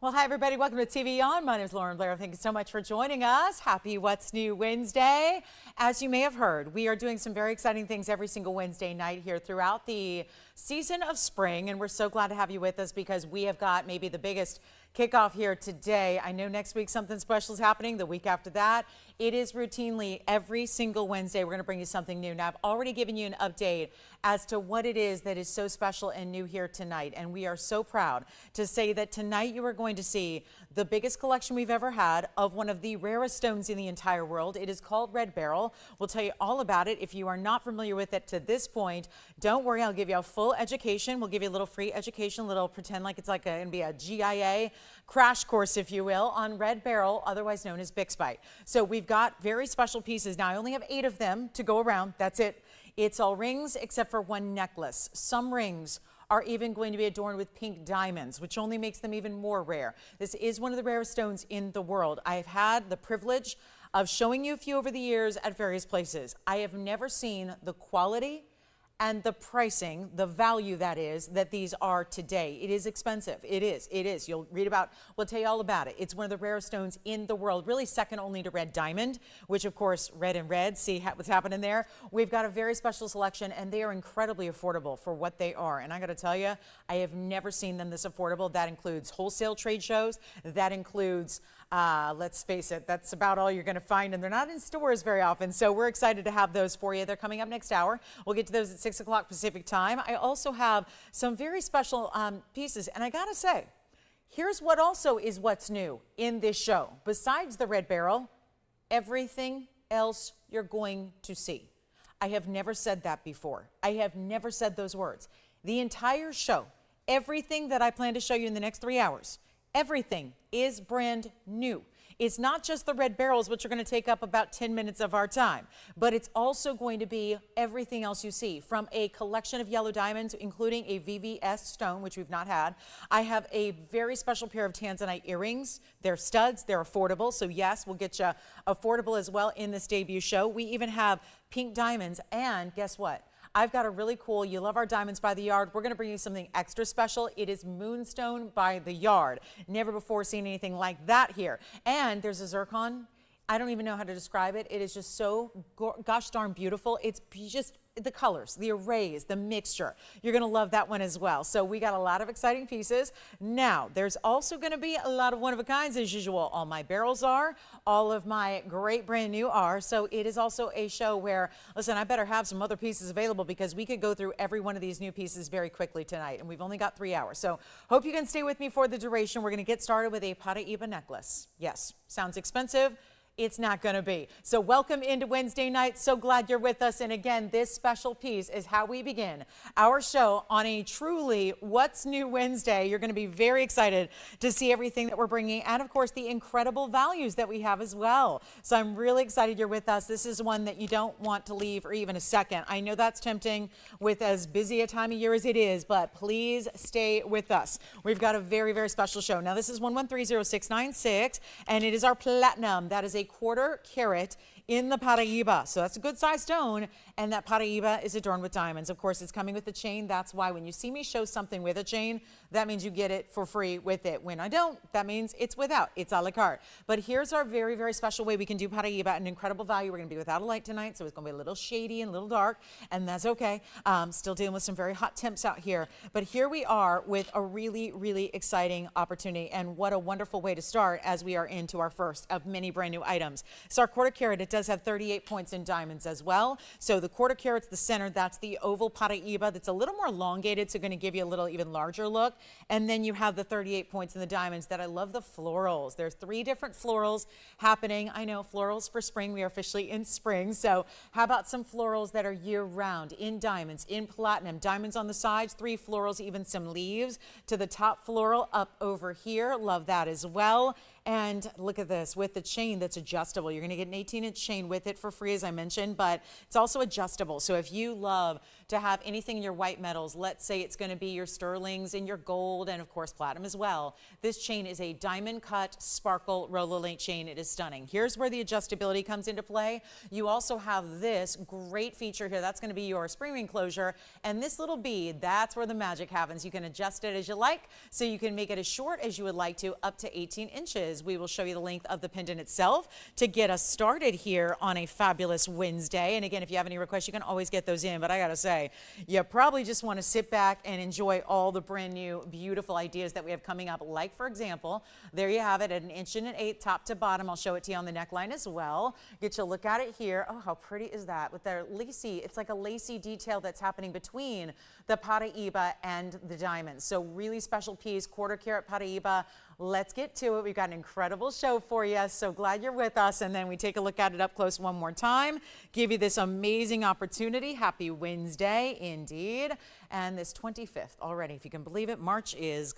Well, hi, everybody. Welcome to TVON. My name is Blair. Thank you so much for joining us. Happy What's New Wednesday. As you may have heard, we are doing some very exciting things every single Wednesday night here throughout the season of spring, and we're so glad to have you with us because we have got maybe the biggest kickoff here today. I know next week something special is happening. The week after that, it is routinely every single Wednesday. We're going to bring you something new. Now, I've already given you an update as to what it is that is so special and new here tonight, and we are so proud to say that tonight you are going to see the biggest collection we've ever had of one of the rarest stones in the entire world. It is called Red Beryl. We'll tell you all about it. If you are not familiar with it to this point, don't worry. I'll give you a full education. We'll give you a little free education, a little pretend like it's like going to be a GIA crash course, if you will, on Red Beryl, otherwise known as Bixbyte. So we've got very special pieces. Now, I only have 8 of them to go around. That's it. It's all rings except for one necklace. Some rings are even going to be adorned with pink diamonds, which only makes them even more rare. This is one of the rarest stones in the world. I've had the privilege of showing you a few over the years at various places. I have never seen the quality and the pricing, the value that is, that these are today. It is expensive. It is. You'll read about, we'll tell you all about it. It's one of the rarest stones in the world, really second only to red diamond, which of course, red and red, see what's happening there. We've got a very special selection and they are incredibly affordable for what they are. And I gotta tell you, I have never seen them this affordable. That includes wholesale trade shows. That includes let's face it, that's about all you're going to find, and they're not in stores very often, so we're excited to have those for you. They're coming up next hour. We'll get to those at 6 o'clock Pacific time. I also have some very special pieces, and I gotta say, here's what also is what's new in this show. Besides the Red Beryl, everything else you're going to see. I have never said that before. I have never said those words. The entire show, everything that I plan to show you in the next 3 hours, everything is brand new. It's not just the red barrels, which are going to take up about 10 minutes of our time, but it's also going to be everything else you see, from a collection of yellow diamonds, including a VVS stone, which we've not had. I have a very special pair of Tanzanite earrings. They're studs. They're affordable. So yes, we'll get you affordable as well in this debut show. We even have pink diamonds. And guess what? I've got a really cool, you love our diamonds by the yard. We're going to bring you something extra special. It is Moonstone by the yard. Never before seen anything like that here. And there's a zircon. I don't even know how to describe it. It is just so gosh darn beautiful. It's just the colors, the arrays, the mixture. You're going to love that one as well. So we got a lot of exciting pieces. Now, there's also going to be a lot of one-of-a-kinds as usual. All my barrels are, all of my great brand new are. So it is also a show where, listen, I better have some other pieces available because we could go through every one of these new pieces very quickly tonight. And we've only got 3 hours. So hope you can stay with me for the duration. We're going to get started with a Paraiba necklace. Yes, sounds expensive. It's not going to be. So welcome into Wednesday night. So glad you're with us. And again, this special piece is how we begin our show on a truly What's New Wednesday. You're going to be very excited to see everything that we're bringing and, of course, the incredible values that we have as well. So I'm really excited you're with us. This is one that you don't want to leave for even a second. I know that's tempting with as busy a time of year as it is, but please stay with us. We've got a very, very special show. Now, this is 1130-696, and it is our platinum. That is a quarter carat in the Paraiba. So that's a good size stone, and that Paraiba is adorned with diamonds. Of course, it's coming with the chain. That's why when you see me show something with a chain, that means you get it for free with it. When I don't, that means it's without. It's a la carte. But here's our very, very special way we can do Paraiba at an incredible value. We're going to be without a light tonight, so it's going to be a little shady and a little dark, and that's okay. Still dealing with some very hot temps out here. But here we are with a really, really exciting opportunity, and what a wonderful way to start as we are into our first of many brand new items. So our quarter carat, it does have 38 points in diamonds as well. So the quarter carat's the center. That's the oval Paraiba that's a little more elongated, so going to give you a little even larger look. And then you have the 38 points in the diamonds that I love the florals. There's 3 different florals happening. I know florals for spring. We are officially in spring. So how about some florals that are year round in diamonds, in platinum, diamonds on the sides, 3 florals, even some leaves to the top floral up over here. Love that as well. And look at this with the chain that's adjustable. You're going to get an 18-inch chain with it for free, as I mentioned, but it's also adjustable. So if you love to have anything in your white metals. Let's say it's going to be your sterlings and your gold and of course platinum as well. This chain is a diamond cut sparkle Rololite chain. It is stunning. Here's where the adjustability comes into play. You also have this great feature here. That's going to be your spring ring closure, and this little bead, that's where the magic happens. You can adjust it as you like, so you can make it as short as you would like to, up to 18 inches. We will show you the length of the pendant itself to get us started here on a fabulous Wednesday. And again, if you have any requests, you can always get those in, but I gotta say, you probably just want to sit back and enjoy all the brand new beautiful ideas that we have coming up. Like for example, there you have it at 1.125" top to bottom. I'll show it to you on the neckline as well. Get you a look at it here. Oh, how pretty is that with their lacy? It's like a lacy detail that's happening between the Paraiba and the diamonds. So really special piece, 1/4 carat Paraiba. Let's get to it. We've got an incredible show for you. So glad you're with us. And then we take a look at it up close one more time. Give you this amazing opportunity. Happy Wednesday, indeed. And this 25th already, if you can believe it, March is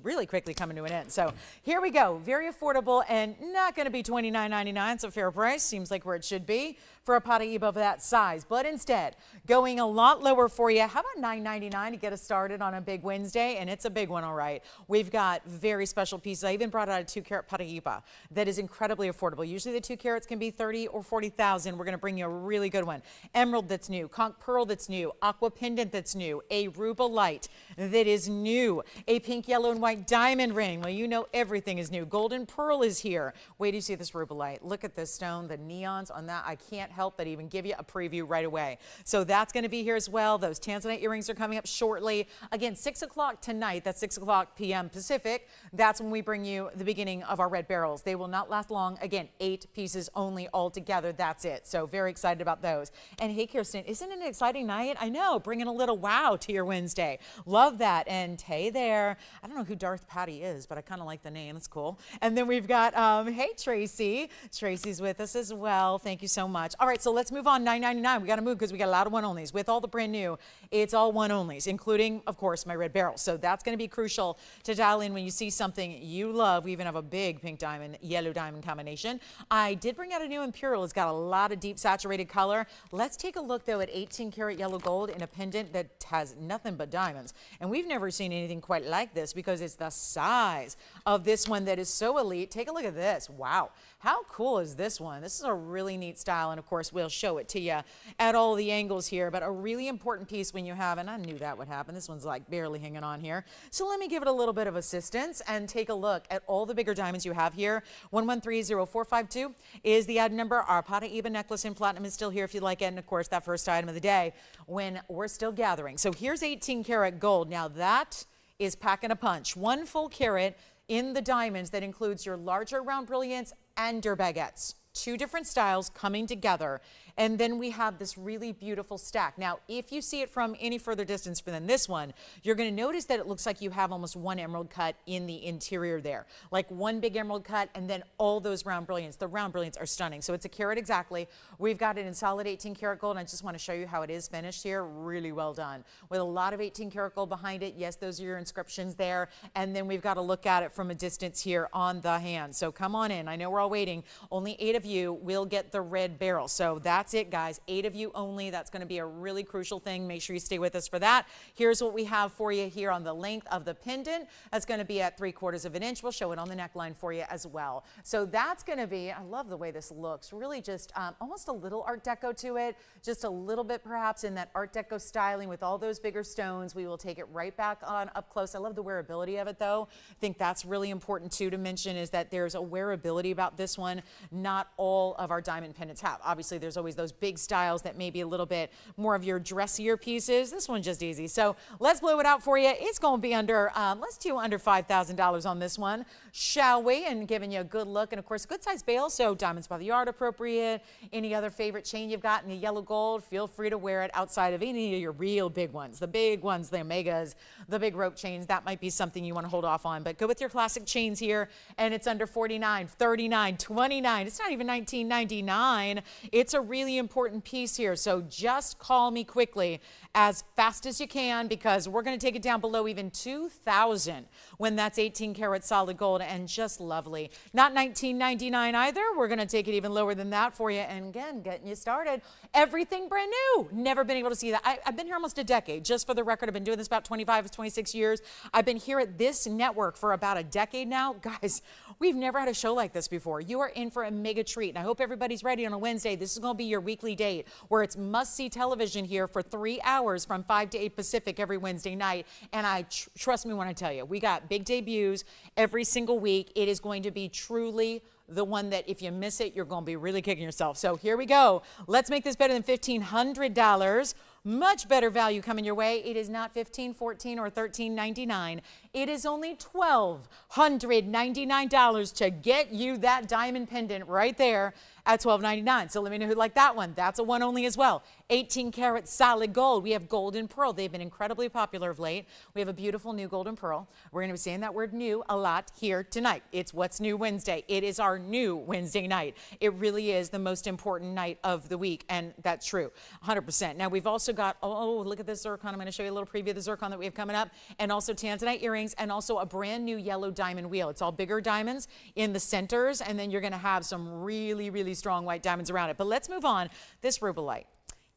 really quickly coming to an end. So here we go. Very affordable and not going to be $29.99. It's a fair price. Seems like where it should be for a Paraiba of that size. But instead, going a lot lower for you. How about $9.99 to get us started on a big Wednesday? And it's a big one, all right. We've got very special pieces. I even brought out a 2-carat Paraiba that is incredibly affordable. Usually the 2 carats can be 30 or 40,000. We're going to bring you a really good one. Emerald that's new, conch pearl that's new, aqua pendant that's new, a Rubilite that is new, a pink, yellow, and white diamond ring. Well, you know everything is new. Golden pearl is here. Wait till you see this Rubilite. Look at this stone, the neons on that. I can't help but even give you a preview right away. So that's going to be here as well. Those Tanzanite earrings are coming up shortly. Again, 6 o'clock tonight. That's 6 o'clock p.m. Pacific. That's when we bring you the beginning of our red barrels. They will not last long. Again, 8 pieces only altogether. That's it. So very excited about those. And hey, Kirsten, isn't it an exciting night? I know, bringing a little wow to your Wednesday. Love that. And hey there, I don't know who Darth Patty is, but I kind of like the name. It's cool. And then we've got, hey, Tracy. Tracy's with us as well. Thank you so much. All right, so let's move on. $9.99. We got to move because we got a lot of one-onlys. With all the brand new, it's all one-onlys, including, of course, my red barrel. So that's going to be crucial to dial in when you see something you love. We even have a big pink diamond, yellow diamond combination. I did bring out a new Imperial. It's got a lot of deep saturated color. Let's take a look, though, at 18-karat yellow gold in a pendant that has nothing but diamonds. And we've never seen anything quite like this because it's the size of this one that is so elite. Take a look at this. Wow. How cool is this one? This is a really neat style, and of course we'll show it to you at all the angles here, but a really important piece when you have, and I knew that would happen. This one's like barely hanging on here. So let me give it a little bit of assistance and take a look at all the bigger diamonds you have here. 1130452 is the item number. Our Paraiba necklace in platinum is still here if you'd like it, and of course that first item of the day when we're still gathering. So here's 18-karat gold. Now that is packing a punch. 1 full carat in the diamonds that includes your larger round brilliants and your baguettes. 2 different styles coming together. And then we have this really beautiful stack. Now, if you see it from any further distance than this one, you're going to notice that it looks like you have almost 1 emerald cut in the interior there. Like 1 big emerald cut and then all those round brilliants. The round brilliants are stunning. So it's a carat exactly. We've got it in solid 18-karat gold. And I just want to show you how it is finished here. Really well done. With a lot of 18-karat gold behind it. Yes, those are your inscriptions there. And then we've got to look at it from a distance here on the hand. So come on in. I know we're all waiting. Only 8 of you will get the red barrel. So that's it, guys. 8 of you only. That's going to be a really crucial thing. Make sure you stay with us for that. Here's what we have for you here on the length of the pendant. That's going to be at 3/4 of an inch. We'll show it on the neckline for you as well. So that's going to be, I love the way this looks, really just almost a little Art Deco to it, just a little bit perhaps in that Art Deco styling with all those bigger stones. We will take it right back on up close. I love the wearability of it though. I think that's really important too to mention is that there's a wearability about this one. Not all of our diamond pendants have. Obviously there's always those big styles that may be a little bit more of your dressier pieces. This one's just easy. So let's blow it out for you. It's going to be under, let's do under $5,000 on this one, shall we? And giving you a good look. And of course, a good size bail. So diamonds by the yard appropriate. Any other favorite chain you've got in the yellow gold, feel free to wear it outside of any of your real big ones. The big ones, the Omegas, the big rope chains, that might be something you want to hold off on. But go with your classic chains here. And it's under $49, $39, $29. It's not even $19.99. It's a really important piece here. So just call me quickly as fast as you can because we're going to take it down below even $2,000. when that's 18 karat solid gold and just lovely. Not $19.99 either. We're going to take it even lower than that for you. And again, getting you started. Everything brand new. Never been able to see that. I've been here almost a decade. Just for the record, I've been doing this about 25 to 26 years. I've been here at this network for about a decade now. Guys, we've never had a show like this before. You are in for a mega treat. And I hope everybody's ready on a Wednesday. This is going to be your weekly date where it's must-see television here for 3 hours from 5 to 8 Pacific every Wednesday night. And trust me when I tell you, we got big debuts every single week. It is going to be truly the one that if you miss it, you're going to be really kicking yourself. So here we go. Let's make this better than $1,500. Much better value coming your way. It is not $15, $14, or $13.99. It is only $1,299 to get you that diamond pendant right there at $12.99. So let me know who liked that one. That's a one only as well. 18 karat solid gold. We have gold and pearl. They've been incredibly popular of late. We have a beautiful new gold and pearl. We're going to be saying that word new a lot here tonight. It's What's New Wednesday. It is our new Wednesday night. It really is the most important night of the week, and that's true, 100%. Now, we've also got, oh, look at this zircon. I'm going to show you a little preview of the zircon that we have coming up, and also Tanzanite earrings, and also a brand new yellow diamond wheel. It's all bigger diamonds in the centers, and then you're going to have some really, really strong white diamonds around it. But let's move on. This Rubilite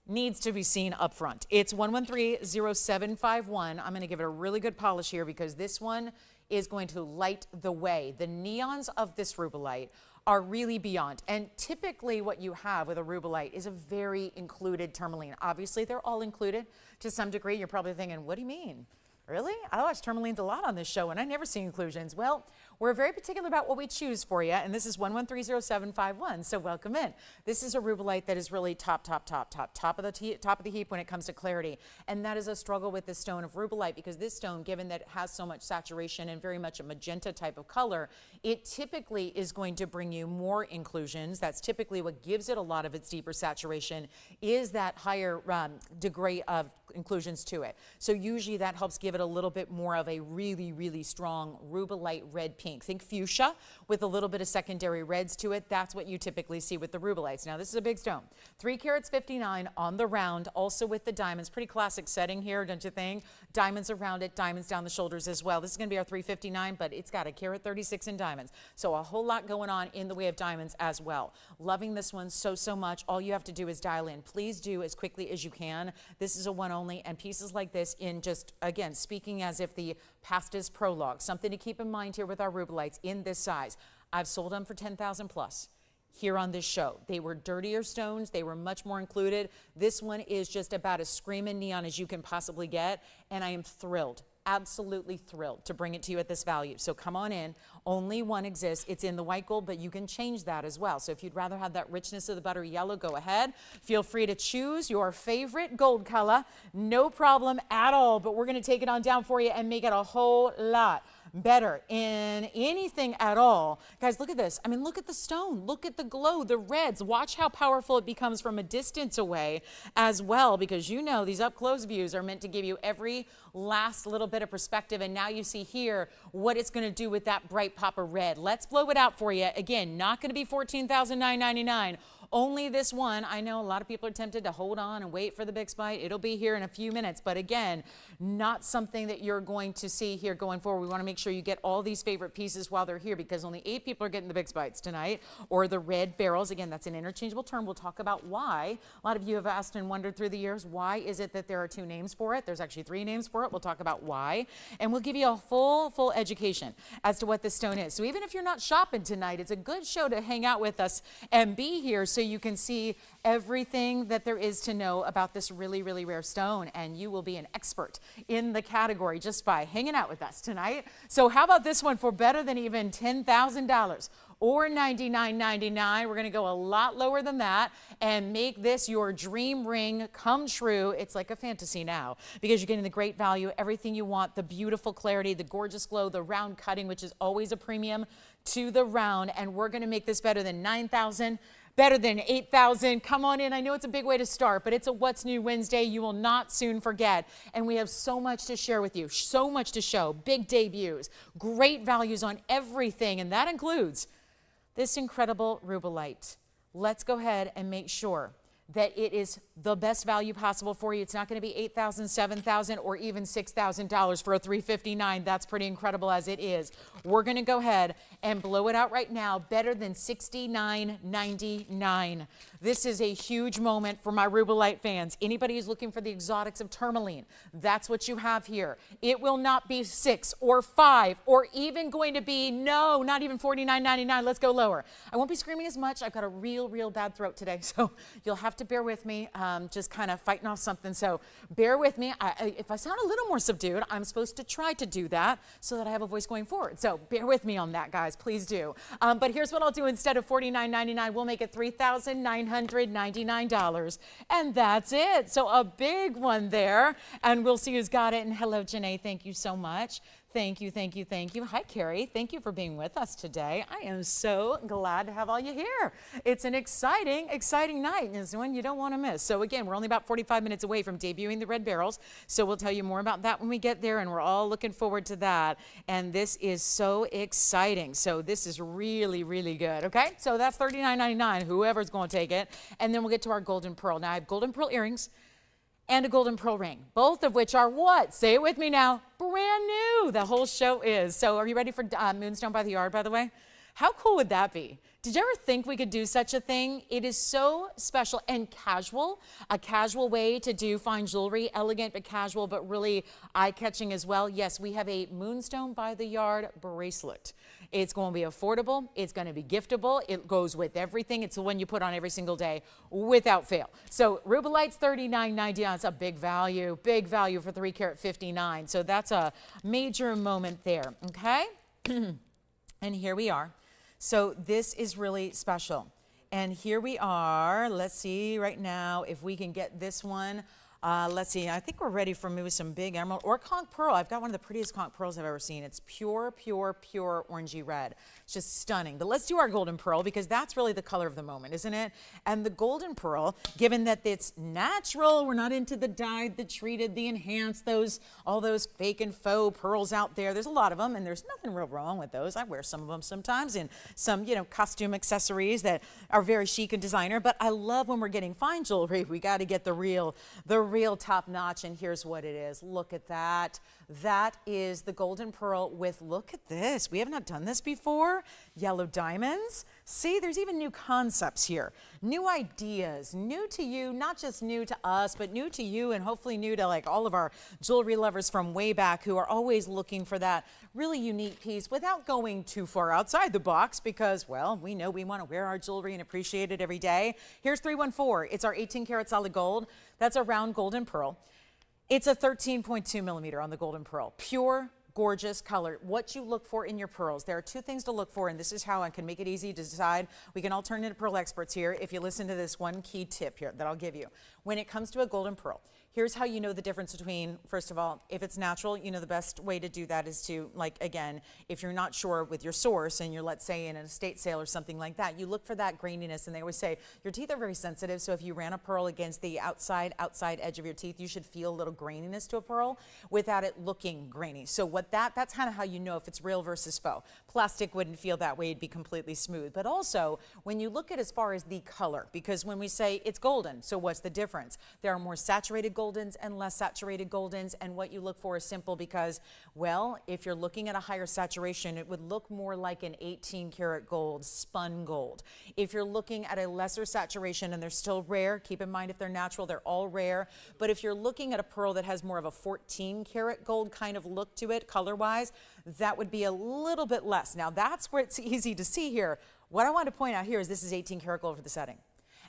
needs to be seen up front. It's 1130751. I'm going to give it a really good polish here because this one is going to light the way. The neons of this Rubilite are really beyond. And typically what you have with a Rubilite is a very included tourmaline. Obviously, they're all included to some degree. You're probably thinking, what do you mean? Really? I watch tourmalines a lot on this show, and I never see inclusions. Well, we're very particular about what we choose for you, and this is 1130751, so welcome in. This is a Rubilite that is really top of the heap when it comes to clarity, and that is a struggle with this stone of Rubilite because this stone, given that it has so much saturation and very much a magenta type of color, it typically is going to bring you more inclusions. That's typically what gives it a lot of its deeper saturation, is that higher degree of inclusions to it. So usually that helps give it a little bit more of a really, really strong Rubilite red pink. Think fuchsia with a little bit of secondary reds to it. That's what you typically see with the Rubilites. Now this is a big stone. 3 carats 59 on the round, also with the diamonds. Pretty classic setting here, don't you think? Diamonds around it, diamonds down the shoulders as well. This is going to be our 359, but it's got a carat 36 in diamonds. So a whole lot going on in the way of diamonds as well. Loving this one so much. All you have to do is dial in. Please do as quickly as you can. This is a one only, and pieces like this in just, again, speaking as if the past is prologue. Something to keep in mind here with our Rubilites in this size. I've sold them for 10,000 plus here on this show. They were dirtier stones. They were much more included. This one is just about as screaming neon as you can possibly get, and I am thrilled. Absolutely thrilled to bring it to you at this value. So come on in. Only one exists. It's in the white gold, but you can change that as well. So if you'd rather have that richness of the buttery yellow, go ahead. Feel free to choose your favorite gold color. No problem at all, but we're going to take it on down for you and make it a whole lot better in anything at all. Guys, look at this. I mean, look at the stone. Look at the glow, the reds. Watch how powerful it becomes from a distance away as well, because you know these up-close views are meant to give you every last little bit of perspective, and now you see here what it's going to do with that bright pop of red. Let's blow it out for you. Again, not going to be $14,999. Only this one. I know a lot of people are tempted to hold on and wait for the big spike. It'll be here in a few minutes, but again, not something that you're going to see here going forward. We want to make sure you get all these favorite pieces while they're here, because only 8 people are getting the big spikes tonight, or the red barrels. Again, that's an interchangeable term. We'll talk about why. A lot of you have asked and wondered through the years, why is it that there are 2 names for it? There's actually 3 names for it. We'll talk about why, and we'll give you a full education as to what this stone is. So even if you're not shopping tonight, it's a good show to hang out with us and be here so you can see everything that there is to know about this really, really rare stone, and you will be an expert in the category just by hanging out with us tonight. So how about this one for better than even $10,000 or $99.99? We're going to go a lot lower than that and make this your dream ring come true. It's like a fantasy now, because you're getting the great value, everything you want, the beautiful clarity, the gorgeous glow, the round cutting, which is always a premium to the round, and we're going to make this better than $9,000. Better than $8,000. Come on in. I know it's a big way to start, but it's a What's New Wednesday you will not soon forget. And we have so much to share with you, so much to show. Big debuts, great values on everything, and that includes this incredible Rubilite. Let's go ahead and make sure that it is the best value possible for you. It's not going to be $8,000, $7,000, or even $6,000 for a $359. That's pretty incredible as it is. We're going to go ahead and blow it out right now, better than $69.99. This is a huge moment for my Rubilite fans. Anybody who's looking for the exotics of tourmaline, that's what you have here. It will not be $6 or $5 or even going to be, no, not even $49.99. Let's go lower. I won't be screaming as much. I've got a real bad throat today, so you'll have to bear with me. Just kind of fighting off something, so bear with me. If I sound a little more subdued, I'm supposed to try to do that so that I have a voice going forward. So bear with me on that, guys. Please do. But here's what I'll do. Instead of $49.99, we'll make it $3,999, and that's it. So a big one there, and we'll see who's got it. And hello, Janae. Thank you so much. Thank you. Hi, Carrie. Thank you for being with us today. I am so glad to have all you here. It's an exciting night. It's one you don't want to miss. So again, we're only about 45 minutes away from debuting the red barrels. So we'll tell you more about that when we get there, and we're all looking forward to that. And this is so exciting. So this is really good. Okay, so that's $39.99, whoever's going to take it. And then we'll get to our golden pearl. Now I have golden pearl earrings and a golden pearl ring, both of which are what? Say it with me now. Brand new. The whole show is. So are you ready for Moonstone by the yard, by the way? How cool would that be? Did you ever think we could do such a thing? It is so special and casual, a casual way to do fine jewelry, elegant but casual, but really eye-catching as well. Yes, we have a Moonstone by the yard bracelet. It's going to be affordable. It's going to be giftable. It goes with everything. It's the one you put on every single day without fail. So Rubilite's $39.99. It's a big value for 3 carat 59. So that's a major moment there, okay? And here we are. So this is really special. And here we are. Let's see right now if we can get this one. Let's see, I think we're ready for maybe some big emerald or conch pearl. I've got one of the prettiest conch pearls I've ever seen. It's pure orangey red. It's just stunning. But let's do our golden pearl because that's really the color of the moment, isn't it? And the golden pearl, given that it's natural, we're not into the dyed, the treated, the enhanced, all those fake and faux pearls out there. There's a lot of them, and there's nothing real wrong with those. I wear some of them sometimes in some, costume accessories that are very chic and designer. But I love when we're getting fine jewelry, we got to get the real top notch, and here's what it is. Look at that. That is the golden pearl with, look at this. We have not done this before. Yellow diamonds. See, there's even new concepts here. New ideas, new to you, not just new to us, but new to you and hopefully new to like all of our jewelry lovers from way back who are always looking for that really unique piece without going too far outside the box because, well, we know we want to wear our jewelry and appreciate it every day. Here's 314. It's our 18 karat solid gold. That's a round golden pearl. It's a 13.2 millimeter on the golden pearl. Pure, gorgeous color. What you look for in your pearls. There are two things to look for, and this is how I can make it easy to decide. We can all turn into pearl experts here if you listen to this one key tip here that I'll give you. When it comes to a golden pearl, here's how you know the difference between, first of all, if it's natural, the best way to do that is to, again, if you're not sure with your source and you're, let's say, in an estate sale or something like that, you look for that graininess, and they always say your teeth are very sensitive, so if you ran a pearl against the outside edge of your teeth, you should feel a little graininess to a pearl without it looking grainy. So that's kind of how you know if it's real versus faux. Plastic wouldn't feel that way, it'd be completely smooth. But also, when you look at as far as the color, because when we say it's golden, so what's the difference? There are more saturated goldens and less saturated goldens, and what you look for is simple because, well, if you're looking at a higher saturation, it would look more like an 18 karat gold, spun gold. If you're looking at a lesser saturation, and they're still rare, keep in mind if they're natural, they're all rare, but if you're looking at a pearl that has more of a 14 karat gold kind of look to it, color-wise, that would be a little bit less. Now, that's where it's easy to see here. What I want to point out here is this is 18 karat gold for the setting.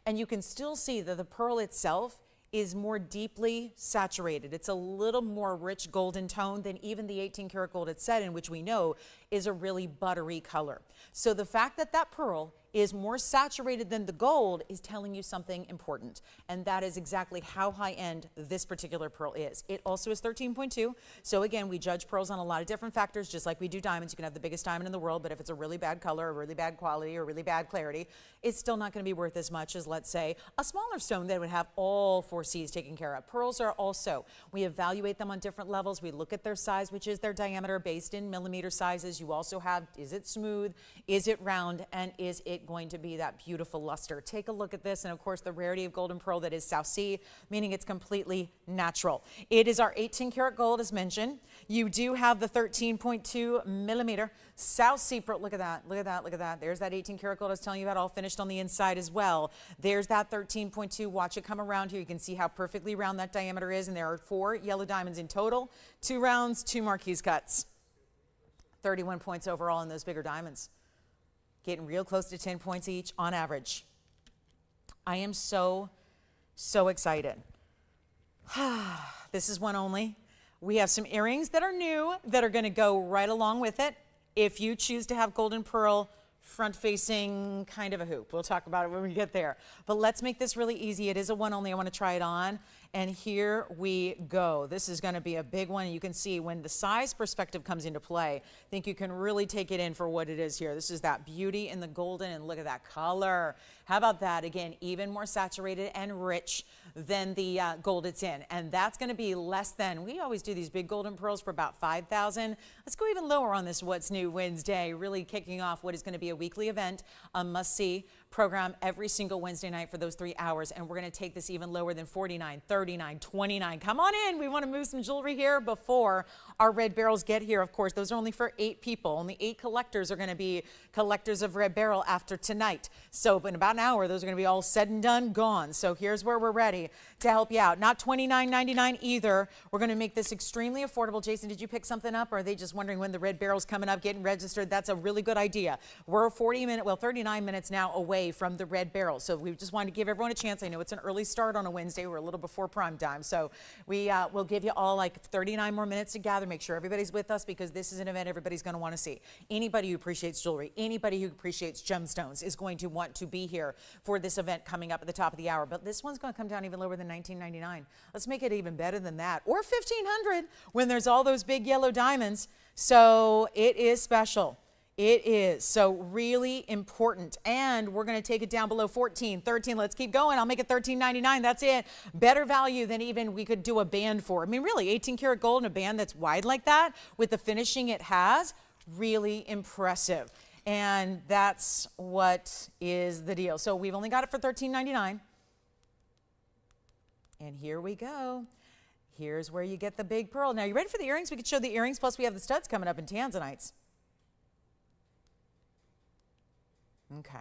And you can still see that the pearl itself is more deeply saturated. It's a little more rich golden tone than even the 18 karat gold it's set in, which we know is a really buttery color. So the fact that that pearl is more saturated than the gold is telling you something important. And that is exactly how high-end this particular pearl is. It also is 13.2. So again, we judge pearls on a lot of different factors, just like we do diamonds. You can have the biggest diamond in the world, but if it's a really bad color, or really bad quality, or really bad clarity, it's still not going to be worth as much as, let's say, a smaller stone that would have all 4 C's taken care of. Pearls are also, we evaluate them on different levels. We look at their size, which is their diameter based in millimeter sizes. you also have, is it smooth, is it round, and is it going to be that beautiful luster? Take a look at this, and of course the rarity of golden pearl that is South Sea, meaning it's completely natural. It is our 18 karat gold as mentioned. You do have the 13.2 millimeter South Sea pearl. Look at that, look at that, look at that. There's that 18 karat gold I was telling you about, all finished on the inside as well. There's that 13.2. Watch it come around here. You can see how perfectly round that diameter is, and there are 4 yellow diamonds in total, 2 rounds, 2 marquise cuts. 31 points overall in those bigger diamonds. Getting real close to 10 points each on average. I am so excited. This is one only. We have some earrings that are new that are going to go right along with it. If you choose to have golden pearl front facing kind of a hoop, we'll talk about it when we get there. But let's make this really easy. It is a one only. I want to try it on. And here we go. This is going to be a big one. You can see when the size perspective comes into play, I think you can really take it in for what it is here. This is that beauty in the golden, and look at that color. How about that? Again, even more saturated and rich than the gold it's in. And that's going to be less than, we always do these big golden pearls for about 5,000. Let's go even lower on this What's New Wednesday, really kicking off what is going to be a weekly event, a must-see program every single Wednesday night for those 3 hours. And we're going to take this even lower than 49, 39, 29. Come on in. We want to move some jewelry here before our red barrels get here. Of course, those are only for 8 people. Only 8 collectors are going to be collectors of red barrel after tonight. So in about an hour, those are going to be all said and done, gone. So here's where we're ready to help you out. Not $29.99 either. We're going to make this extremely affordable. Jason, did you pick something up, or are they just wondering when the red barrel's coming up, getting registered? That's a really good idea. We're 39 minutes now away from the red barrel. So we just wanted to give everyone a chance. I know it's an early start on a Wednesday. We're a little before prime time. So we will give you all like 39 more minutes to gather. Make sure everybody's with us, because this is an event everybody's going to want to see. Anybody who appreciates jewelry, anybody who appreciates gemstones is going to want to be here for this event coming up at the top of the hour. But this one's going to come down even lower than $19.99. Let's make it even better than that. Or $1,500 when there's all those big yellow diamonds. So it is special. It is. So really important. And we're going to take it down below 14, 13. Let's keep going. I'll make it $13.99. That's it. Better value than even we could do a band for. I mean, really, 18 karat gold in a band that's wide like that with the finishing it has, really impressive. And that's what is the deal. So we've only got it for $13.99. And here we go. Here's where you get the big pearl. Now, you ready for the earrings? We could show the earrings, plus we have the studs coming up in Tanzanites. Okay.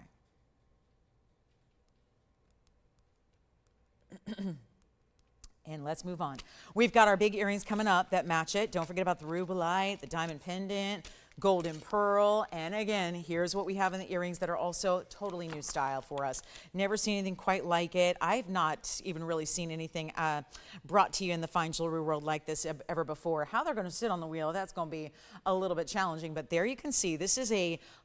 And let's move on. We've got our big earrings coming up that match it. Don't forget about the Rubilite, the diamond pendant, golden pearl, and again, here's what we have in the earrings that are also totally new style for us. Never seen anything quite like it. I've not even really seen anything brought to you in the fine jewelry world like this ever before. How they're going to sit on the wheel, that's going to be a little bit challenging, but there you can see this is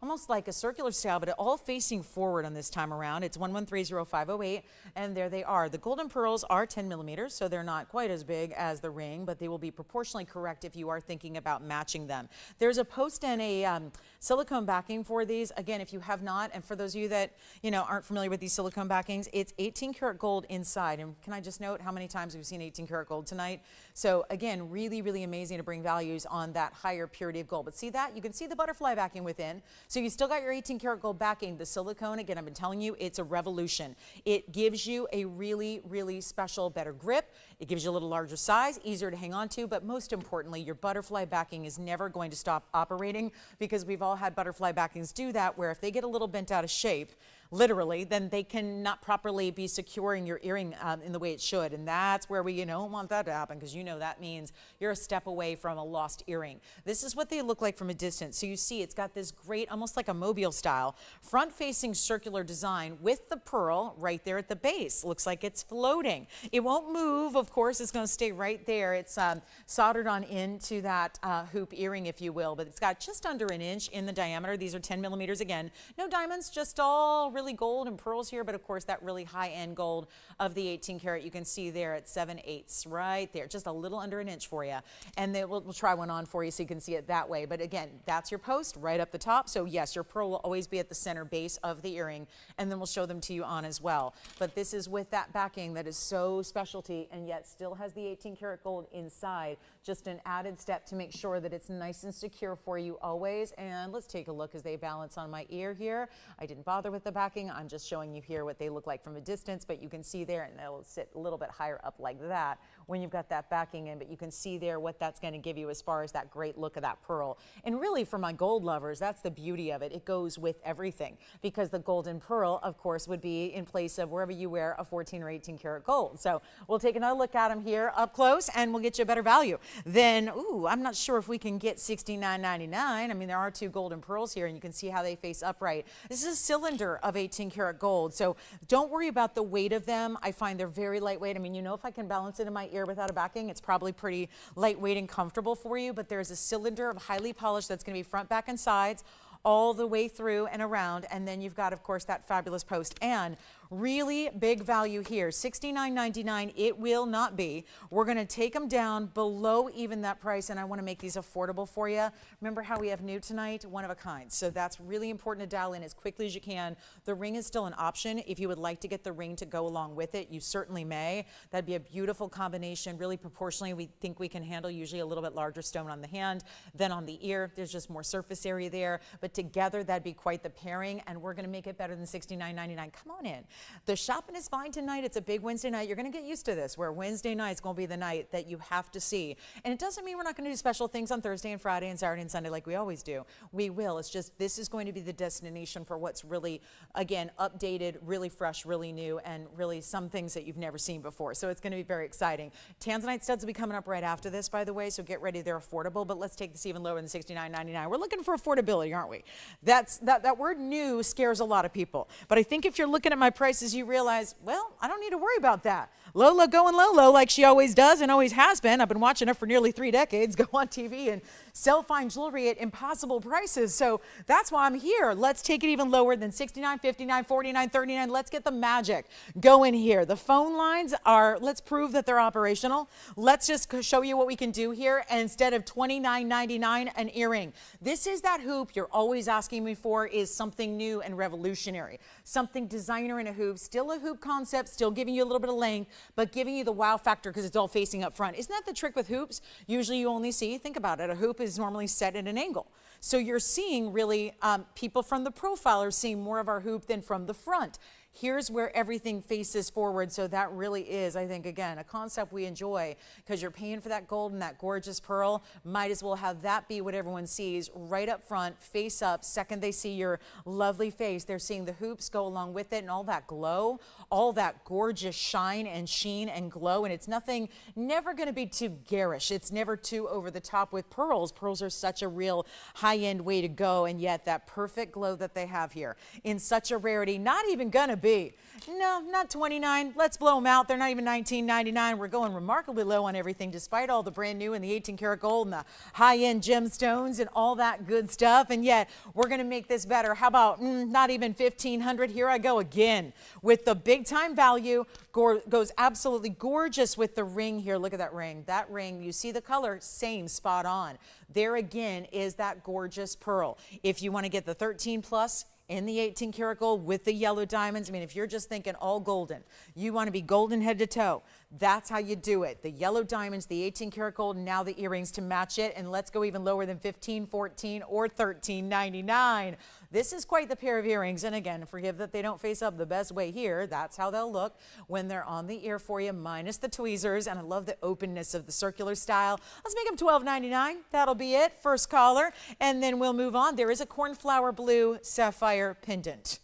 almost like a circular style, but all facing forward on this time around. It's 1130-508, and there they are. The golden pearls are 10 millimeters, so they're not quite as big as the ring, but they will be proportionally correct if you are thinking about matching them. There's a post and a silicone backing for these. Again, if you have not, and for those of you that aren't familiar with these silicone backings, it's 18 karat gold inside. And can I just note how many times we've seen 18 karat gold tonight? So again, really, really amazing to bring values on that higher purity of gold. But see that? You can see the butterfly backing within. So you still got your 18 karat gold backing. The silicone, again, I've been telling you, it's a revolution. It gives you a really, really special, better grip. It gives you a little larger size, easier to hang on to, but most importantly, your butterfly backing is never going to stop operating, because we've all had butterfly backings do that, where if they get a little bent out of shape, literally, then they cannot properly be securing your earring in the way it should. And that's where we don't want that to happen, because that means you're a step away from a lost earring. This is what they look like from a distance. So you see it's got this great, almost like a mobile style, front-facing circular design with the pearl right there at the base. Looks like it's floating. It won't move, of course. It's going to stay right there. It's soldered on into that hoop earring, if you will, but it's got just under an inch in the diameter. These are 10 millimeters again. No diamonds, just all really really gold and pearls here, but of course that really high-end gold of the 18 karat you can see there at 7/8 right there, just a little under an inch for you. And then we'll try one on for you so you can see it that way. But again, that's your post right up the top. So yes, your pearl will always be at the center base of the earring, and then we'll show them to you on as well. But this is with that backing that is so specialty and yet still has the 18 karat gold inside. Just an added step to make sure that it's nice and secure for you always. And let's take a look as they balance on my ear here. I didn't bother with the backing. I'm just showing you here what they look like from a distance, but you can see there, and they'll sit a little bit higher up like that when you've got that backing in, but you can see there what that's going to give you as far as that great look of that pearl. And really for my gold lovers, that's the beauty of it. It goes with everything, because the golden pearl, of course, would be in place of wherever you wear a 14 or 18 karat gold. So we'll take another look at them here up close, and we'll get you a better value. Then, ooh, I'm not sure if we can get $69.99. I mean, there are two golden pearls here, and you can see how they face upright. This is a cylinder of 18 karat gold, so don't worry about the weight of them. I find they're very lightweight. I mean, you know, if I can balance it in my ear without a backing, it's probably pretty lightweight and comfortable for you, but there's a cylinder of highly polished that's going to be front, back, and sides all the way through and around, and then you've got, of course, that fabulous post. And really big value here, $69.99. It will not be. We're going to take them down below even that price, and I want to make these affordable for you. Remember how we have new tonight? One of a kind. So that's really important to dial in as quickly as you can. The ring is still an option. If you would like to get the ring to go along with it, you certainly may. That'd be a beautiful combination. Really proportionally, we think we can handle usually a little bit larger stone on the hand than on the ear. There's just more surface area there, but together that'd be quite the pairing, and we're going to make it better than $69.99. Come on in. The shopping is fine tonight. It's a big Wednesday night. You're going to get used to this, where Wednesday night is going to be the night that you have to see. And it doesn't mean we're not going to do special things on Thursday and Friday and Saturday and Sunday like we always do. We will. It's just this is going to be the destination for what's really, again, updated, really fresh, really new, and really some things that you've never seen before. So it's going to be very exciting. Tanzanite studs will be coming up right after this, by the way, so get ready. They're affordable, but let's take this even lower than $69.99. We're looking for affordability, aren't we? That word new scares a lot of people. But I think if you're looking at my prices, you realize, well, I don't need to worry about that. Lola going low like she always does and always has been. I've been watching her for nearly 3 decades go on TV and sell fine jewelry at impossible prices. So that's why I'm here. Let's take it even lower than $69, $59, $49, $39. Let's get the magic going here. The phone lines are, let's prove that they're operational. Let's just show you what we can do here. And instead of $29.99 an earring, this is that hoop you're always asking me for, is something new and revolutionary. Something designer in a hoop, still a hoop concept, still giving you a little bit of length, but giving you the wow factor because it's all facing up front. Isn't that the trick with hoops? Usually you only see, think about it, a hoop is normally set at an angle. So you're seeing really people from the profile are seeing more of our hoop than from the front. Here's where everything faces forward, so that really is, I think, again, a concept we enjoy because you're paying for that gold and that gorgeous pearl. Might as well have that be what everyone sees right up front, face up. Second they see your lovely face, they're seeing the hoops go along with it and all that glow, all that gorgeous shine and sheen and glow, and it's nothing, never going to be too garish. It's never too over the top with pearls. Pearls are such a real high-end way to go, and yet that perfect glow that they have here in such a rarity, not even going to be. No, not 29. Let's blow them out. They're not even $19.99. We're going remarkably low on everything, despite all the brand new and the 18 karat gold and the high-end gemstones and all that good stuff. And yet we're going to make this better. How about not even $1,500? Here I go again with the big time value. Goes absolutely gorgeous with the ring here. Look at that ring. That ring, you see the color, same, spot on. There again is that gorgeous pearl. If you want to get the 13 plus, in the 18 karat gold with the yellow diamonds. I mean, if you're just thinking all golden, you want to be golden head to toe, that's how you do it. The yellow diamonds, the 18 karat gold, and now the earrings to match it. And let's go even lower than $15, $14, or $13.99. This is quite the pair of earrings. And again, forgive that they don't face up the best way here. That's how they'll look when they're on the ear for you, minus the tweezers. And I love the openness of the circular style. Let's make them $12.99. That'll be it. First caller. And then we'll move on. There is a cornflower blue sapphire pendant.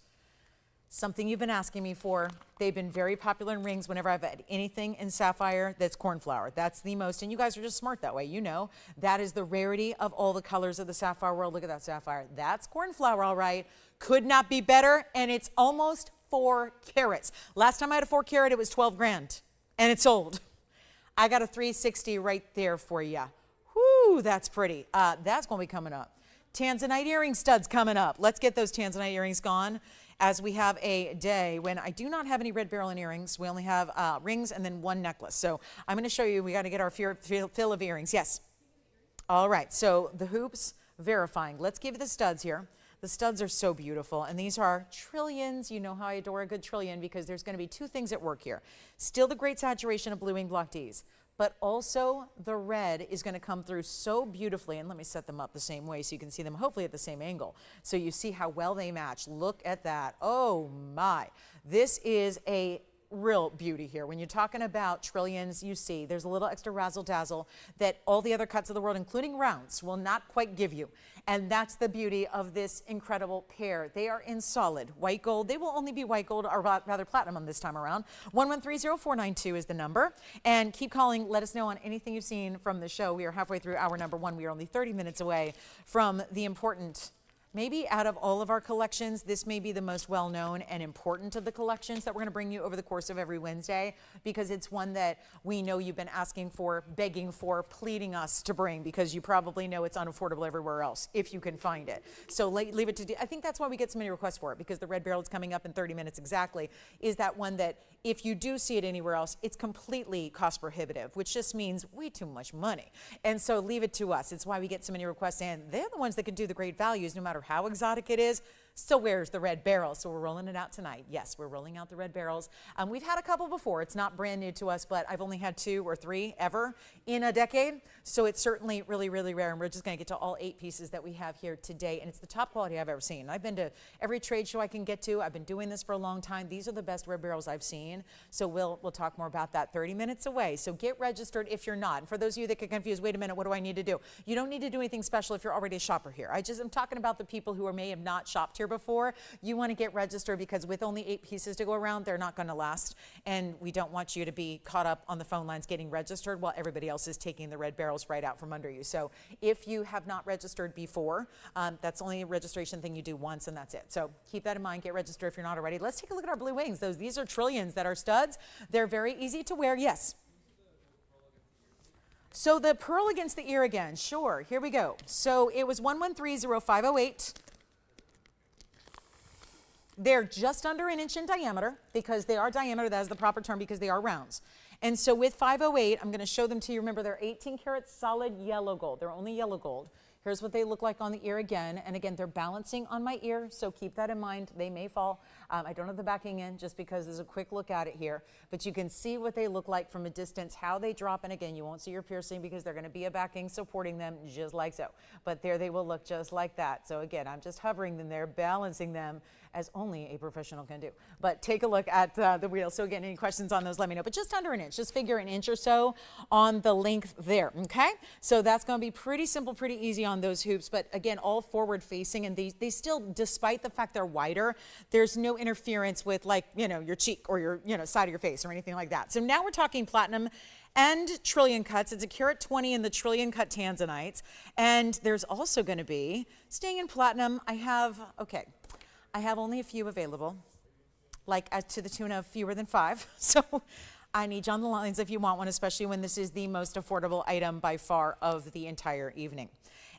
Something you've been asking me for. They've been very popular in rings whenever I've had anything in sapphire that's cornflower. That's the most, and you guys are just smart that way. You know, that is the rarity of all the colors of the sapphire world. Look at that sapphire. That's cornflower, all right. Could not be better, and it's almost 4 carats. Last time I had a 4 carat, it was 12 grand, and it's sold. I got a 360 right there for you. Whoo, that's pretty. That's going to be coming up. Tanzanite earring studs coming up. Let's get those Tanzanite earrings gone. as we have a day when I do not have any red beryl and earrings. We only have rings and then one necklace. So I'm going to show you, we got to get our fill of earrings. Yes. All right, so the hoops, verifying. Let's give the studs here. The studs are so beautiful, and these are trillions. You know how I adore a good trillion because there's going to be two things at work here. Still the great saturation of blue ink block Ds, but also the red is going to come through so beautifully. And let me set them up the same way so you can see them hopefully at the same angle. So you see how well they match. Look at that. Oh my. This is a real beauty here. When you're talking about trillions, you see there's a little extra razzle dazzle that all the other cuts of the world, including rounds, will not quite give you. And that's the beauty of this incredible pair. They are in solid white gold. They will only be white gold, or rather platinum on this time around. 1130492 is the number. And keep calling. Let us know on anything you've seen from the show. We are halfway through hour number 1. We are only 30 minutes away from the important, maybe out of all of our collections, this may be the most well-known and important of the collections that we're going to bring you over the course of every Wednesday, because it's one that we know you've been asking for, begging for, pleading us to bring, because you probably know it's unaffordable everywhere else if you can find it. So leave it to, I think that's why we get so many requests for it, because the red beryl is coming up in 30 minutes exactly, is that one that if you do see it anywhere else, it's completely cost prohibitive, which just means way too much money. And so leave it to us. It's why we get so many requests, and they're the ones that can do the great values no matter how exotic it is. So where's the red beryl? So we're rolling it out tonight. Yes, we're rolling out the red beryls. We've had a couple before. It's not brand new to us, but I've only had 2 or 3 ever in a decade. So it's certainly really, really rare. And we're just going to get to all 8 pieces that we have here today. And it's the top quality I've ever seen. I've been to every trade show I can get to. I've been doing this for a long time. These are the best red beryls I've seen. So we'll talk more about that 30 minutes away. So get registered if you're not. And for those of you that get confused, wait a minute, what do I need to do? You don't need to do anything special if you're already a shopper here. I'm talking about the people who may have not shopped here before. You want to get registered because with only 8 pieces to go around, they're not going to last. And we don't want you to be caught up on the phone lines getting registered while everybody else is taking the red beryls right out from under you. So if you have not registered before, that's only a registration thing you do once, and that's it. So keep that in mind. Get registered if you're not already. Let's take a look at our blue wings. These are trillions that are studs. They're very easy to wear. Yes. So the pearl against the ear again. Sure. Here we go. So it was 1130508. They're just under 1 inch in diameter because they are diameter. That is the proper term because they are rounds. And so with 508, I'm going to show them to you. Remember, they're 18 karat solid yellow gold. They're only yellow gold. Here's what they look like on the ear again. And again, they're balancing on my ear, so keep that in mind. They may fall. I don't have the backing in just because there's a quick look at it here. But you can see what they look like from a distance, how they drop. And again, you won't see your piercing because they're going to be a backing supporting them just like so. But there they will look just like that. So again, I'm just hovering them there, balancing them as only a professional can do. But take a look at the wheel. So again, any questions on those, let me know. But just under 1 inch, just figure 1 inch or so on the length there, okay? So that's going to be pretty simple, pretty easy on those hoops. But again, all forward facing, and they still, despite the fact they're wider, there's no interference with, like, you know, your cheek or your, you know, side of your face or anything like that. So now we're talking platinum and trillion cuts. It's a carat 20 in the trillion cut Tanzanites. And there's also going to be, staying in platinum, I have only a few available, like to the tune of fewer than 5. So I need you on the lines if you want one, especially when this is the most affordable item by far of the entire evening.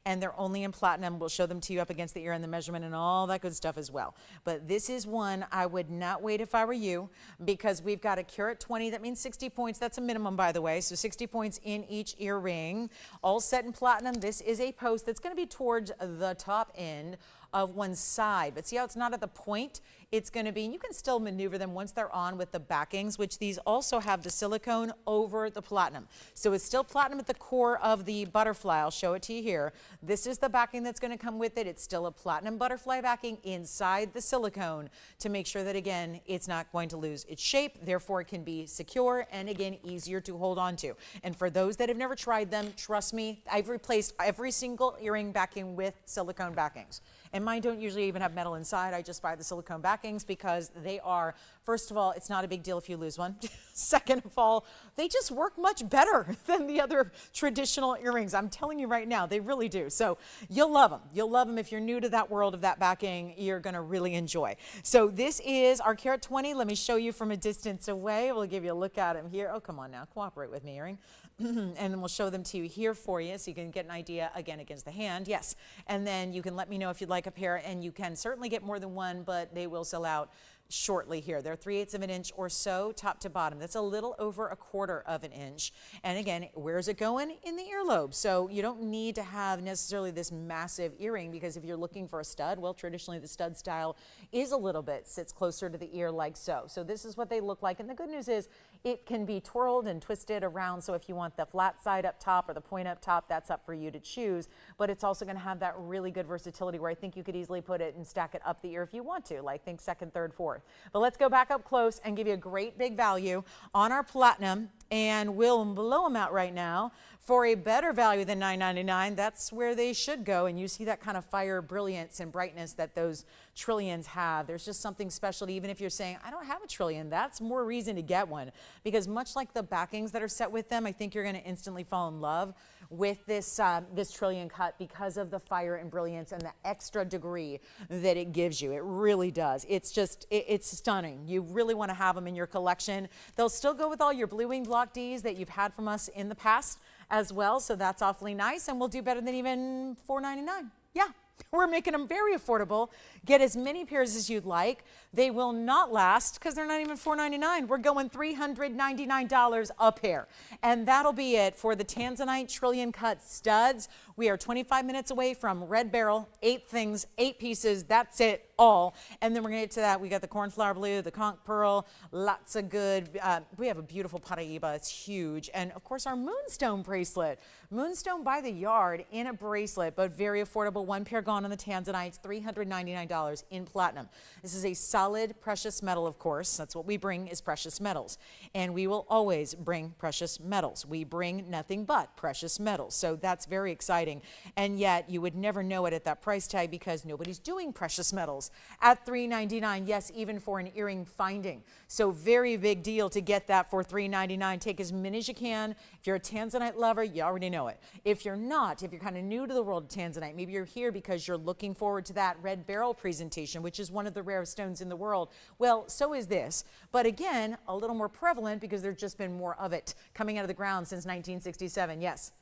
And they're only in platinum. We'll show them to you up against the ear and the measurement and all that good stuff as well. But this is one I would not wait if I were you, because we've got a carat 20. That means 60 points. That's a minimum, by the way. So 60 points in each earring, all set in platinum. This is a post that's going to be towards the top end of one side. But see how it's not at the point? It's going to be, and you can still maneuver them once they're on with the backings, which these also have the silicone over the platinum. So it's still platinum at the core of the butterfly. I'll show it to you here. This is the backing that's going to come with it. It's still a platinum butterfly backing inside the silicone to make sure that, again, it's not going to lose its shape. Therefore, it can be secure and, again, easier to hold on to. And for those that have never tried them, trust me, I've replaced every single earring backing with silicone backings. And mine don't usually even have metal inside. I just buy the silicone backings because they are, first of all, it's not a big deal if you lose one. Second of all, they just work much better than the other traditional earrings. I'm telling you right now, they really do. So you'll love them. You'll love them. If you're new to that world of that backing, you're going to really enjoy. So this is our carat 20. Let me show you from a distance away. We'll give you a look at them here. Oh, come on now. Cooperate with me, earring. And then we'll show them to you here for you so you can get an idea, again, against the hand. Yes. And then you can let me know if you'd like like a pair, and you can certainly get more than one, but they will sell out shortly here. They're 3/8 of an inch or so, top to bottom. That's a little over 1/4 of an inch. And again, where's it going? In the earlobe. So you don't need to have necessarily this massive earring, because if you're looking for a stud, well, traditionally the stud style is a little bit, sits closer to the ear like so. So this is what they look like. And the good news is it can be twirled and twisted around. So if you want the flat side up top or the point up top, that's up for you to choose. But it's also going to have that really good versatility where I think you could easily put it and stack it up the ear if you want to, like think second, third, fourth. But let's go back up close and give you a great big value on our platinum, and we'll blow them out right now for a better value than $9.99. That's where they should go, and you see that kind of fire, brilliance, and brightness that those trillions have. There's just something special, even if you're saying, I don't have a trillion, that's more reason to get one, because much like the backings that are set with them, I think you're going to instantly fall in love with this this trillion cut because of the fire and brilliance and the extra degree that it gives you. It really does. It's just, it's stunning. You really want to have them in your collection. They'll still go with all your Blue Wing Block Ds that you've had from us in the past as well, so that's awfully nice, and we'll do better than even $4.99. Yeah. We're making them very affordable. Get as many pairs as you'd like. They will not last because they're not even $4.99. We're going $399 a pair. And that'll be it for the Tanzanite Trillion Cut Studs. We are 25 minutes away from Red Barrel, 8 things, 8 pieces. That's it all. And then we're going to get to that. We got the Cornflower Blue, the Conch Pearl, lots of good. We have a beautiful Paraiba. It's huge. And of course, our Moonstone bracelet. Moonstone by the yard in a bracelet, but very affordable. One pair gone on the Tanzanites, $399 in platinum. This is a solid precious metal, of course. That's what we bring, is precious metals. And we will always bring precious metals. We bring nothing but precious metals. So that's very exciting. And yet you would never know it at that price tag because nobody's doing precious metals at $399. Yes, even for an earring finding. So very big deal to get that for $399. Take as many as you can. If you're a Tanzanite lover, you already know it. If you're not, if you're kind of new to the world of Tanzanite, maybe you're here because you're looking forward to that Red Barrel presentation, which is one of the rarest stones in the world. Well, so is this. But again, a little more prevalent because there's just been more of it coming out of the ground since 1967. Yes.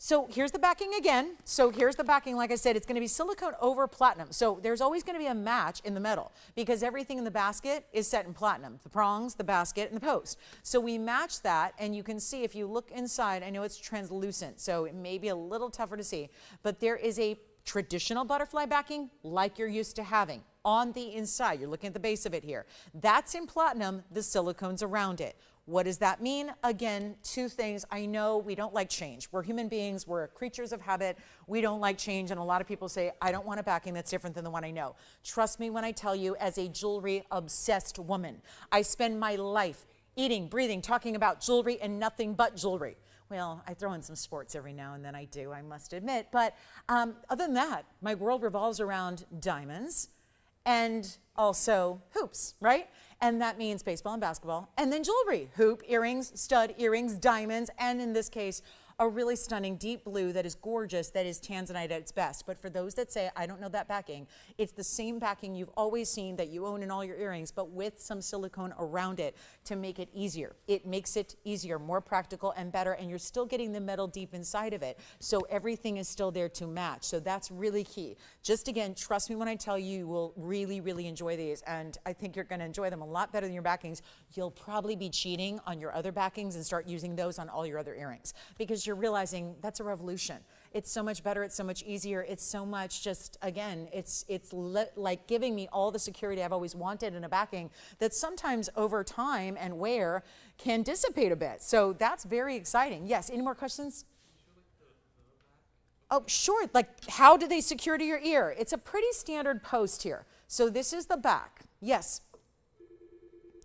So here's the backing again. So here's the backing. Like I said, it's going to be silicone over platinum. So there's always going to be a match in the metal because everything in the basket is set in platinum. The prongs, the basket, and the post. So we match that, and you can see if you look inside, I know it's translucent, so it may be a little tougher to see, but there is a traditional butterfly backing like you're used to having on the inside. You're looking at the base of it here. That's in platinum, the silicones around it. What does that mean? Again, 2 things. I know we don't like change. We're human beings. We're creatures of habit. We don't like change. And a lot of people say, I don't want a backing that's different than the one I know. Trust me when I tell you, as a jewelry obsessed woman, I spend my life eating, breathing, talking about jewelry and nothing but jewelry. Well, I throw in some sports every now and then, I do, I must admit. But other than that, my world revolves around diamonds and also hoops, right? And that means baseball and basketball, and then jewelry, hoop, earrings, stud earrings, diamonds, and in this case, a really stunning deep blue that is gorgeous, that is Tanzanite at its best. But for those that say, I don't know that backing, it's the same backing you've always seen that you own in all your earrings, but with some silicone around it to make it easier. It makes it easier, more practical and better, and you're still getting the metal deep inside of it. So everything is still there to match. So that's really key. Just again, trust me when I tell you, you will really, really enjoy these. And I think you're gonna enjoy them a lot better than your backings. You'll probably be cheating on your other backings and start using those on all your other earrings because you're realizing that's a revolution. It's so much better. It's so much easier. It's so much just, again, it's like giving me all the security I've always wanted in a backing that sometimes over time and wear can dissipate a bit. So that's very exciting. Yes, any more questions? Oh, sure. Like, how do they secure to your ear? It's a pretty standard post here. So this is the back. Yes.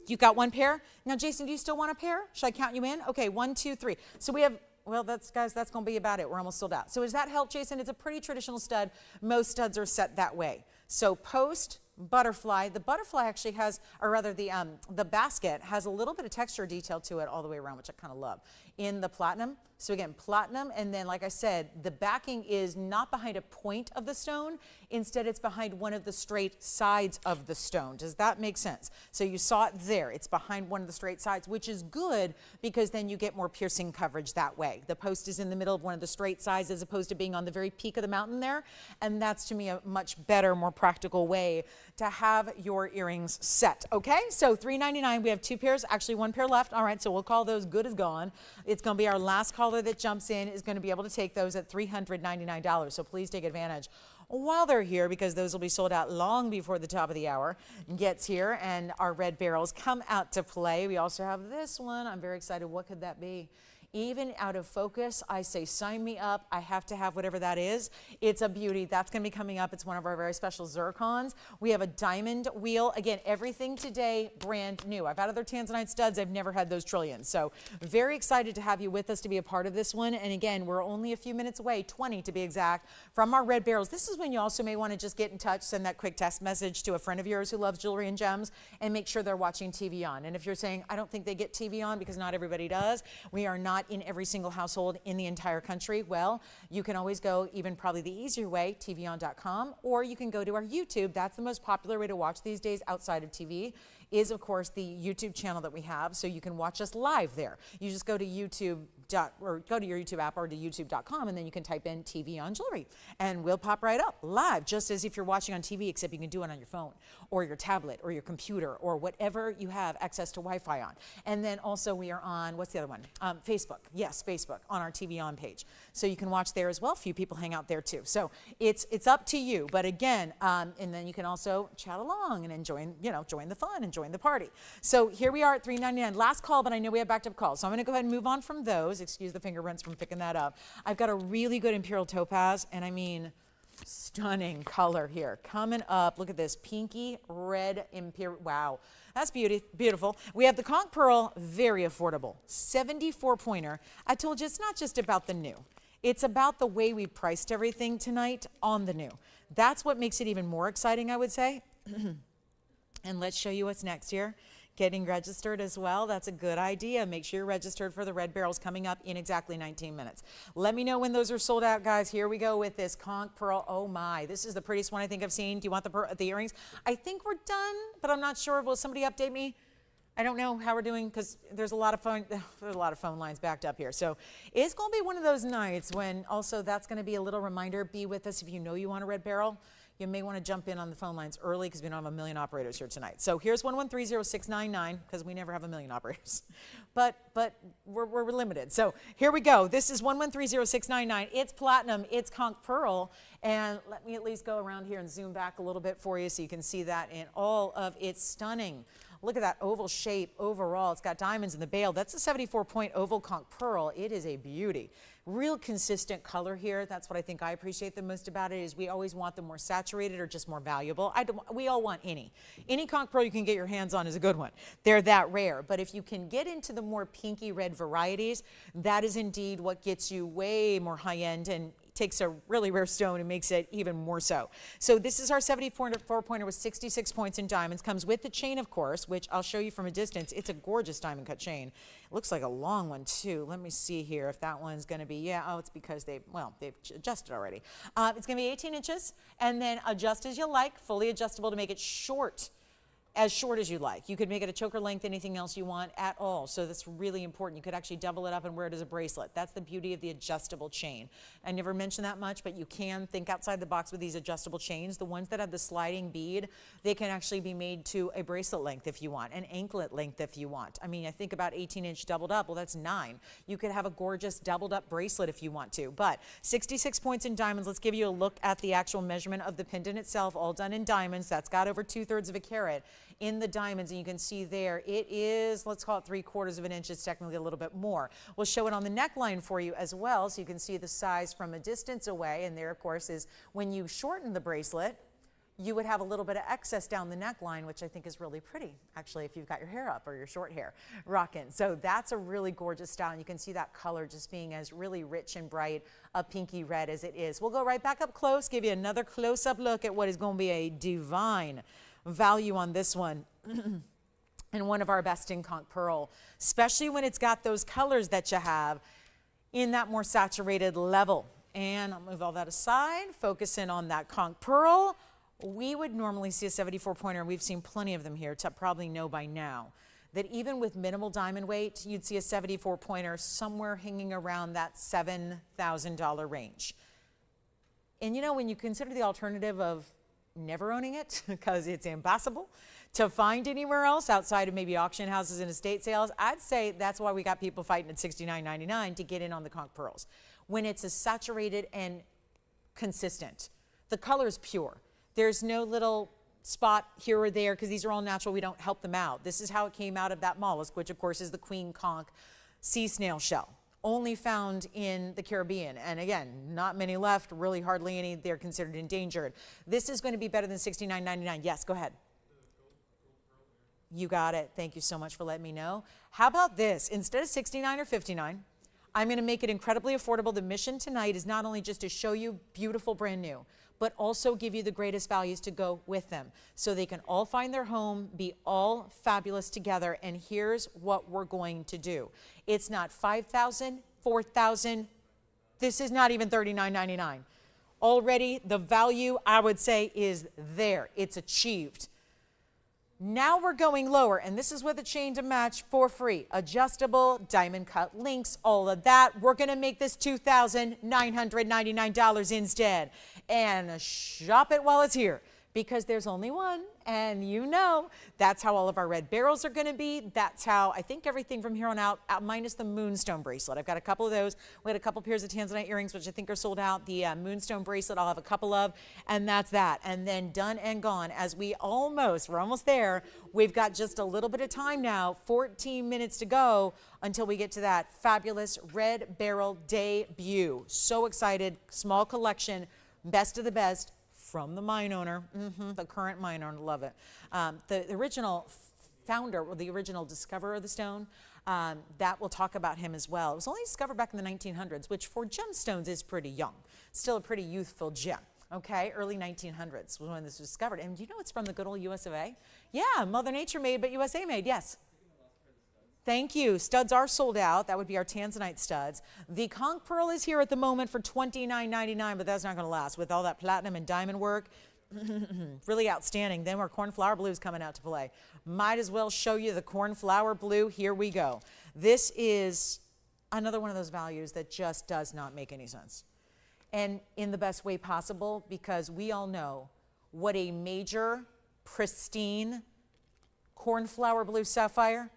You got 1 pair? Now, Jason, do you still want a pair? Should I count you in? Okay, 1, 2, 3. So we have, well, guys, that's going to be about it. We're almost sold out. So does that help, Jason? It's a pretty traditional stud. Most studs are set that way. So post, butterfly. The butterfly actually has, or rather the basket has a little bit of texture detail to it all the way around, which I kind of love, in the platinum. So again, platinum, and then like I said, the backing is not behind a point of the stone. Instead, it's behind one of the straight sides of the stone. Does that make sense? So you saw it there. It's behind one of the straight sides, which is good because then you get more piercing coverage that way. The post is in the middle of one of the straight sides as opposed to being on the very peak of the mountain there. And that's, to me, a much better, more practical way to have your earrings set. Okay, so $3.99. We have 2 pairs, actually 1 pair left. All right, so we'll call those good as gone. It's going to be our last caller that jumps in is going to be able to take those at $399. So please take advantage while they're here, because those will be sold out long before the top of the hour gets here and our red barrels come out to play. We also have this one. I'm very excited. What could that be? Even out of focus, I say sign me up. I have to have whatever that is. It's a beauty. That's going to be coming up. It's one of our very special zircons. We have a diamond wheel. Again, everything today brand new. I've had other Tanzanite studs. I've never had those trillions. So very excited to have you with us to be a part of this one. And again, we're only a few minutes away, 20 to be exact, from our red barrels. This is when you also may want to just get in touch, send that quick text message to a friend of yours who loves jewelry and gems, and make sure they're watching TVON. And if you're saying, I don't think they get TVON, because not everybody does, we are not in every single household in the entire country. Well, you can always go, even probably the easier way, tvon.com, or you can go to our YouTube. That's the most popular way to watch these days outside of TV, is of course the YouTube channel that we have. So you can watch us live there. You just go to YouTube or go to your YouTube app or to youtube.com, and then you can type in TVON jewelry and we'll pop right up live, just as if you're watching on TV, except you can do it on your phone or your tablet or your computer or whatever you have access to Wi-Fi on. And then also we are on, what's the other one? Facebook. Yes, Facebook, on our TVON page. So you can watch there as well. A few people hang out there too. So it's up to you. But again, and then you can also chat along and join the fun and join the party. So here we are at $3.99. Last call, but I know we have backed up calls. So I'm going to go ahead and move on from those. Excuse the fingerprints from picking that up. I've got a really good Imperial topaz, and I mean stunning color here. Coming up, look at this pinky red Imperial. Wow, that's beautiful. We have the Conch pearl, very affordable, 74 pointer. I told you it's not just about the new. It's about the way we priced everything tonight on the new. That's what makes it even more exciting, I would say. And let's show you what's next here. Getting registered as well. That's a good idea. Make sure you're registered for the red barrels coming up in exactly 19 minutes. Let me know when those are sold out, guys. Here we go with this Conch pearl. Oh my, this is the prettiest one I think I've seen. Do you want the earrings? I think we're done, but I'm not sure. Will somebody update me? I don't know how we're doing, because there's a lot of phone lines backed up here. So it's going to be one of those nights when also that's going to be a little reminder. Be with us if you know you want a red barrel. You may want to jump in on the phone lines early, because we don't have a million operators here tonight. So here's 1130699, because we never have a million operators. But we're limited. So here we go. This is 1130699. It's platinum. It's Conch pearl. And let me at least go around here and zoom back a little bit for you so you can see that in all of its stunning. Look at that oval shape overall. It's got diamonds in the bail. That's a 74-point oval Conch pearl. It is a beauty. Real consistent color here. That's what I think I appreciate the most about it, is we always want them more saturated or just more valuable. We all want any. Any Conch pearl you can get your hands on is a good one. They're that rare. But if you can get into the more pinky red varieties, that is indeed what gets you way more high-end and takes a really rare stone and makes it even more so. So this is our 74-pointer with 66 points in diamonds. Comes with the chain, of course, which I'll show you from a distance. It's a gorgeous diamond cut chain. It looks like a long one too. Let me see here if that one's going to be, it's because they've adjusted already. It's going to be 18 inches, and then adjust as you like, fully adjustable to make it short as you like. You could make it a choker length, anything else you want at all. So that's really important. You could actually double it up and wear it as a bracelet. That's the beauty of the adjustable chain. I never mention that much, but you can think outside the box with these adjustable chains. The ones that have the sliding bead, they can actually be made to a bracelet length if you want, an anklet length if you want. I mean, I think about 18-inch doubled up. Well, that's 9. You could have a gorgeous doubled up bracelet if you want to. But 66 points in diamonds. Let's give you a look at the actual measurement of the pendant itself, all done in diamonds. That's got over 2/3 of a carat in the diamonds, and you can see there it is, let's call it 3/4 of an inch. It's technically a little bit more. We'll show it on the neckline for you as well, so you can see the size from a distance away. And there, of course, is when you shorten the bracelet, you would have a little bit of excess down the neckline, which I think is really pretty, actually, if you've got your hair up or your short hair rocking. So that's a really gorgeous style, and you can see that color just being as really rich and bright, a pinky red as it is. We'll go right back up close, give you another close-up look at what is going to be a divine value on this one. And one of our best in Conch pearl, especially when it's got those colors that you have. in that more saturated level. And I'll move all that aside, focus in on that conch pearl. We would normally see a 74 pointer, and we've seen plenty of them here to probably know by now that even with minimal diamond weight, you'd see a 74 pointer somewhere hanging around that $7,000 range. And you know, when you consider the alternative of never owning it, because it's impossible to find anywhere else outside of maybe auction houses and estate sales, I'd say that's why we got people fighting at $69.99 to get in on the conch pearls. When it's as saturated and consistent, the color is pure. There's no little spot here or there, because these are all natural. We don't help them out. This is how it came out of that mollusk, which of course is the queen conch sea snail shell, only found in the Caribbean. And again, not many left, really hardly any. They're considered endangered. This is going to be better than $69.99. Yes, go ahead. You got it. Thank you so much for letting me know. How about this? Instead of $69 or $59, I'm going to make it incredibly affordable. The mission tonight is not only just to show you beautiful brand new, but also give you the greatest values to go with them so they can all find their home, be all fabulous together. And here's what we're going to do. It's not $5,000, $4,000. This is not even $39.99. Already the value, I would say, is there. It's achieved. Now we're going lower, and this is with a chain to match for free. Adjustable, diamond cut links, all of that. We're going to make this $2,999 instead. And shop it while it's here, because there's only one, and you know that's how all of our red barrels are going to be. That's how I think everything from here on out minus the Moonstone bracelet. I've got a couple of those. We had a couple pairs of Tanzanite earrings, which I think are sold out. The Moonstone bracelet I'll have a couple of, and that's that. And then done and gone. As we're almost there. We've got just a little bit of time now, 14 minutes to go until we get to that fabulous red barrel debut. So excited. Small collection, best of the best. From the mine owner, the current mine owner, love it. The original founder, or the original discoverer of the stone, that we'll talk about him as well. It was only discovered back in the 1900s, which for gemstones is pretty young. Still a pretty youthful gem. Okay, early 1900s was when this was discovered. And you know it's from the good old US of A? Yeah, Mother Nature made, but USA made, yes. Thank you. Studs are sold out. That would be our Tanzanite studs. The conch pearl is here at the moment for $29.99, but that's not going to last with all that platinum and diamond work. Really outstanding. Then our cornflower blue is coming out to play. Might as well show you the cornflower blue. Here we go. This is another one of those values that just does not make any sense. And in the best way possible, because we all know what a major, pristine cornflower blue sapphire,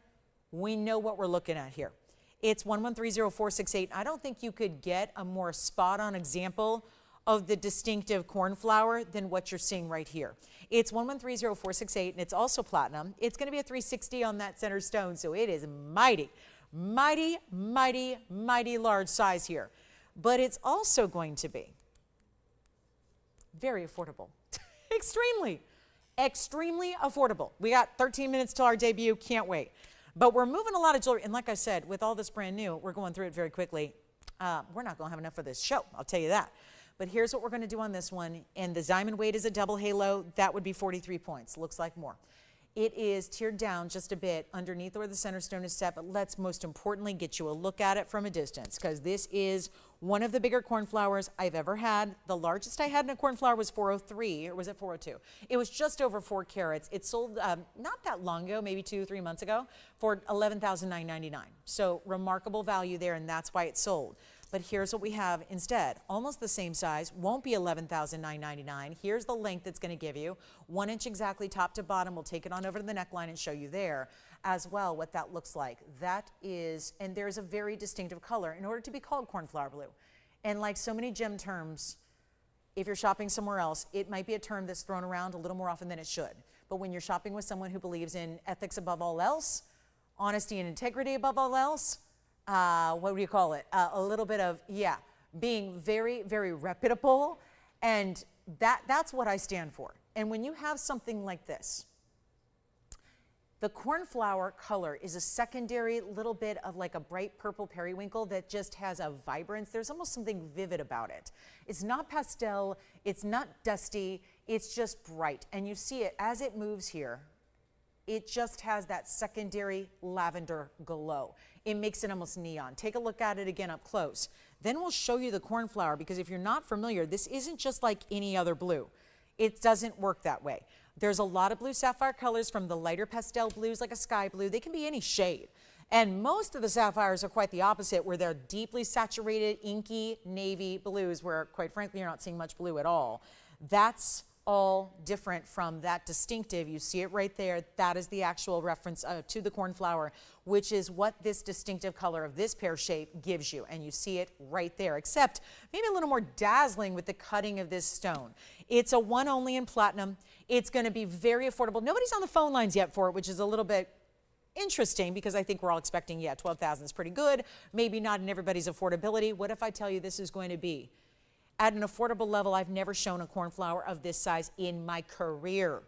we know what we're looking at here. It's 1130468. I don't think you could get a more spot-on example of the distinctive cornflower than what you're seeing right here. It's 1130468, and it's also platinum. It's going to be a 360 on that center stone, so it is mighty, mighty, mighty, mighty large size here. But it's also going to be very affordable. Extremely, extremely affordable. We got 13 minutes till our debut. Can't wait. But we're moving a lot of jewelry. And like I said, with all this brand new, we're going through it very quickly. We're not going to have enough for this show, I'll tell you that. But here's what we're going to do on this one. And the diamond weight is a double halo. That would be 43 points. Looks like more. It is tiered down just a bit underneath where the center stone is set, but let's most importantly get you a look at it from a distance, because this is one of the bigger cornflowers I've ever had. The largest I had in a cornflower was 403, or was it 402? It was just over 4 carats. It sold not that long ago, maybe 2-3 months ago, for $11,999. So remarkable value there, and that's why it sold. But here's what we have instead. Almost the same size, won't be $11,999. Here's the length it's going to give you. 1 inch exactly top to bottom. We'll take it on over to the neckline and show you there as well what that looks like. That is, and there's a very distinctive color in order to be called cornflower blue. And like so many gem terms, if you're shopping somewhere else, it might be a term that's thrown around a little more often than it should. But when you're shopping with someone who believes in ethics above all else, honesty and integrity above all else, what do you call it? A little bit of, yeah, being very, very reputable. And that's what I stand for. And when you have something like this, the cornflower color is a secondary little bit of like a bright purple periwinkle that just has a vibrance. There's almost something vivid about it. It's not pastel, it's not dusty, it's just bright. And you see it as it moves here. It just has that secondary lavender glow. It makes it almost neon. Take a look at it again up close. Then we'll show you the cornflower, because if you're not familiar, this isn't just like any other blue. It doesn't work that way. There's a lot of blue sapphire colors, from the lighter pastel blues like a sky blue. They can be any shade. And most of the sapphires are quite the opposite, where they're deeply saturated, inky, navy blues, where quite frankly, you're not seeing much blue at all. That's all different from that distinctive. You see it right there. That is the actual reference to the cornflower, which is what this distinctive color of this pear shape gives you. And you see it right there, except maybe a little more dazzling with the cutting of this stone. It's a one only in platinum. It's going to be very affordable. Nobody's on the phone lines yet for it, which is a little bit interesting, because I think we're all expecting, yeah, 12,000 is pretty good. Maybe not in everybody's affordability. What if I tell you this is going to be at an affordable level? I've never shown a cornflower of this size in my career.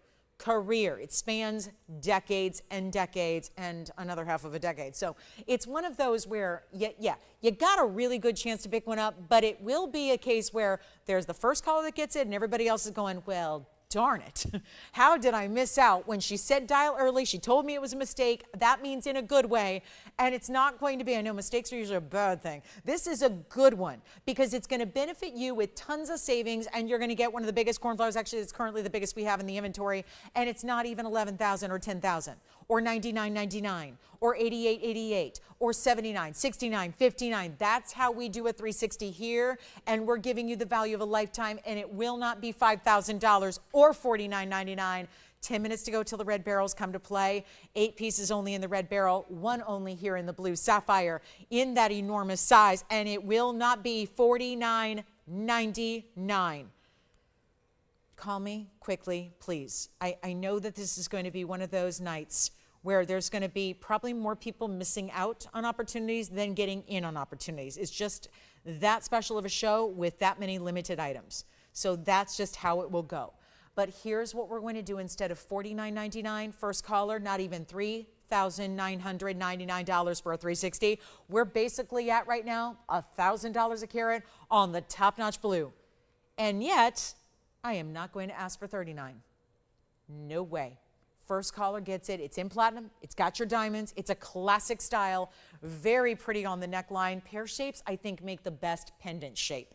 It spans decades and decades and another half of a decade. So it's one of those where, you got a really good chance to pick one up, but it will be a case where there's the first caller that gets it and everybody else is going, well, darn it. How did I miss out? When she said dial early, she told me it was a mistake. That means in a good way. And it's not going to be, I know mistakes are usually a bad thing. This is a good one, because it's going to benefit you with tons of savings, and you're going to get one of the biggest cornflowers. Actually, it's currently the biggest we have in the inventory, and it's not even 11,000 or 10,000 or 99.99 or 88.88 or 79, 69, 59. That's how we do a 360 here, and we're giving you the value of a lifetime, and it will not be $5,000 or $49.99. 10 minutes to go till the red barrels come to play. 8 pieces only in the red barrel, 1 only here in the blue sapphire in that enormous size, and it will not be $49.99. Call me quickly, please. I know that this is going to be one of those nights where there's going to be probably more people missing out on opportunities than getting in on opportunities. It's just that special of a show with that many limited items. So that's just how it will go. But here's what we're going to do instead of $49.99, first caller, not even $3,999 for a 360. We're basically at right now $1,000 a carat on the top-notch blue. And yet, I am not going to ask for $39. No way. First caller gets it. It's in platinum. It's got your diamonds. It's a classic style. Very pretty on the neckline. Pear shapes, I think, make the best pendant shape.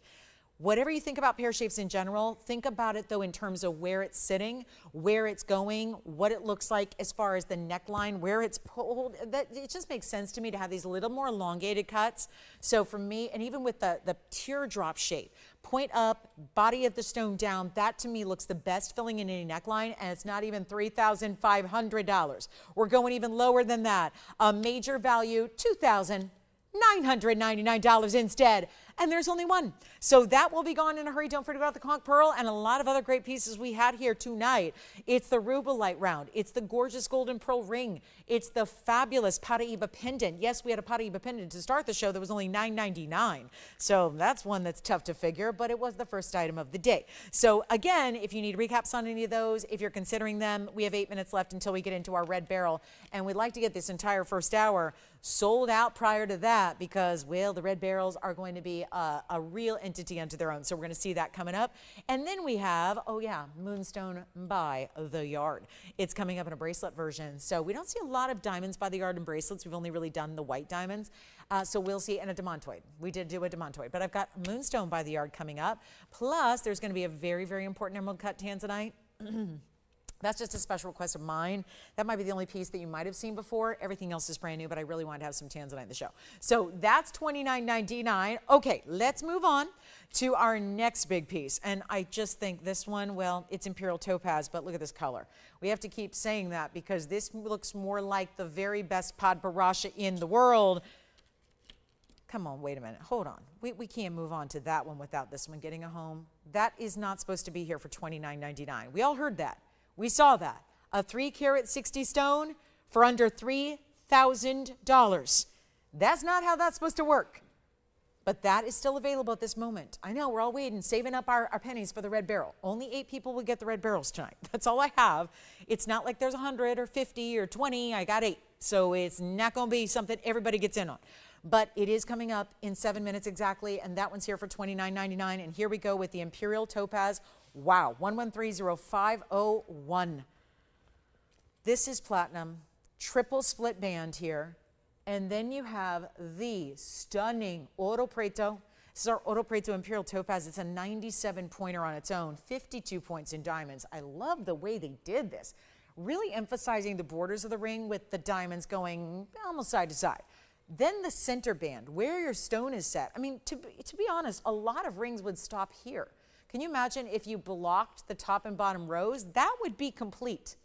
Whatever you think about pear shapes in general, think about it, though, in terms of where it's sitting, where it's going, what it looks like as far as the neckline, where it's pulled. It just makes sense to me to have these little more elongated cuts. So for me, and even with the teardrop shape, point up, body of the stone down, that to me looks the best filling in any neckline, and it's not even $3,500. We're going even lower than that. A major value, $2,999 instead. And there's only one. So that will be gone in a hurry. Don't forget about the conch pearl and a lot of other great pieces we had here tonight. It's the Rubilite round. It's the gorgeous golden pearl ring. It's the fabulous Paraiba pendant. Yes, we had a Paraiba pendant to start the show that was only $9.99. So that's one that's tough to figure, but it was the first item of the day. So again, if you need recaps on any of those, if you're considering them, we have 8 minutes left until we get into our red barrel. And we'd like to get this entire first hour sold out prior to that, because, well, the red barrels are going to be a real entity unto their own. So we're going to see that coming up. And then we have, oh yeah, Moonstone by the yard. It's coming up in a bracelet version. So we don't see a lot of diamonds by the yard and bracelets. We've only really done the white diamonds. So we'll see, and a demontoid. We did do a demontoid, but I've got Moonstone by the yard coming up. Plus, there's going to be a very, very important emerald cut Tanzanite. That's just a special request of mine. That might be the only piece that you might have seen before. Everything else is brand new, but I really wanted to have some Tanzanite in the show. So that's $29.99. Okay, let's move on to our next big piece. And I just think this one, well, it's Imperial topaz, but look at this color. We have to keep saying that because this looks more like the very best Paraiba in the world. Come on, wait a minute. Hold on. We can't move on to that one without this one getting a home. That is not supposed to be here for $29.99. We all heard that. We saw that. A 3-carat 60 stone for under $3,000. That's not how that's supposed to work. But that is still available at this moment. I know, we're all waiting, saving up our pennies for the red barrel. Only 8 people will get the red barrels tonight. That's all I have. It's not like there's 100 or 50 or 20. I got 8. So it's not going to be something everybody gets in on. But it is coming up in 7 minutes exactly, and that one's here for $29.99. And here we go with the Imperial topaz. Wow, 1130-501. This is platinum, triple split band here. And then you have the stunning Oro Preto. This is our Oro Preto Imperial Topaz. It's a 97 pointer on its own, 52 points in diamonds. I love the way they did this. Really emphasizing the borders of the ring with the diamonds going almost side to side. Then the center band, where your stone is set. I mean, to be honest, a lot of rings would stop here. Can you imagine if you blocked the top and bottom rows? That would be complete.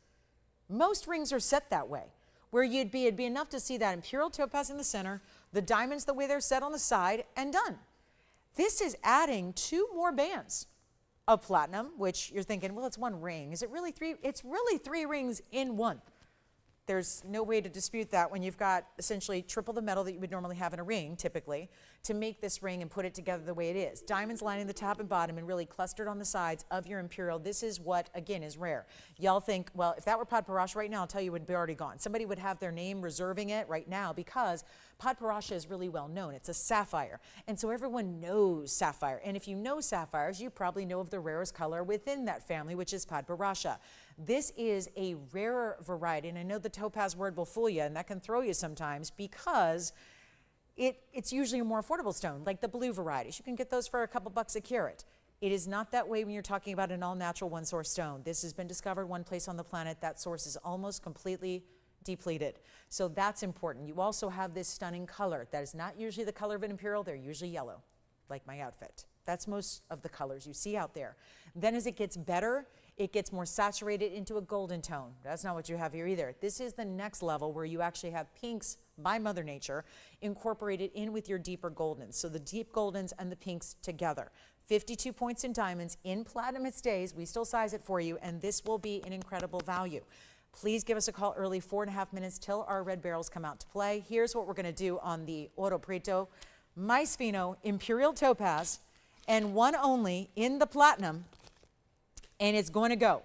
Most rings are set that way, where it'd be enough to see that Imperial Topaz in the center, the diamonds the way they're set on the side, and done. This is adding 2 more bands of platinum, which you're thinking, well, it's 1 ring. Is it really 3? It's really 3 rings in 1. There's no way to dispute that when you've got essentially triple the metal that you would normally have in a ring, typically, to make this ring and put it together the way it is. Diamonds lining the top and bottom and really clustered on the sides of your Imperial. This is what, again, is rare. Y'all think, well, if that were Paraiba right now, I'll tell you it would be already gone. Somebody would have their name reserving it right now because Paraiba is really well known. It's a sapphire. And so everyone knows sapphire. And if you know sapphires, you probably know of the rarest color within that family, which is Paraiba. This is a rarer variety. And I know the topaz word will fool you, and that can throw you sometimes because it's usually a more affordable stone, like the blue varieties. You can get those for a couple bucks a carat. It is not that way when you're talking about an all-natural one-source stone. This has been discovered one place on the planet. That source is almost completely depleted. So that's important. You also have this stunning color. That is not usually the color of an Imperial. They're usually yellow, like my outfit. That's most of the colors you see out there. Then as it gets better, it gets more saturated into a golden tone. That's not what you have here either. This is the next level where you actually have pinks by Mother Nature incorporated in with your deeper goldens. So the deep goldens and the pinks together. 52 points in diamonds. In platinum it stays. We still size it for you, and this will be an incredible value. Please give us a call early, 4.5 minutes till our red barrels come out to play. Here's what we're going to do on the Oro Preto, Mais Fino, Imperial Topaz, and one only in the platinum, and it's going to go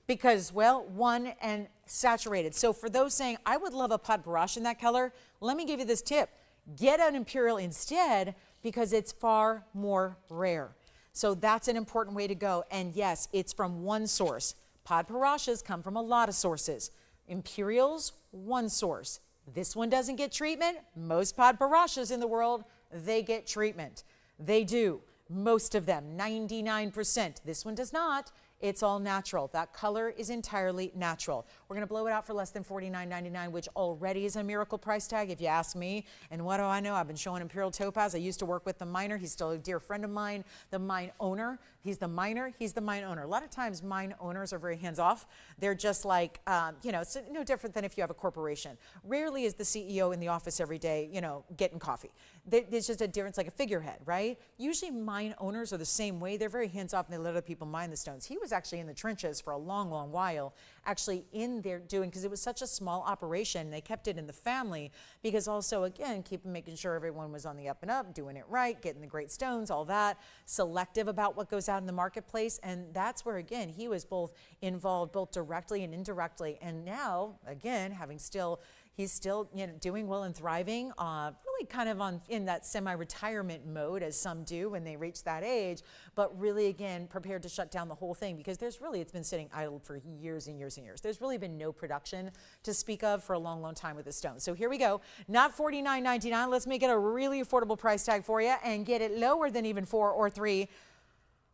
because, well, one and saturated. So for those saying, I would love a Paraiba in that color, let me give you this tip. Get an Imperial instead because it's far more rare. So that's an important way to go. And yes, it's from one source. Paraibas come from a lot of sources. Imperials, one source. This one doesn't get treatment. Most Paraibas in the world, they get treatment. They do. Most of them, 99%. This one does not. It's all natural. That color is entirely natural. We're going to blow it out for less than $49.99, which already is a miracle price tag, if you ask me. And what do I know? I've been showing Imperial Topaz. I used to work with the miner. He's still a dear friend of mine, the mine owner. He's the miner. He's the mine owner. A lot of times mine owners are very hands-off. They're just like, you know, it's no different than if you have a corporation. Rarely is the CEO in the office every day, you know, getting coffee. There's just a difference, like a figurehead, right? Usually mine owners are the same way. They're very hands-off and they let other people mine the stones. He was actually in the trenches for a long, long while, actually in there doing, because it was such a small operation. They kept it in the family because also, again, making sure everyone was on the up and up, doing it right, getting the great stones, all that, selective about what goes out in the marketplace. And that's where, again, he was both involved, both directly and indirectly. And now, again, he's still, you know, doing well and thriving, really kind of in that semi-retirement mode, as some do when they reach that age, but really, again, prepared to shut down the whole thing because it's been sitting idle for years and years and years. There's really been no production to speak of for a long, long time with this stone. So here we go. Not $49.99. Let's make it a really affordable price tag for you and get it lower than even 4 or 3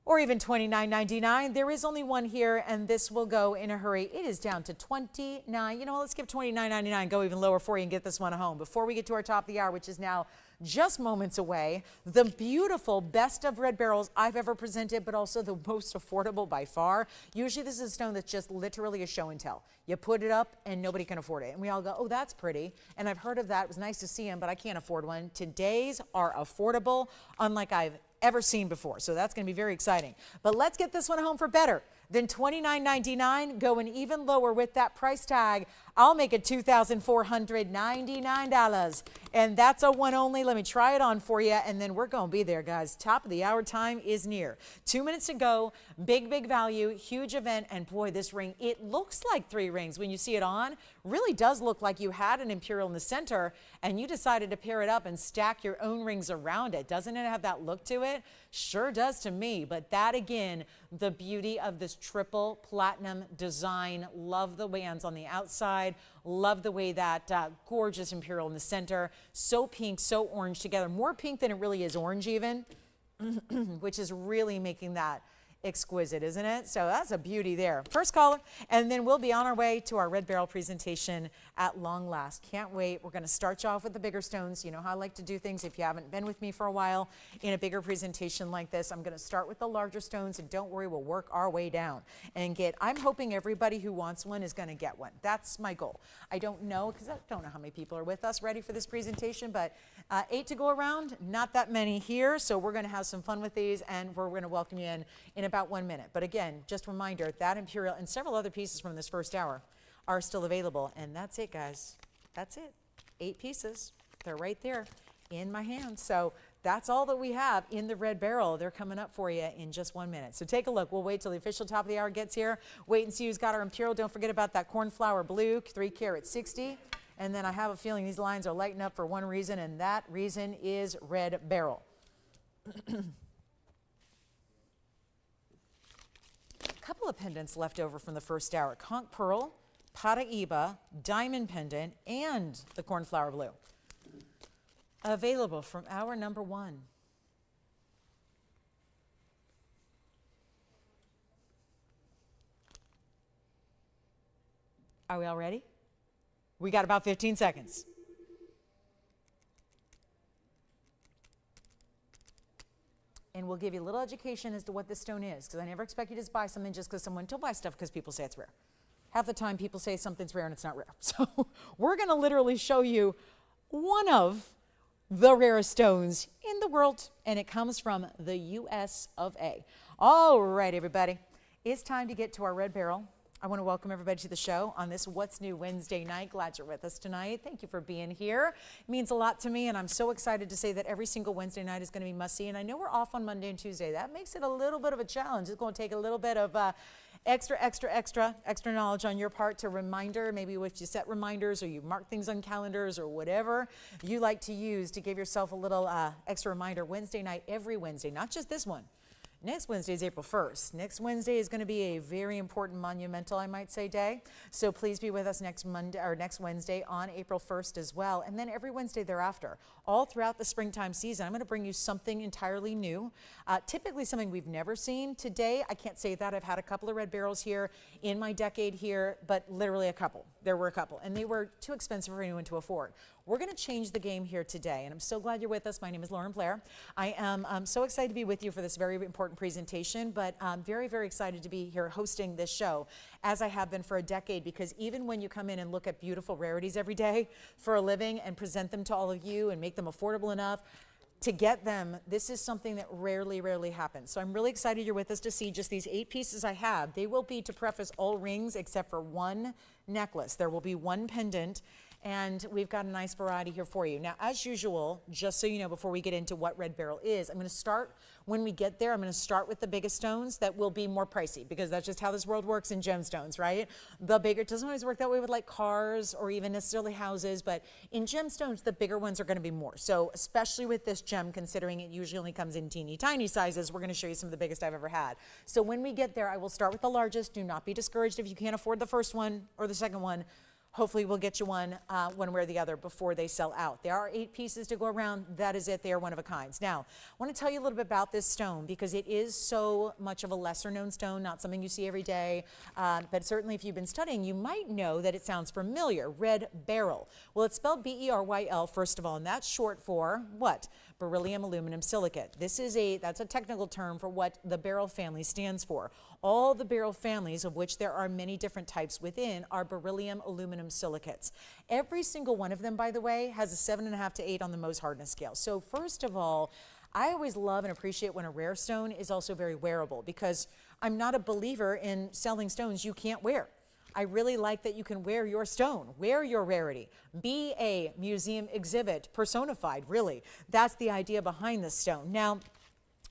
or even $29.99. There is only one here, and this will go in a hurry. It is down to $29. You know what? Let's give $29.99, go even lower for you and get this one home. Before we get to our top of the hour, which is now just moments away, the beautiful best of red barrels I've ever presented, but also the most affordable by far. Usually this is a stone that's just literally a show and tell. You put it up and nobody can afford it. And we all go, oh, that's pretty. And I've heard of that. It was nice to see them, but I can't afford one. Today's are affordable, unlike I've ever seen before. So that's going to be very exciting. But let's get this one home for better than $29.99, going even lower with that price tag I'll make it $2,499. And that's a one only. Let me try it on for you, and then we're going to be there, guys. Top of the hour time is near. 2 minutes to go. Big, big value, huge event. And boy, this ring, it looks like 3 rings when you see it on. Really does look like you had an Imperial in the center, and you decided to pair it up and stack your own rings around it. Doesn't it have that look to it? Sure does to me. But that, again, the beauty of this triple platinum design. Love the bands on the outside. Love the way that gorgeous Imperial in the center. So pink, so orange together. More pink than it really is orange even, which is really making that exquisite, isn't it? So that's a beauty there. First caller, and then we'll be on our way to our red barrel presentation at long last. Can't wait. We're going to start you off with the bigger stones. You know how I like to do things if you haven't been with me for a while in a bigger presentation like this. I'm going to start with the larger stones, and don't worry, we'll work our way down and get, I'm hoping everybody who wants one is going to get one. That's my goal. I don't know, because I don't know how many people are with us ready for this presentation, but 8 to go around, not that many here, so we're going to have some fun with these, and we're going to welcome you in about 1 minute. But again, just a reminder, that Imperial and several other pieces from this first hour are still available. And that's it, guys. That's it. 8 pieces. They're right there in my hand. So that's all that we have in the red barrel. They're coming up for you in just 1 minute. So take a look. We'll wait till the official top of the hour gets here. Wait and see who's got our Imperial. Don't forget about that cornflower blue, 3 carat 60. And then I have a feeling these lines are lighting up for one reason, and that reason is red barrel. Couple of pendants left over from the first hour. Conch pearl, Paraiba, diamond pendant, and the cornflower blue. Available from hour number 1. Are we all ready? We got about 15 seconds. And we'll give you a little education as to what this stone is, because I never expect you to just buy something just because someone don't buy stuff because people say it's rare. Half the time people say something's rare and it's not rare. So we're going to literally show you one of the rarest stones in the world, and it comes from the US of A. All right, everybody, it's time to get to our red barrel. I want to welcome everybody to the show on this What's New Wednesday night. Glad you're with us tonight. Thank you for being here. It means a lot to me, and I'm so excited to say that every single Wednesday night is going to be must-see. And I know we're off on Monday and Tuesday. That makes it a little bit of a challenge. It's going to take a little bit of extra knowledge on your part to reminder, maybe if you set reminders or you mark things on calendars or whatever you like to use to give yourself a little extra reminder. Wednesday night, every Wednesday, not just this one. Next Wednesday is April 1st. Next Wednesday is going to be a very important, monumental, I might say, day. So please be with us next Monday or next Wednesday on April 1st as well. And then every Wednesday thereafter, all throughout the springtime season, I'm going to bring you something entirely new. Typically something we've never seen. Today, I can't say that. I've had a couple of red barrels here in my decade here, but literally a couple. There were a couple, and they were too expensive for anyone to afford. We're going to change the game here today, and I'm so glad you're with us. My name is Blair. I am so excited to be with you for this very important presentation, but I'm very, very excited to be here hosting this show, as I have been for a decade, because even when you come in and look at beautiful rarities every day for a living and present them to all of you and make them affordable enough to get them, this is something that rarely happens. So I'm really excited you're with us to see just these 8 pieces I have. They will be, to preface, all rings except for one necklace. There will be one pendant, and we've got a nice variety here for you. Now, as usual, just so you know, before we get into what red barrel is, I'm going to start, when we get there, I'm going to start with the biggest stones that will be more pricey, because that's just how this world works in gemstones, right? The bigger, it doesn't always work that way with like cars or even necessarily houses, but in gemstones, the bigger ones are going to be more. So especially with this gem, considering it usually only comes in teeny tiny sizes, we're going to show you some of the biggest I've ever had. So when we get there, I will start with the largest. Do not be discouraged if you can't afford the first one or the second one. Hopefully we'll get you one way or the other before they sell out. There are 8 pieces to go around. That is it. They are one of a kind. Now, I want to tell you a little bit about this stone, because it is so much of a lesser known stone, not something you see every day. But certainly if you've been studying, you might know that it sounds familiar. Red beryl. Well, it's spelled B-E-R-Y-L, first of all, and that's short for what? Beryllium aluminum silicate. That's a technical term for what the beryl family stands for. All the beryl families, of which there are many different types within, are beryllium aluminum silicates. Every single one of them, by the way, has a 7.5 to 8 on the Mohs hardness scale. So first of all, I always love and appreciate when a rare stone is also very wearable, because I'm not a believer in selling stones you can't wear. I really like that you can wear your stone, wear your rarity, be a museum exhibit personified, really. That's the idea behind this stone. Now,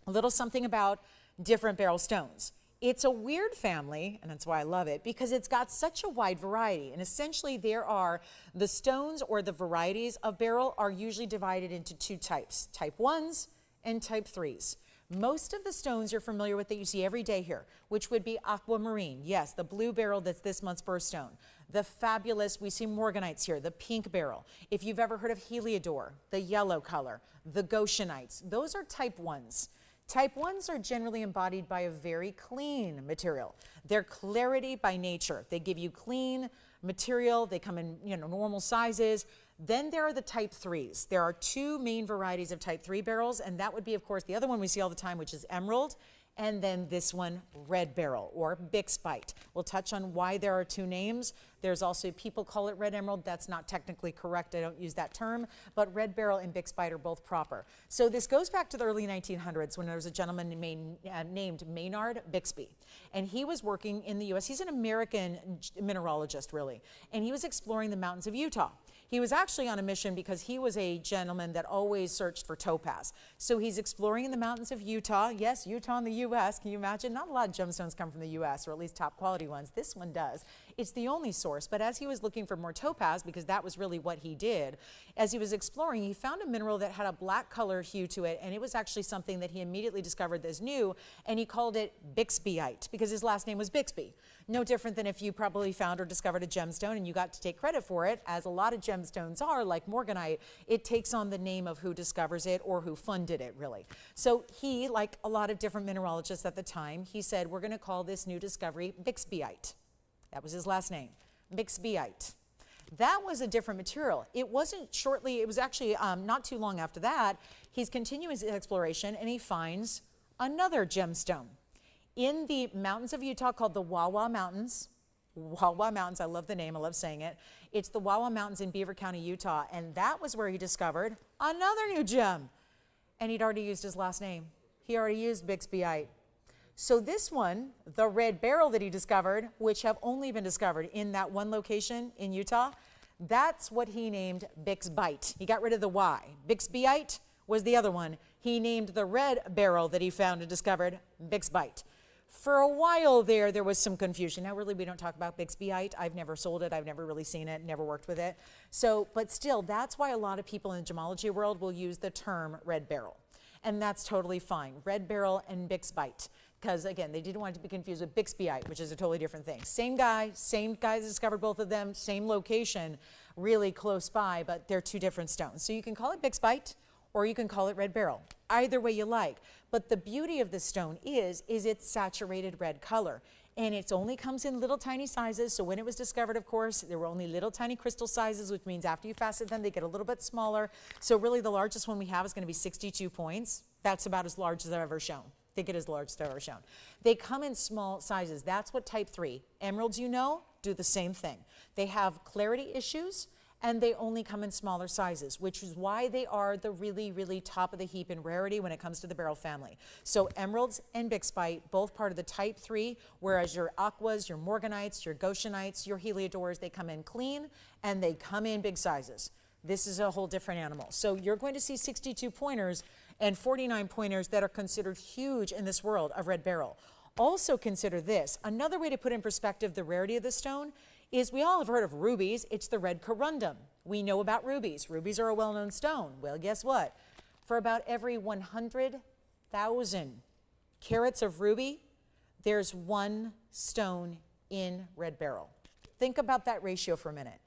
a little something about different beryl stones. It's a weird family, and that's why I love it, because it's got such a wide variety. And essentially, there are the stones, or the varieties of beryl are usually divided into two types, type 1s and type 3s. Most of the stones you're familiar with that you see every day here, which would be aquamarine. Yes, the blue beryl that's this month's birthstone. The fabulous, we see morganites here, the pink beryl. If you've ever heard of heliodor, the yellow color, the goshenites, those are type 1s. Type 1s are generally embodied by a very clean material. They're clarity by nature. They give you clean material. They come in normal sizes. Then there are the type 3s. There are two main varieties of type 3 beryls, and that would be, of course, the other one we see all the time, which is emerald, and then this one, red beryl, or bixbite. We'll touch on why there are two names. There's also, people call it red emerald. That's not technically correct. I don't use that term, but red beryl and bixbite are both proper. So this goes back to the early 1900s when there was a gentleman named Maynard Bixby, and he was working in the U.S. He's an American mineralogist, really, and he was exploring the mountains of Utah. He was actually on a mission because he was a gentleman that always searched for topaz. So he's exploring in the mountains of Utah. Yes, Utah in the U.S. Can you imagine? Not a lot of gemstones come from the U.S., or at least top quality ones. This one does. It's the only source. But as he was looking for more topaz, because that was really what he did, as he was exploring, he found a mineral that had a black color hue to it, and it was actually something that he immediately discovered as new, and he called it Bixbyite because his last name was Bixby. No different than if you probably found or discovered a gemstone and you got to take credit for it, as a lot of gemstones are, like morganite. It takes on the name of who discovers it or who funded it, really. So he, like a lot of different mineralogists at the time, he said, we're going to call this new discovery Bixbyite. That was his last name, Bixbyite. That was a different material. It wasn't shortly, it was actually not too long after that, he's continuing his exploration and he finds another gemstone in the mountains of Utah called the Wawa Mountains. Wawa Mountains, I love the name, I love saying it. It's the Wawa Mountains in Beaver County, Utah, and that was where he discovered another new gem. And he'd already used his last name. He already used Bixbyite. So this one, the red beryl that he discovered, which have only been discovered in that one location in Utah, that's what he named Bixbyite. He got rid of the Y. Bixbyite was the other one. He named the red beryl that he found and discovered Bixbyite. For a while there was some confusion. Now, really, we don't talk about Bixbyite. I've never sold it. I've never really seen it, never worked with it. So, but still, that's why a lot of people in the gemology world will use the term red beryl. And that's totally fine. Red beryl and Bixbyite. Because, again, they didn't want it to be confused with Bixbyite, which is a totally different thing. Same guy discovered both of them, same location, really close by, but they're two different stones. So you can call it Bixbyite, or you can call it red beryl, either way you like. But the beauty of this stone is its saturated red color. And it only comes in little tiny sizes. So when it was discovered, of course, there were only little tiny crystal sizes, which means after you facet them, they get a little bit smaller. So really the largest one we have is going to be 62 points. That's about as large as I've ever shown. I think it is the largest I've ever shown. They come in small sizes. That's what type 3. Emeralds, do the same thing. They have clarity issues, and they only come in smaller sizes, which is why they are the really, really top of the heap in rarity when it comes to the beryl family. So emeralds and bixbyite, both part of the type 3, whereas your aquas, your morganites, your goshenites, your heliodors, they come in clean and they come in big sizes. This is a whole different animal. So you're going to see 62 pointers and 49 pointers that are considered huge in this world of red beryl. Also consider this. Another way to put in perspective the rarity of the stone is we all have heard of rubies. It's the red corundum. We know about rubies. Rubies are a well-known stone. Well, guess what? For about every 100,000 carats of ruby, there's one stone in red beryl. Think about that ratio for a minute.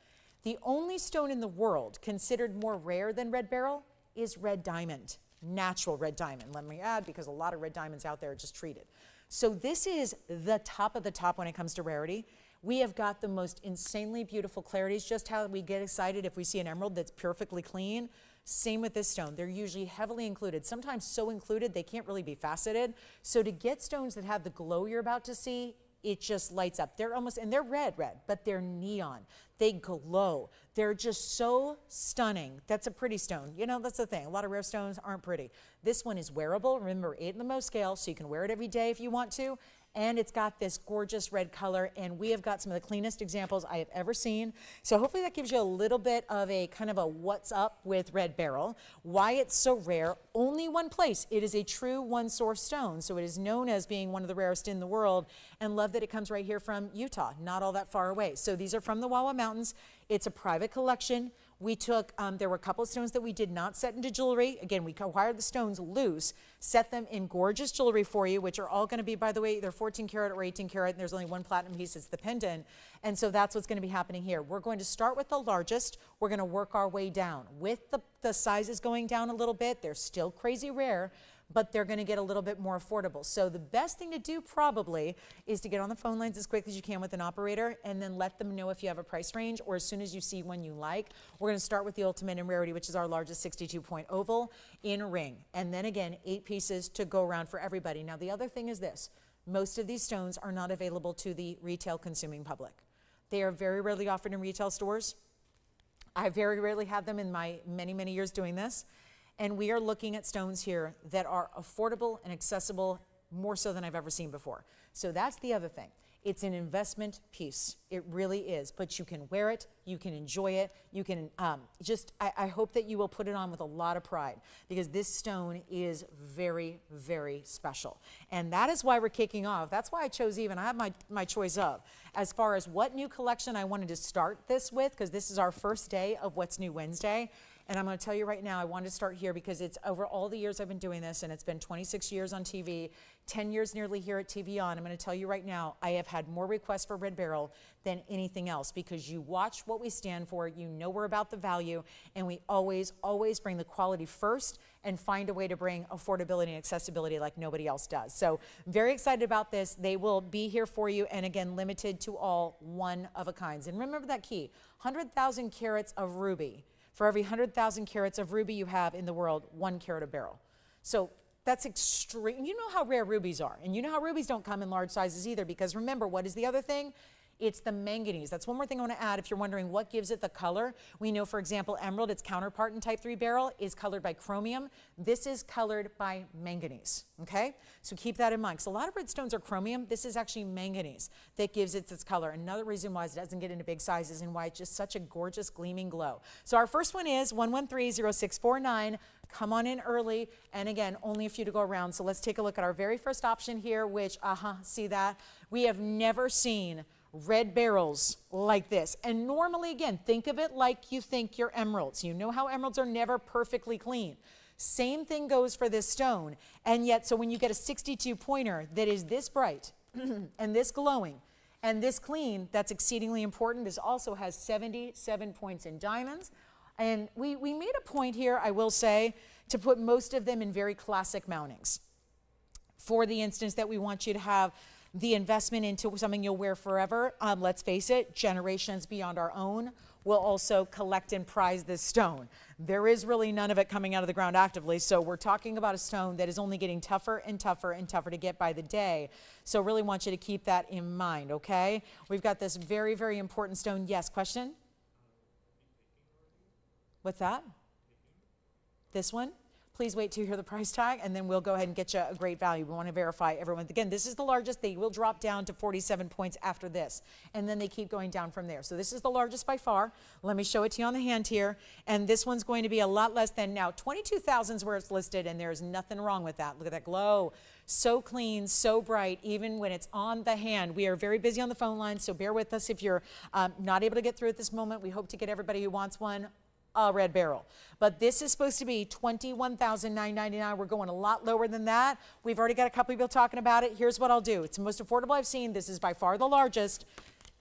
The only stone in the world considered more rare than red beryl is red diamond, natural red diamond. Let me add, because a lot of red diamonds out there are just treated. So this is the top of the top when it comes to rarity. We have got the most insanely beautiful clarities, just how we get excited if we see an emerald that's perfectly clean. Same with this stone. They're usually heavily included, sometimes so included they can't really be faceted. So to get stones that have the glow you're about to see, it just lights up. They're almost, and they're red, but they're neon. They glow. They're just so stunning. That's a pretty stone. You know, that's the thing. A lot of rare stones aren't pretty. This one is wearable. Remember, 8 in the Mohs scale, so you can wear it every day if you want to. and it's got this gorgeous red color, and we have got some of the cleanest examples I have ever seen. So hopefully that gives you a little bit of a kind of a what's up with red beryl, why it's so rare. Only one place. It is a true one source stone, so it is known as being one of the rarest in the world, and love that it comes right here from Utah, not all that far away. So these are from the Wawa Mountains. It's a private collection. We took, there were a couple of stones that we did not set into jewelry. Again, we acquired the stones loose, set them in gorgeous jewelry for you, which are all going to be, by the way, they're 14 karat or 18 karat, and there's only one platinum piece, it's the pendant. And so that's what's going to be happening here. We're going to start with the largest. We're going to work our way down. With the sizes going down a little bit, they're still crazy rare, but they're going to get a little bit more affordable. So the best thing to do probably is to get on the phone lines as quick as you can with an operator, and then let them know if you have a price range, or as soon as you see one you like. We're going to start with the ultimate in rarity, which is our largest 62-point oval in ring. And then again, 8 pieces to go around for everybody. Now the other thing is this, most of these stones are not available to the retail consuming public. They are very rarely offered in retail stores. I very rarely had them in my many, many years doing this. And we are looking at stones here that are affordable and accessible, more so than I've ever seen before. So that's the other thing. It's an investment piece. It really is. But you can wear it, you can enjoy it, you can I hope that you will put it on with a lot of pride, because this stone is very, very special. And that is why we're kicking off. That's why I chose even, I have my choice of, as far as what new collection I wanted to start this with, because this is our first day of What's New Wednesday. And I'm going to tell you right now, I wanted to start here because it's over all the years I've been doing this, and it's been 26 years on TV, 10 years nearly here at TVON. I'm going to tell you right now, I have had more requests for red beryl than anything else, because you watch what we stand for, you know we're about the value, and we always, always bring the quality first and find a way to bring affordability and accessibility like nobody else does. So very excited about this. They will be here for you, and again, limited to all one of a kinds. And remember that key, 100,000 carats of ruby. For every 100,000 carats of ruby you have in the world, 1 carat of beryl. So that's extreme. You know how rare rubies are, and you know how rubies don't come in large sizes either, because remember, what is the other thing? It's the manganese. That's one more thing I want to add if you're wondering what gives it the color. We know, for example, emerald, its counterpart in type 3 beryl, is colored by chromium. This is colored by manganese, okay? So keep that in mind. So a lot of red stones are chromium. This is actually manganese that gives it its color. Another reason why it doesn't get into big sizes and why it's just such a gorgeous gleaming glow. So our first one is 113-0649. Come on in early, and again, only a few to go around. So let's take a look at our very first option here, which, see that? We have never seen red beryls like this. And normally, again, think of it like you think your emeralds. You know how emeralds are never perfectly clean. Same thing goes for this stone. And yet, so when you get a 62 pointer that is this bright and this glowing and this clean, that's exceedingly important. This also has 77 points in diamonds. And we made a point here, I will say, to put most of them in very classic mountings. For the instance that we want you to have the investment into something you'll wear forever. Let's face it, generations beyond our own will also collect and prize this stone. There is really none of it coming out of the ground actively, so we're talking about a stone that is only getting tougher and tougher and tougher to get by the day. So really want you to keep that in mind, okay? We've got this very, very important stone. Yes, question? What's that? This one? Please wait till you hear the price tag, and then we'll go ahead and get you a great value. We want to verify everyone. Again, this is the largest. They will drop down to 47 points after this, and then they keep going down from there. So this is the largest by far. Let me show it to you on the hand here, and this one's going to be a lot less than now. 22,000 is where it's listed, and there's nothing wrong with that. Look at that glow. So clean, so bright, even when it's on the hand. We are very busy on the phone line, so bear with us if you're not able to get through at this moment. We hope to get everybody who wants one a red beryl. But this is supposed to be $21,999. We're going a lot lower than that. We've already got a couple people talking about it. Here's what I'll do. It's the most affordable I've seen. This is by far the largest.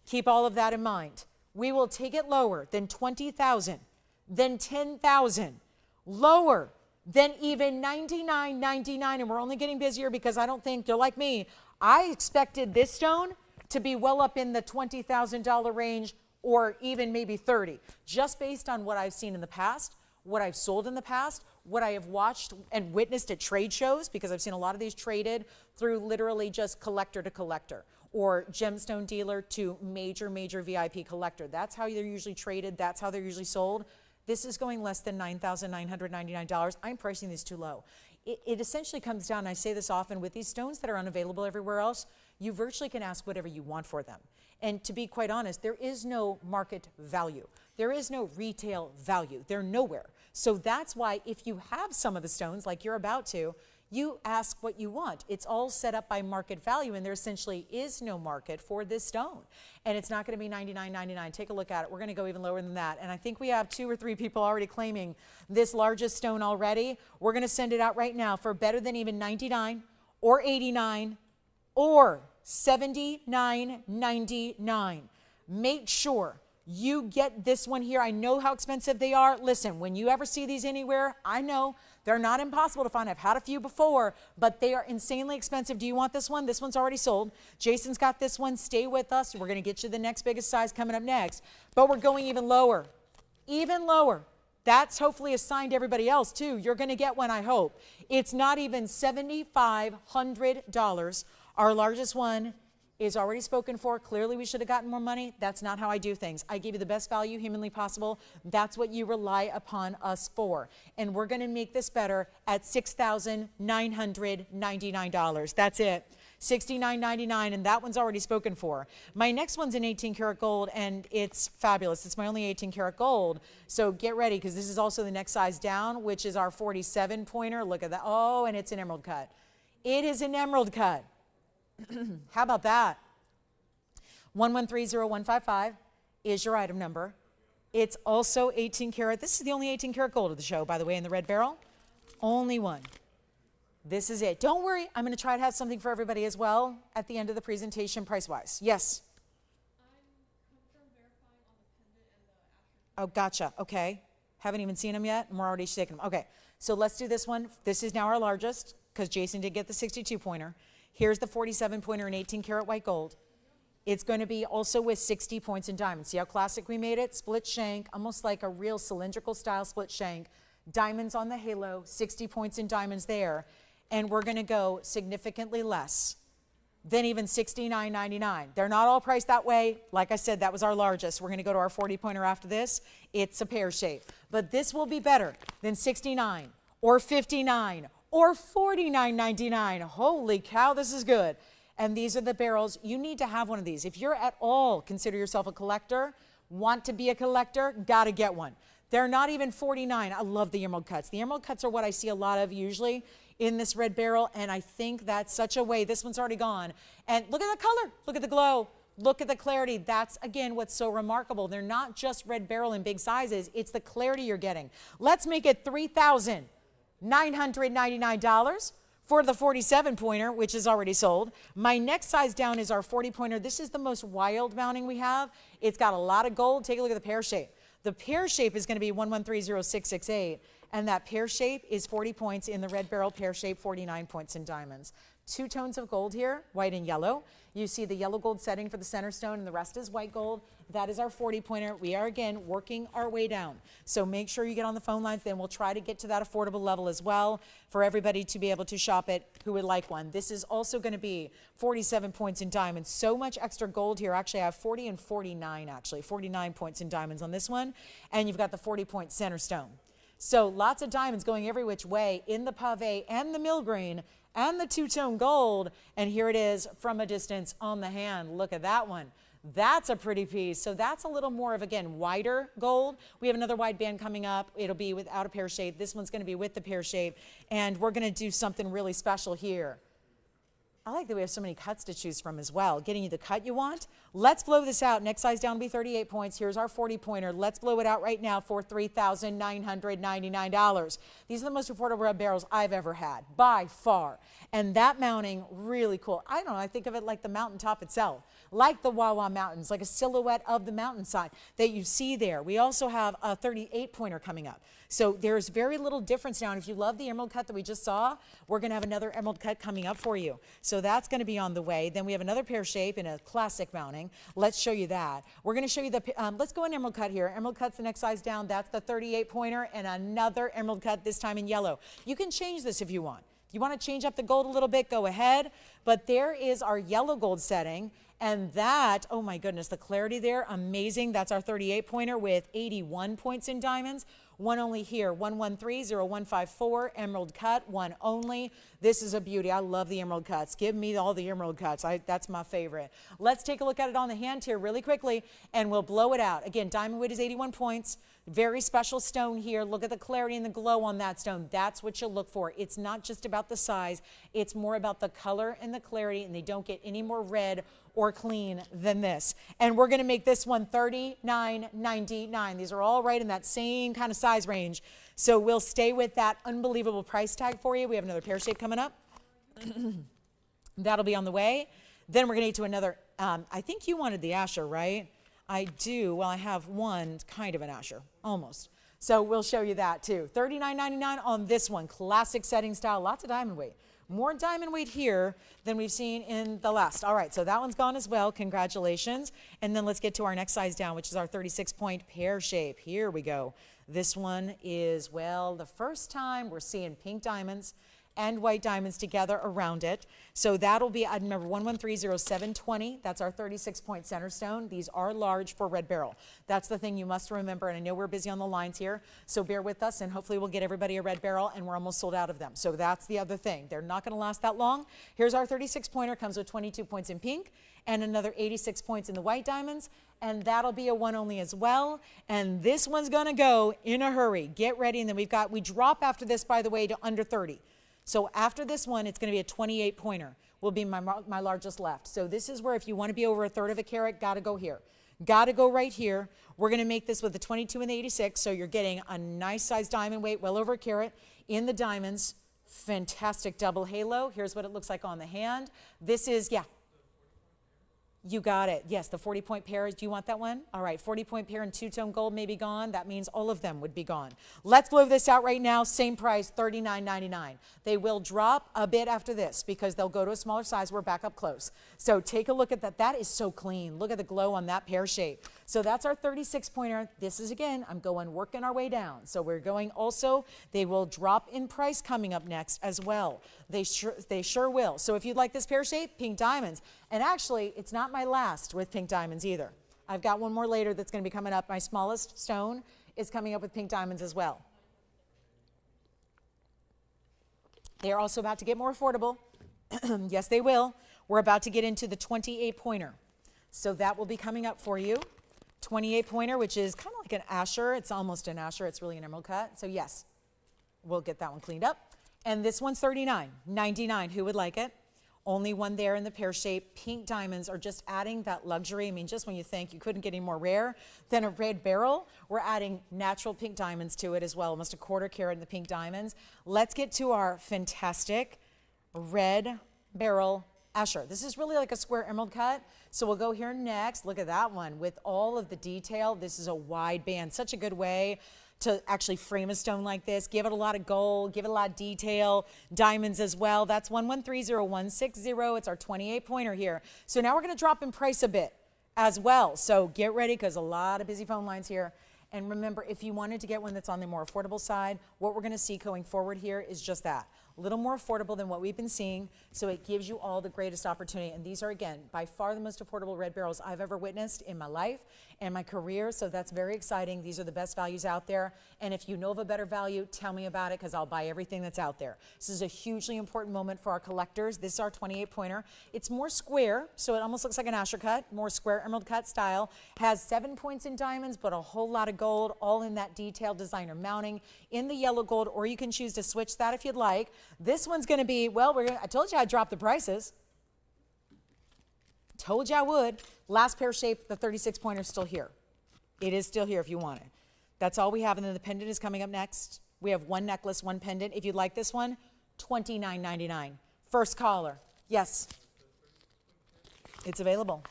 Keep all of that in mind. We will take it lower than 20,000, then 10,000, lower than even $99.99. And we're only getting busier because I don't think you're like me. I expected this stone to be well up in the $20,000 range, or even maybe 30, just based on what I've seen in the past, what I've sold in the past, what I have watched and witnessed at trade shows, because I've seen a lot of these traded through literally just collector to collector, or gemstone dealer to major, major VIP collector. That's how they're usually traded. That's how they're usually sold. This is going less than $9,999. I'm pricing these too low. It essentially comes down, I say this often, with these stones that are unavailable everywhere else, you virtually can ask whatever you want for them. And to be quite honest, there is no market value. There is no retail value. They're nowhere. So that's why if you have some of the stones like you're about to, you ask what you want. It's all set up by market value, and there essentially is no market for this stone. And it's not going to be $99.99. Take a look at it. We're going to go even lower than that. And I think we have 2 or 3 people already claiming this largest stone already. We're going to send it out right now for better than even $99 or $89 or $79.99. Make sure you get this one here. I know how expensive they are. Listen, when you ever see these anywhere, I know they're not impossible to find. I've had a few before, but they are insanely expensive. Do you want this one? This one's already sold. Jason's got this one. Stay with us. We're going to get you the next biggest size coming up next, but we're going even lower, even lower. That's hopefully a sign to everybody else too. You're going to get one, I hope. It's not even $7,500. Our largest one is already spoken for. Clearly we should have gotten more money. That's not how I do things. I give you the best value humanly possible. That's what you rely upon us for. And we're going to make this better at $6,999. That's it. $69.99, and that one's already spoken for. My next one's in 18 karat gold, and it's fabulous. It's my only 18 karat gold. So get ready, because this is also the next size down, which is our 47 pointer. Look at that. Oh, and it's an emerald cut. It is an emerald cut. How about that? 1130155 is your item number. It's also 18 karat. This is the only 18 karat gold of the show, by the way, in the red barrel. Only one. This is it. Don't worry. I'm going to try to have something for everybody as well at the end of the presentation price-wise. Yes? I'm verifying on the pendant and the asher. Oh, gotcha. Okay. Haven't even seen them yet, and we're already shaking them. Okay. So let's do this one. This is now our largest, because Jason did get the 62 pointer. Here's the 47 pointer in 18 karat white gold. It's going to be also with 60 points in diamonds. See how classic we made it? Split shank, almost like a real cylindrical style split shank. Diamonds on the halo, 60 points in diamonds there. And we're going to go significantly less than even $69.99. They're not all priced that way. Like I said, that was our largest. We're going to go to our 40 pointer after this. It's a pear shape. But this will be better than $69 or $59 or $49.99. Holy cow, this is good. And these are the barrels. You need to have one of these. If you're at all consider yourself a collector, want to be a collector, got to get one. They're not even $49. I love the emerald cuts. The emerald cuts are what I see a lot of usually in this red barrel, and I think that's such a way. This one's already gone. And look at the color. Look at the glow. Look at the clarity. That's, again, what's so remarkable. They're not just red barrel in big sizes. It's the clarity you're getting. Let's make it $3,999 for the 47 pointer, which is already sold. My next size down is our 40 pointer. This is the most wild mounting we have. It's got a lot of gold. Take a look at the pear shape. The pear shape is going to be 1130668, and that pear shape is 40 points in the red barrel pear shape, 49 points in diamonds. 2 tones of gold here, white and yellow. You see the yellow gold setting for the center stone, and the rest is white gold. That is our 40 pointer. We are, again, working our way down. So make sure you get on the phone lines. Then we'll try to get to that affordable level as well for everybody to be able to shop it who would like one. This is also going to be 47 points in diamonds. So much extra gold here. Actually, I have 40 and 49, actually. 49 points in diamonds on this one. And you've got the 40-point center stone. So lots of diamonds going every which way in the pave and the mill green and the 2-tone gold. And here it is from a distance on the hand. Look at that one. That's a pretty piece. So that's a little more of, again, wider gold. We have another wide band coming up. It'll be without a pear shape. This one's going to be with the pear shape. And we're going to do something really special here. I like that we have so many cuts to choose from as well. Getting you the cut you want. Let's blow this out. Next size down will be 38 points. Here's our 40 pointer. Let's blow it out right now for $3,999. These are the most affordable red barrels I've ever had, by far. And that mounting, really cool. I don't know, I think of it like the mountaintop itself, like the Wawa Mountains, like a silhouette of the mountainside that you see there. We also have a 38 pointer coming up. So there's very little difference now. And if you love the emerald cut that we just saw, we're going to have another emerald cut coming up for you. So that's going to be on the way. Then we have another pear shape in a classic mounting. Let's show you that. We're going to show you the, let's go in emerald cut here. Emerald cut's the next size down. That's the 38 pointer and another emerald cut, this time in yellow. You can change this if you want. You want to change up the gold a little bit, go ahead. But there is our yellow gold setting. And that, oh my goodness, the clarity there, amazing. That's our 38 pointer with 81 points in diamonds. One only here, 1130154, emerald cut, one only. This is a beauty. I love the emerald cuts. Give me all the emerald cuts. That's my favorite. Let's take a look at it on the hand here really quickly, and we'll blow it out. Again, diamond weight is 81 points. Very special stone here. Look at the clarity and the glow on that stone. That's what you'll look for. It's not just about the size. It's more about the color and the clarity, and they don't get any more red or clean than this. And we're going to make this one $39.99. These are all right in that same kind of size range. So we'll stay with that unbelievable price tag for you. We have another pear shape coming up. That'll be on the way. Then we're going to get to another, I think you wanted the Asher, right? I do. Well, I have one kind of an Asher, almost. So we'll show you that too. $39.99 on this one. Classic setting style. Lots of diamond weight. More diamond weight here than we've seen in the last. All right, so that one's gone as well. Congratulations. And then let's get to our next size down, which is our 36-point pear shape. Here we go. This one is, well, the first time we're seeing pink diamonds and white diamonds together around it. So that'll be, I remember, 11300720. That's our 36-point center stone. These are large for red beryl. That's the thing you must remember, and I know we're busy on the lines here, so bear with us, and hopefully we'll get everybody a red beryl, and we're almost sold out of them. So that's the other thing. They're not gonna last that long. Here's our 36-pointer, comes with 22 points in pink, and another 86 points in the white diamonds, and that'll be a one only as well. And this one's gonna go in a hurry. Get ready, and then we drop after this, by the way, to under 30. So after this one, it's going to be a 28 pointer, will be my largest left. So this is where if you want to be over a third of a carat, got to go here. Got to go right here. We're going to make this with the 22 and the 86, so you're getting a nice size diamond weight, well over a carat in the diamonds. Fantastic double halo. Here's what it looks like on the hand. This is, yeah. You got it. Yes, the 40-point pair. Do you want that one? All right, 40-point pair and two-tone gold may be gone. That means all of them would be gone. Let's blow this out right now. Same price, $39.99. They will drop a bit after this because they'll go to a smaller size. We're back up close. So take a look at that. That is so clean. Look at the glow on that pear shape. So that's our 36-pointer. This is, again, I'm working our way down. So we're going also, they will drop in price coming up next as well. They sure will. So if you'd like this pear shape, pink diamonds. And actually, it's not my last with pink diamonds either. I've got one more later that's going to be coming up. My smallest stone is coming up with pink diamonds as well. They are also about to get more affordable. Yes, they will. We're about to get into the 28-pointer. So that will be coming up for you. 28-pointer, which is kind of like an Asher. It's almost an Asher. It's really an emerald cut. So yes, we'll get that one cleaned up. And this one's $39.99. Who would like it? Only one there in the pear shape. Pink diamonds are just adding that luxury. I mean, just when you think you couldn't get any more rare than a red beryl, we're adding natural pink diamonds to it as well, almost a quarter carat in the pink diamonds. Let's get to our fantastic red beryl Asher. This is really like a square emerald cut. So we'll go here next. Look at that one with all of the detail. This is a wide band, such a good way to actually frame a stone like this, give it a lot of gold, give it a lot of detail, diamonds as well. That's 11306160. It's our 28-pointer here. So now we're going to drop in price a bit as well. So get ready because a lot of busy phone lines here. And remember, if you wanted to get one that's on the more affordable side, what we're going to see going forward here is just that. A little more affordable than what we've been seeing, so it gives you all the greatest opportunity. And these are, again, by far the most affordable red beryls I've ever witnessed in my life and my career, so that's very exciting. These are the best values out there, and if you know of a better value, tell me about it because I'll buy everything that's out there. This is a hugely important moment for our collectors. This is our 28-pointer. It's more square, so it almost looks like an Asher cut, more square emerald cut style. Has 7 points in diamonds, but a whole lot of gold, all in that detailed designer mounting in the yellow gold, or you can choose to switch that if you'd like. This one's going to be, well, I told you I'd drop the prices. Told you I would. Last pear shape, the 36-pointer is still here. It is still here if you want it. That's all we have, and then the pendant is coming up next. We have one necklace, one pendant. If you'd like this one, $29.99. First caller. Yes. It's available.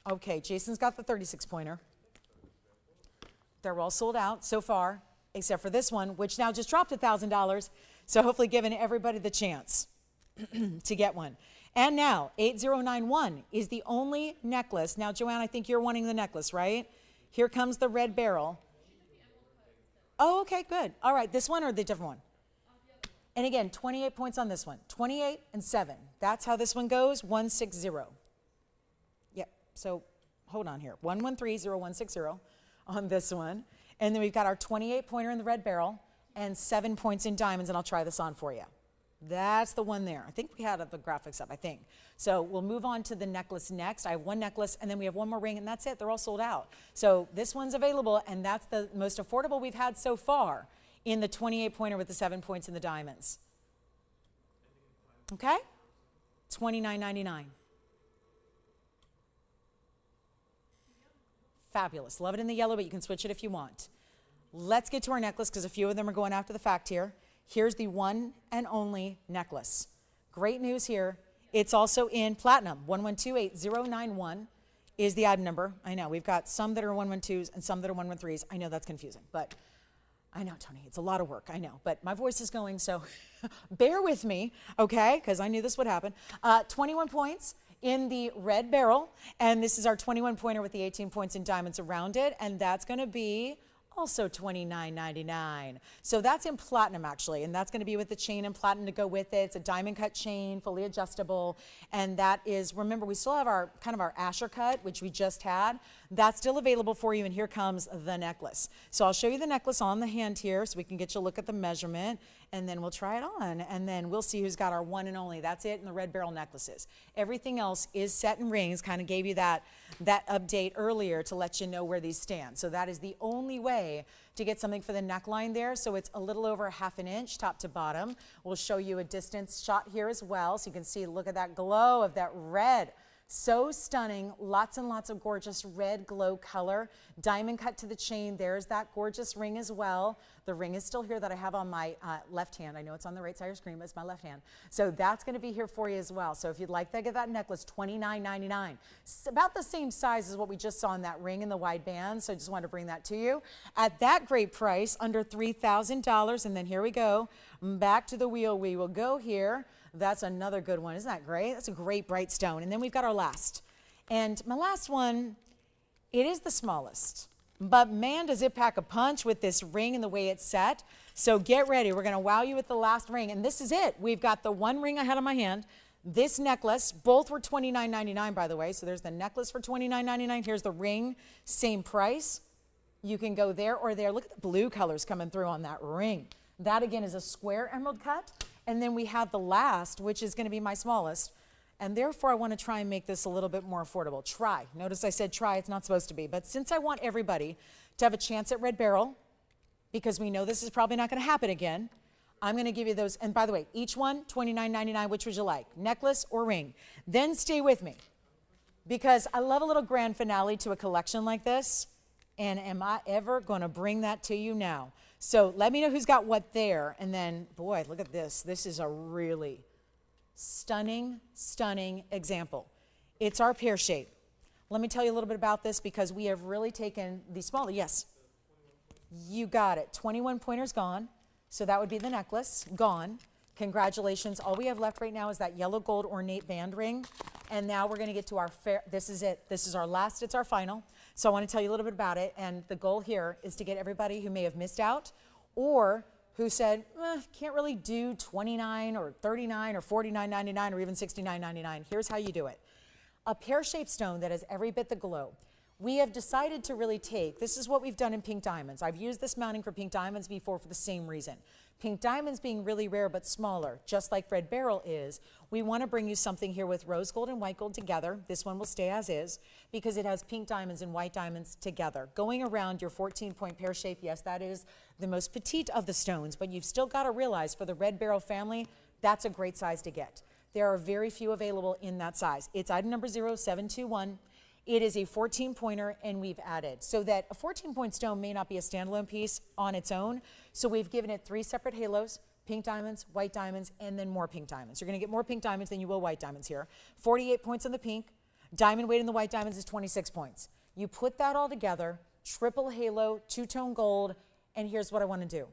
Okay, Jason's got the 36-pointer. They're all sold out so far, except for this one, which now just dropped $1,000. So hopefully giving everybody the chance to get one. And now 8091 is the only necklace. Now, Joanne, I think you're wanting the necklace, right? Here comes the red beryl. Oh, okay, good. All right, this one or the different one? And again, 28 points on this one. 28 and 7. That's how this one goes, 160. Yep. So hold on here. 1130160 on this one. And then we've got our 28 pointer in the red beryl and 7 points in diamonds, and I'll try this on for you. That's the one there. I think we had the graphics up, I think. So we'll move on to the necklace next. I have one necklace, and then we have one more ring, and that's it. They're all sold out. So this one's available, and that's the most affordable we've had so far in the 28 pointer with the 7 points in the diamonds. Okay? $29.99. Fabulous. Love it in the yellow, but you can switch it if you want. Let's get to our necklace because a few of them are going after the fact here. Here's the one and only necklace. Great news here. It's also in platinum. 1128091 is the item number. I know we've got some that are 112s and some that are 113s. I know that's confusing, but I know, Tony, it's a lot of work. I know, but my voice is going, so bear with me, okay? Because I knew this would happen. 21 points in the red beryl, and this is our 21 pointer with the 18 points in diamonds around it, and that's going to be also $29.99. So that's in platinum actually, and that's going to be with the chain and platinum to go with it. It's a diamond cut chain, fully adjustable, and that is, remember, we still have our kind of our Asher cut, which we just had. That's still available for you, and here comes the necklace. So I'll show you the necklace on the hand here so we can get you a look at the measurement, and then we'll try it on, and then we'll see who's got our one and only. That's it in the red beryl necklaces. Everything else is set in rings. Kind of gave you that update earlier to let you know where these stand. So that is the only way to get something for the neckline there. So it's a little over ½ an inch top to bottom. We'll show you a distance shot here as well so you can see, look at that glow of that red. So stunning, lots and lots of gorgeous red glow color. Diamond cut to the chain. There's that gorgeous ring as well. The ring is still here that I have on my left hand. I know it's on the right side of your screen, but it's my left hand. So that's going to be here for you as well. So if you'd like to get that necklace, $29.99. It's about the same size as what we just saw in that ring in the wide band. So I just wanted to bring that to you. At that great price, under $3,000. And then here we go. Back to the wheel we will go here. That's another good one. Isn't that great? That's a great bright stone. And then we've got our last. And my last one, it is the smallest. But man, does it pack a punch with this ring and the way it's set. So get ready. We're going to wow you with the last ring. And this is it. We've got the one ring I had on my hand. This necklace, both were $29.99, by the way. So there's the necklace for $29.99. Here's the ring, same price. You can go there or there. Look at the blue colors coming through on that ring. That, again, is a square emerald cut. And then we have the last, which is going to be my smallest. And therefore, I want to try and make this a little bit more affordable. Try. Notice I said try. It's not supposed to be. But since I want everybody to have a chance at red beryl, because we know this is probably not going to happen again, I'm going to give you those. And by the way, each one, $29.99. Which would you like? Necklace or ring? Then stay with me, because I love a little grand finale to a collection like this. And am I ever going to bring that to you now? So let me know who's got what there. And then, boy, look at this. This is a really stunning, stunning example. It's our pear shape. Let me tell you a little bit about this because we have really taken the smaller. Yes, you got it. 21 pointers gone. So that would be the necklace gone. Congratulations. All we have left right now is that yellow gold ornate band ring. And now we're going to get to our fair. This is it. This is our last. It's our final. So I want to tell you a little bit about it. And the goal here is to get everybody who may have missed out or who said, can't really do $29 or $39 or $49.99 or even $69.99. Here's how you do it. A pear-shaped stone that has every bit the glow. We have decided to really take, this is what we've done in pink diamonds. I've used this mounting for pink diamonds before for the same reason. Pink diamonds being really rare but smaller, just like red beryl is, we want to bring you something here with rose gold and white gold together. This one will stay as is because it has pink diamonds and white diamonds together. Going around your 14-point pear shape, yes, that is the most petite of the stones, but you've still got to realize for the red beryl family, that's a great size to get. There are very few available in that size. It's item number 0721. It is a 14-pointer, and we've added so that a 14-point stone may not be a standalone piece on its own. So we've given it 3 separate halos, pink diamonds, white diamonds, and then more pink diamonds. You're going to get more pink diamonds than you will white diamonds here. 48 points on the pink. Diamond weight in the white diamonds is 26 points. You put that all together, triple halo, two-tone gold, and here's what I want to do.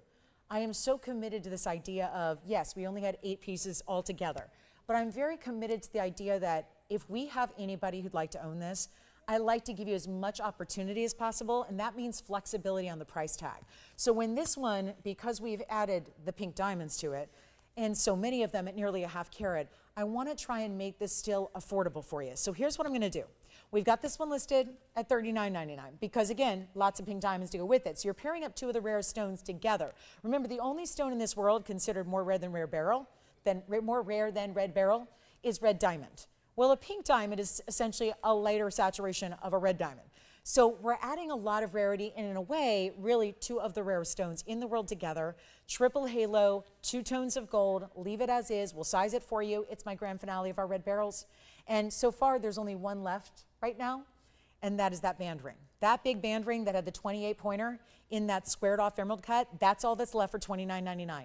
I am so committed to this idea of, yes, we only had 8 pieces all together, but I'm very committed to the idea that if we have anybody who'd like to own this, I like to give you as much opportunity as possible, and that means flexibility on the price tag. So when this one, because we've added the pink diamonds to it, and so many of them at nearly a ½ carat, I want to try and make this still affordable for you. So here's what I'm going to do. We've got this one listed at $39.99 because, again, lots of pink diamonds to go with it. So you're pairing up two of the rarest stones together. Remember, the only stone in this world considered more rare than red beryl is red diamond. Well, a pink diamond is essentially a lighter saturation of a red diamond. So we're adding a lot of rarity and, in a way, really two of the rarest stones in the world together. Triple halo, 2 tones of gold. Leave it as is. We'll size it for you. It's my grand finale of our red beryls. And so far, there's only one left right now, and that is that band ring. That big band ring that had the 28-pointer in that squared-off emerald cut, that's all that's left for $29.99.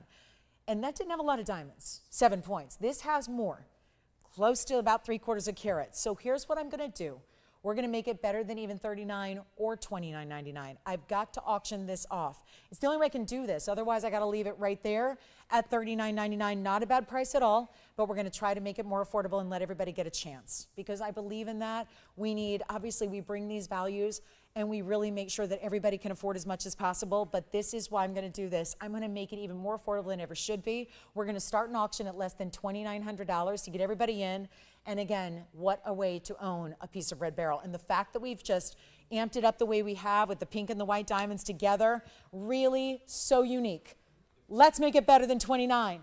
And that didn't have a lot of diamonds, 7 points. This has more, close to about 3/4 of carat. So here's what I'm going to do. We're going to make it better than even $39 or $29.99. I've got to auction this off. It's the only way I can do this. Otherwise, I got to leave it right there at $39.99. Not a bad price at all, but we're going to try to make it more affordable and let everybody get a chance, because I believe in that. We need, obviously, we bring these values and we really make sure that everybody can afford as much as possible, but this is why I'm going to do this. I'm going to make it even more affordable than it ever should be. We're going to start an auction at less than $2,900 to get everybody in. And again, what a way to own a piece of red beryl. And the fact that we've just amped it up the way we have with the pink and the white diamonds together, really so unique. Let's make it better than 29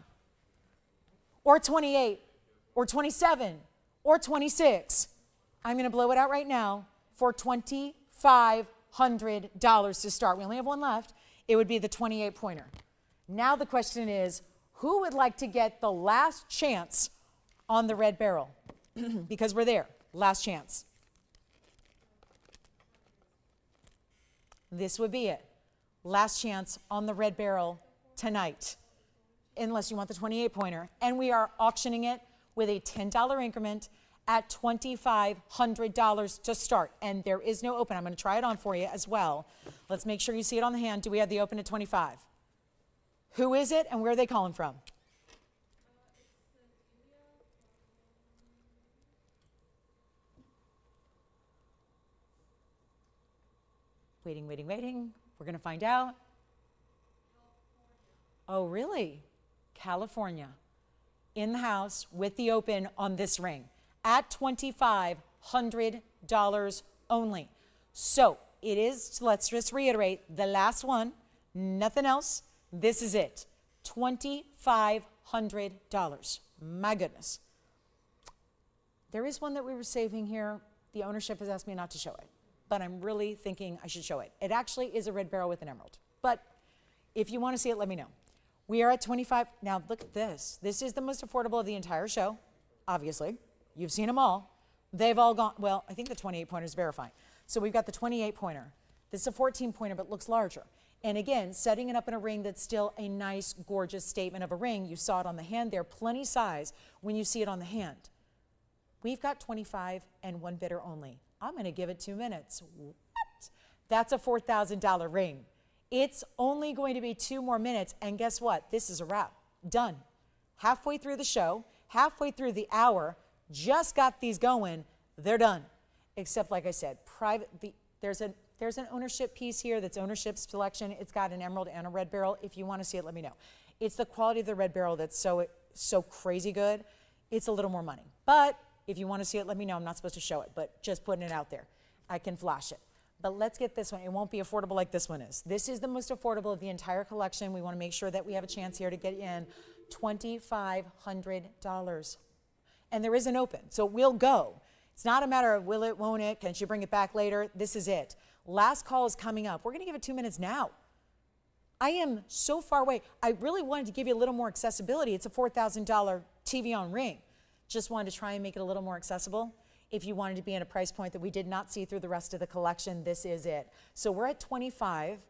or 28 or 27 or 26. I'm going to blow it out right now for $2,500 to start. We only have one left. It would be the 28-pointer. Now the question is, who would like to get the last chance on the red beryl? Because we're there. Last chance. This would be it. Last chance on the red beryl tonight, unless you want the 28-pointer. And we are auctioning it with a $10 increment at $2,500 to start. And there is no open. I'm going to try it on for you as well. Let's make sure you see it on the hand. Do we have the open at 25? Who is it and where are they calling from? Waiting, waiting, waiting. We're going to find out. Oh, really? California. In the house with the open on this ring at $2,500 only. So it is, let's just reiterate, the last one, nothing else. This is it. $2,500. My goodness. There is one that we were saving here. The ownership has asked me not to show it, but I'm really thinking I should show it. It actually is a red beryl with an emerald. But if you want to see it, let me know. We are at 25. Now look at this. This is the most affordable of the entire show, obviously. You've seen them all. They've all gone, well, I think the 28-pointer is verifying. So we've got the 28-pointer. This is a 14-pointer, but looks larger. And again, setting it up in a ring that's still a nice, gorgeous statement of a ring. You saw it on the hand there, plenty size when you see it on the hand. We've got 25 and one bidder only. I'm going to give it 2 minutes. What? That's a $4,000 ring. It's only going to be 2 more minutes, and guess what? This is a wrap. Done. Halfway through the show, halfway through the hour, just got these going. They're done. Except, like I said, there's an ownership piece here that's ownership selection. It's got an emerald and a red beryl. If you want to see it, let me know. It's the quality of the red beryl that's so crazy good. It's a little more money. But if you want to see it, let me know. I'm not supposed to show it, but just putting it out there. I can flash it. But let's get this one. It won't be affordable like this one is. This is the most affordable of the entire collection. We want to make sure that we have a chance here to get in $2,500. And there is an open, so we'll go. It's not a matter of will it, won't it, can she bring it back later? This is it. Last call is coming up. We're going to give it 2 minutes now. I am so far away. I really wanted to give you a little more accessibility. It's a $4,000 TVON ring. Just wanted to try and make it a little more accessible. If you wanted to be in a price point that we did not see through the rest of the collection, this is it. So we're at 25.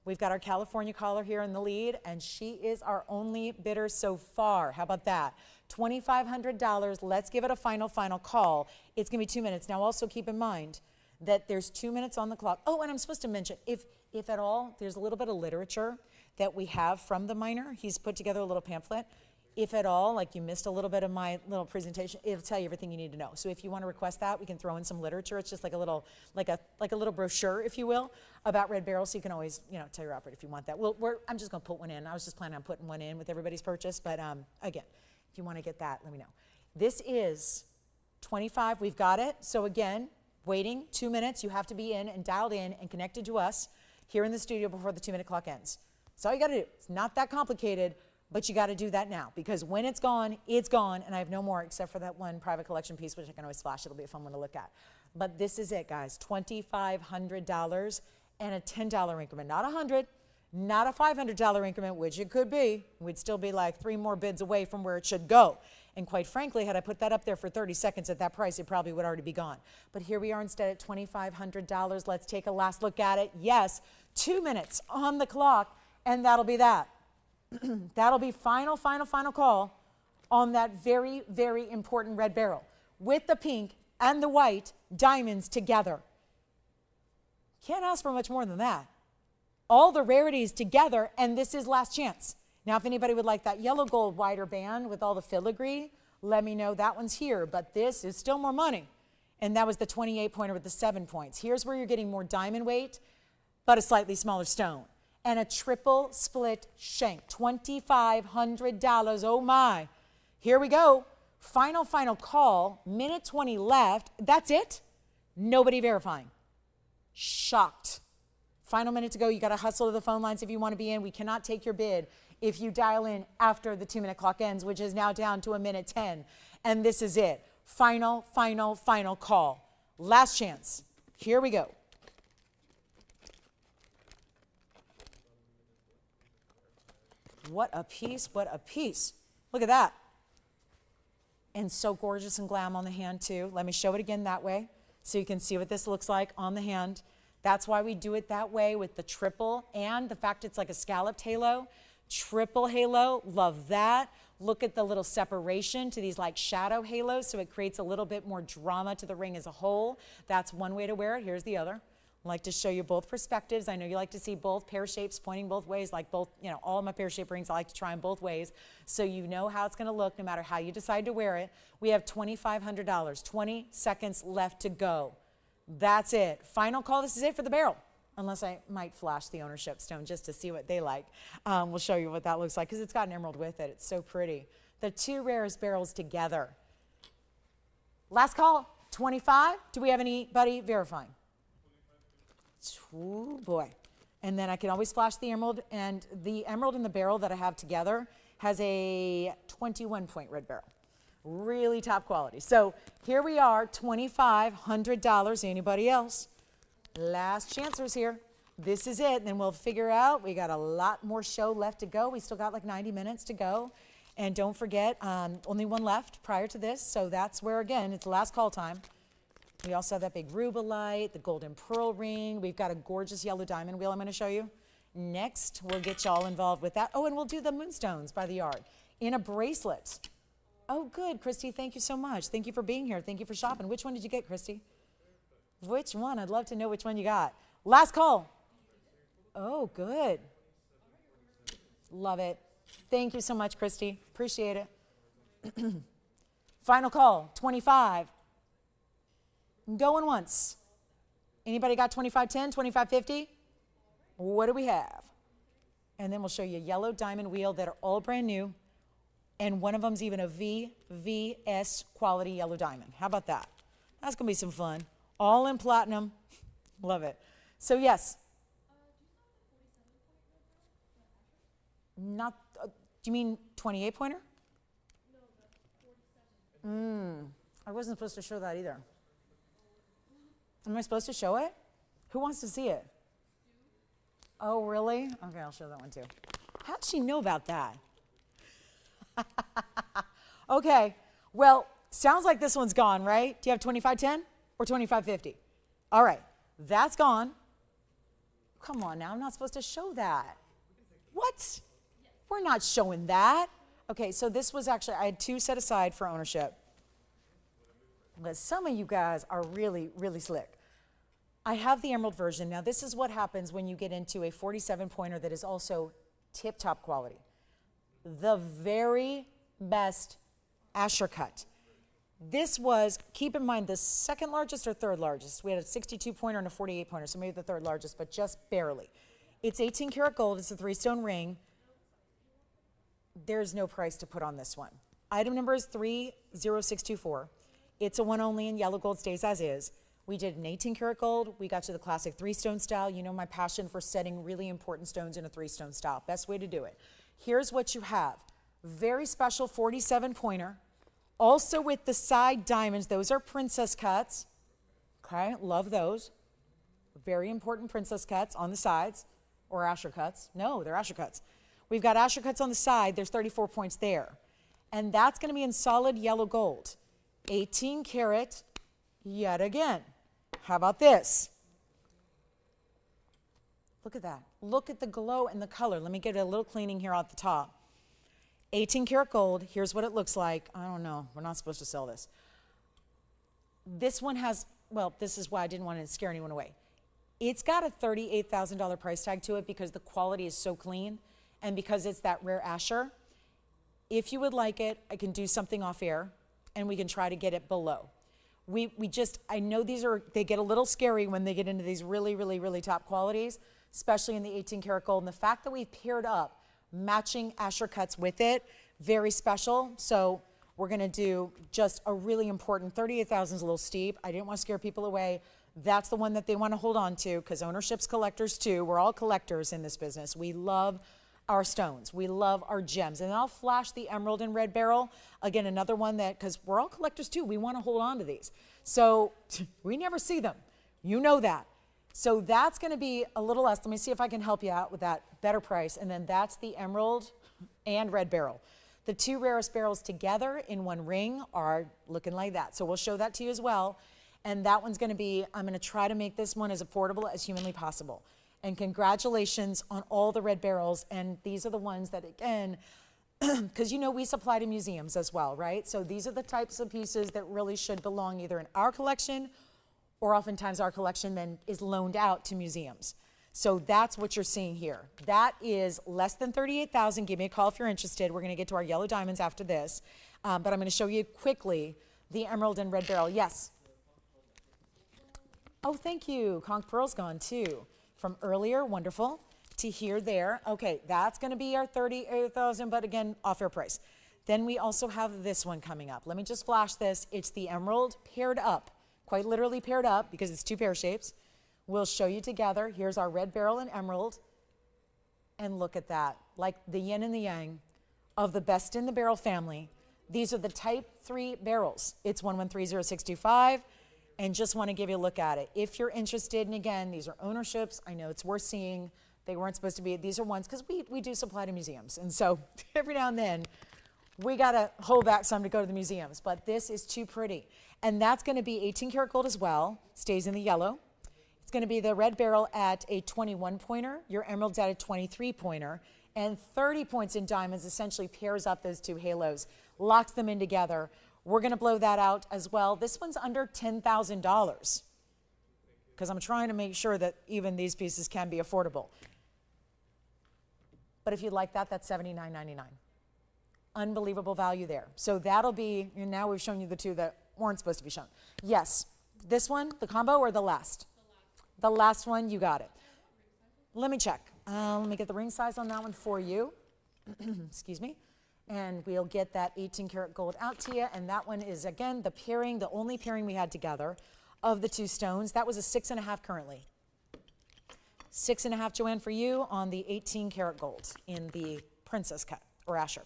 We've got our California caller here in the lead, and she is our only bidder so far. How about that? $2,500. Let's give it a final call. It's going to be 2 minutes. Now, also keep in mind that there's 2 minutes on the clock. Oh, and I'm supposed to mention, if at all, there's a little bit of literature that we have from the miner. He's put together a little pamphlet. If at all, like you missed a little bit of my little presentation, it'll tell you everything you need to know. So if you want to request that, we can throw in some literature. It's just like a little brochure, if you will, about red beryls. So you can always, tell your operator if you want that. I'm just going to put one in. I was just planning on putting one in with everybody's purchase. But again, if you want to get that, let me know. This is 25. We've got it. So again, waiting 2 minutes. You have to be in and dialed in and connected to us here in the studio before the 2-minute clock ends. That's all you got to do. It's not that complicated, but you got to do that now, because when it's gone, and I have no more except for that one private collection piece, which I can always flash. It'll be a fun one to look at. But this is it, guys. $2,500 and a $10 increment, not $100, not a $500 increment, which it could be. We'd still be like 3 more bids away from where it should go. And quite frankly, had I put that up there for 30 seconds at that price, it probably would already be gone. But here we are instead at $2,500. Let's take a last look at it. Yes, 2 minutes on the clock, and that'll be that. That'll be final call on that very, very important red beryl with the pink and the white diamonds together. Can't ask for much more than that. All the rarities together, and this is last chance. Now, if anybody would like that yellow gold wider band with all the filigree, let me know. That one's here, but this is still more money. And that was the 28-pointer with the 7 points. Here's where you're getting more diamond weight, but a slightly smaller stone. And a triple split shank, $2,500, oh my. Here we go, final call, minute 20 left, that's it? Nobody verifying. Shocked. Final minute to go, you gotta hustle to the phone lines if you wanna be in. We cannot take your bid if you dial in after the 2-minute clock ends, which is now down to a minute 10. And this is it, final call. Last chance, here we go. What a piece, what a piece. Look at that. And so gorgeous and glam on the hand too. Let me show it again that way so you can see what this looks like on the hand. That's why we do it that way with the triple and the fact it's like a scalloped halo. Triple halo, love that. Look at the little separation to these like shadow halos, so it creates a little bit more drama to the ring as a whole. That's one way to wear it. Here's the other. I like to show you both perspectives. I know you like to see both pear shapes pointing both ways, like both, all of my pear shape rings, I like to try them both ways, so you know how it's gonna look no matter how you decide to wear it. We have $2,500, 20 seconds left to go. That's it, final call, this is it for the beryl. Unless I might flash the ownership stone just to see what they like. We'll show you what that looks like, because it's got an emerald with it, it's so pretty. The 2 rarest beryls together. Last call, 25, do we have anybody verifying? Oh boy. And then I can always flash the emerald, and the emerald and the beryl that I have together has a 21-point red beryl. Really top quality. So here we are, $2,500. Anybody else? Last chancers here. This is it. Then we'll figure out, we got a lot more show left to go. We still got like 90 minutes to go. And don't forget, only one left prior to this. So that's where, again, it's last call time. We also have that big Rubilite, the golden pearl ring. We've got a gorgeous yellow diamond wheel I'm going to show you. Next, we'll get y'all involved with that. Oh, and we'll do the moonstones by the yard in a bracelet. Oh, good, Christy. Thank you so much. Thank you for being here. Thank you for shopping. Which one did you get, Christy? Which one? I'd love to know which one you got. Last call. Oh, good. Love it. Thank you so much, Christy. Appreciate it. Final call, 25. Going once. Anybody got 2510, 2550? What do we have? And then we'll show you a yellow diamond wheel that are all brand new. And one of them's even a VVS quality yellow diamond. How about that? That's going to be some fun. All in platinum. Love it. So yes. Not, do you mean 28-pointer? No, I wasn't supposed to show that either. Am I supposed to show it? Who wants to see it? Oh, really? Okay, I'll show that one too. How'd she know about that? Okay, well, sounds like this one's gone, right? Do you have 2510 or 2550? All right, that's gone. Come on now, I'm not supposed to show that. What? We're not showing that. Okay, so this was actually, I had 2 set aside for ownership. But some of you guys are really, really slick. I have the emerald version. Now, this is what happens when you get into a 47-pointer that is also tip-top quality. The very best Asher cut. This was, keep in mind, the second largest or third largest. We had a 62-pointer and a 48-pointer, so maybe the third largest, but just barely. It's 18 karat gold. It's a 3-stone ring. There's no price to put on this one. Item number is 30624. It's a one only, and yellow gold stays as is. We did an 18 karat gold. We got to the classic 3-stone style. You know my passion for setting really important stones in a 3-stone style. Best way to do it. Here's what you have. Very special 47 pointer. Also with the side diamonds, those are princess cuts. Okay, love those. Very important princess cuts on the sides, or Asher cuts. No, they're Asher cuts. We've got Asher cuts on the side. There's 34 points there. And that's going to be in solid yellow gold. 18 karat yet again. How about this? Look at that. Look at the glow and the color. Let me get a little cleaning here at the top. 18 karat gold. Here's what it looks like. I don't know. We're not supposed to sell this. This one has, well, this is why I didn't want to scare anyone away. It's got a $38,000 price tag to it because the quality is so clean and because it's that rare Asher. If you would like it, I can do something off air and we can try to get it below. I know they get a little scary when they get into these really, really, really top qualities, especially in the 18 karat gold. And the fact that we've paired up matching Asher cuts with it, very special. So we're gonna do just a really important, 38,000 is a little steep. I didn't want to scare people away. That's the one that they want to hold on to because ownership's collectors too. We're all collectors in this business. We love our stones. We love our gems. And I'll flash the emerald and red beryl. Again, another one that, because we're all collectors too, we want to hold on to these. So we never see them. You know that. So that's going to be a little less. Let me see if I can help you out with that better price. And then that's the emerald and red beryl. The two rarest beryls together in one ring are looking like that. So we'll show that to you as well. And that one's going to be, I'm going to try to make this one as affordable as humanly possible. And congratulations on all the red beryls. And these are the ones that, again, because you know we supply to museums as well, right? So these are the types of pieces that really should belong either in our collection or oftentimes our collection then is loaned out to museums. So that's what you're seeing here. That is less than 38,000. Give me a call if you're interested. We're going to get to our yellow diamonds after this. But I'm going to show you quickly the emerald and red beryl. Yes? Oh, thank you. Conch pearl's gone too. From earlier, wonderful, to here, there. Okay, that's going to be our 38,000, but again, off-air price. Then we also have this one coming up. Let me just flash this. It's the emerald paired up, quite literally paired up because it's two pear shapes. We'll show you together. Here's our red beryl and emerald. And look at that, like the yin and the yang of the best in the beryl family. These are the type 3 beryls. It's 1130-625. And just want to give you a look at it. If you're interested, and again, these are ownerships. I know it's worth seeing. They weren't supposed to be. These are ones, because we do supply to museums. And so every now and then, we got to hold back some to go to the museums. But this is too pretty. And that's going to be 18 karat gold as well. Stays in the yellow. It's going to be the red beryl at a 21 pointer. Your emerald's at a 23 pointer. And 30 points in diamonds essentially pairs up those two halos, locks them in together. We're going to blow that out as well. This one's under $10,000 because I'm trying to make sure that even these pieces can be affordable. But if you'd like that, that's $79.99. Unbelievable value there. So that'll be, and now we've shown you the two that weren't supposed to be shown. Yes, this one, the combo or the last? The last one, you got it. Let me check. Let me get the ring size on that one for you. Excuse me. And we'll get that 18 karat gold out to you. And that one is, again, the pairing, the only pairing we had together of the two stones. That was a 6.5 currently. 6.5, Joanne, for you on the 18 karat gold in the princess cut, or Asher.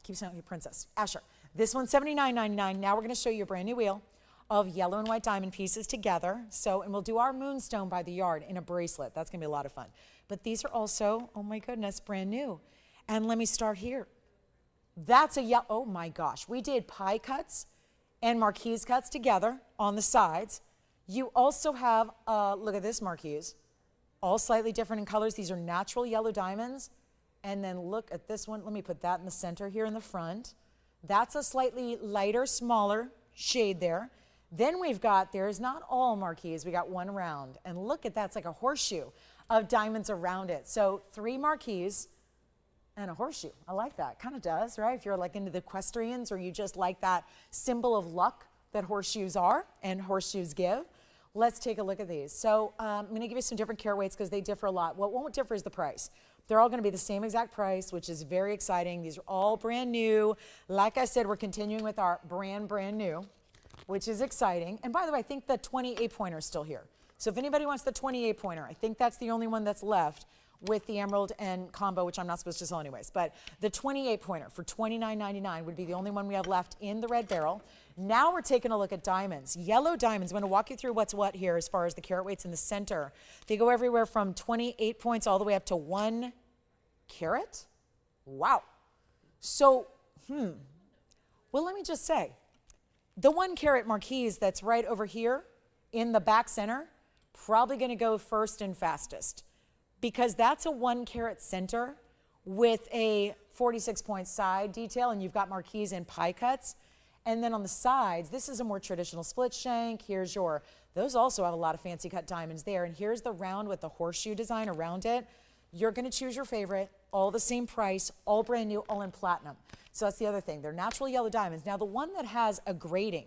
Keep saying your princess, Asher. This one's $79.99. Now we're going to show you a brand new wheel of yellow and white diamond pieces together. So, and we'll do our moonstone by the yard in a bracelet. That's going to be a lot of fun. But these are also, oh my goodness, brand new. And let me start here. That's a yellow, oh my gosh. We did pie cuts and marquise cuts together on the sides. You also have, look at this marquise, all slightly different in colors. These are natural yellow diamonds. And then look at this one. Let me put that in the center here in the front. That's a slightly lighter, smaller shade there. Then we've got, there's not all marquise, we got one round. And look at that, it's like a horseshoe of diamonds around it. So 3 marquise and a horseshoe. I like that, kind of does, right? If you're like into the equestrians or you just like that symbol of luck that horseshoes are and horseshoes give. Let's take a look at these. So I'm gonna give you some different carat weights because they differ a lot. What won't differ is the price. They're all gonna be the same exact price, which is very exciting. These are all brand new. Like I said, we're continuing with our brand new. which is exciting. And by the way, I think the 28 pointer is still here. So if anybody wants the 28 pointer, I think that's the only one that's left with the emerald and combo, which I'm not supposed to sell anyways. But the 28 pointer for $29.99 would be the only one we have left in the red barrel. Now we're taking a look at diamonds. Yellow diamonds, I'm going to walk you through what's what here as far as the carat weights in the center. They go everywhere from 28 points all the way up to 1 carat. Wow. So, well, let me just say, the 1 carat marquise that's right over here in the back center, probably going to go first and fastest, because that's a 1 carat center with a 46 point side detail, and you've got marquise and pie cuts. And then on the sides, this is a more traditional split shank. Here's your, those also have a lot of fancy cut diamonds there. And here's the round with the horseshoe design around it. You're going to choose your favorite, all the same price, all brand new, all in platinum. So that's the other thing. They're natural yellow diamonds. Now the one that has a grading,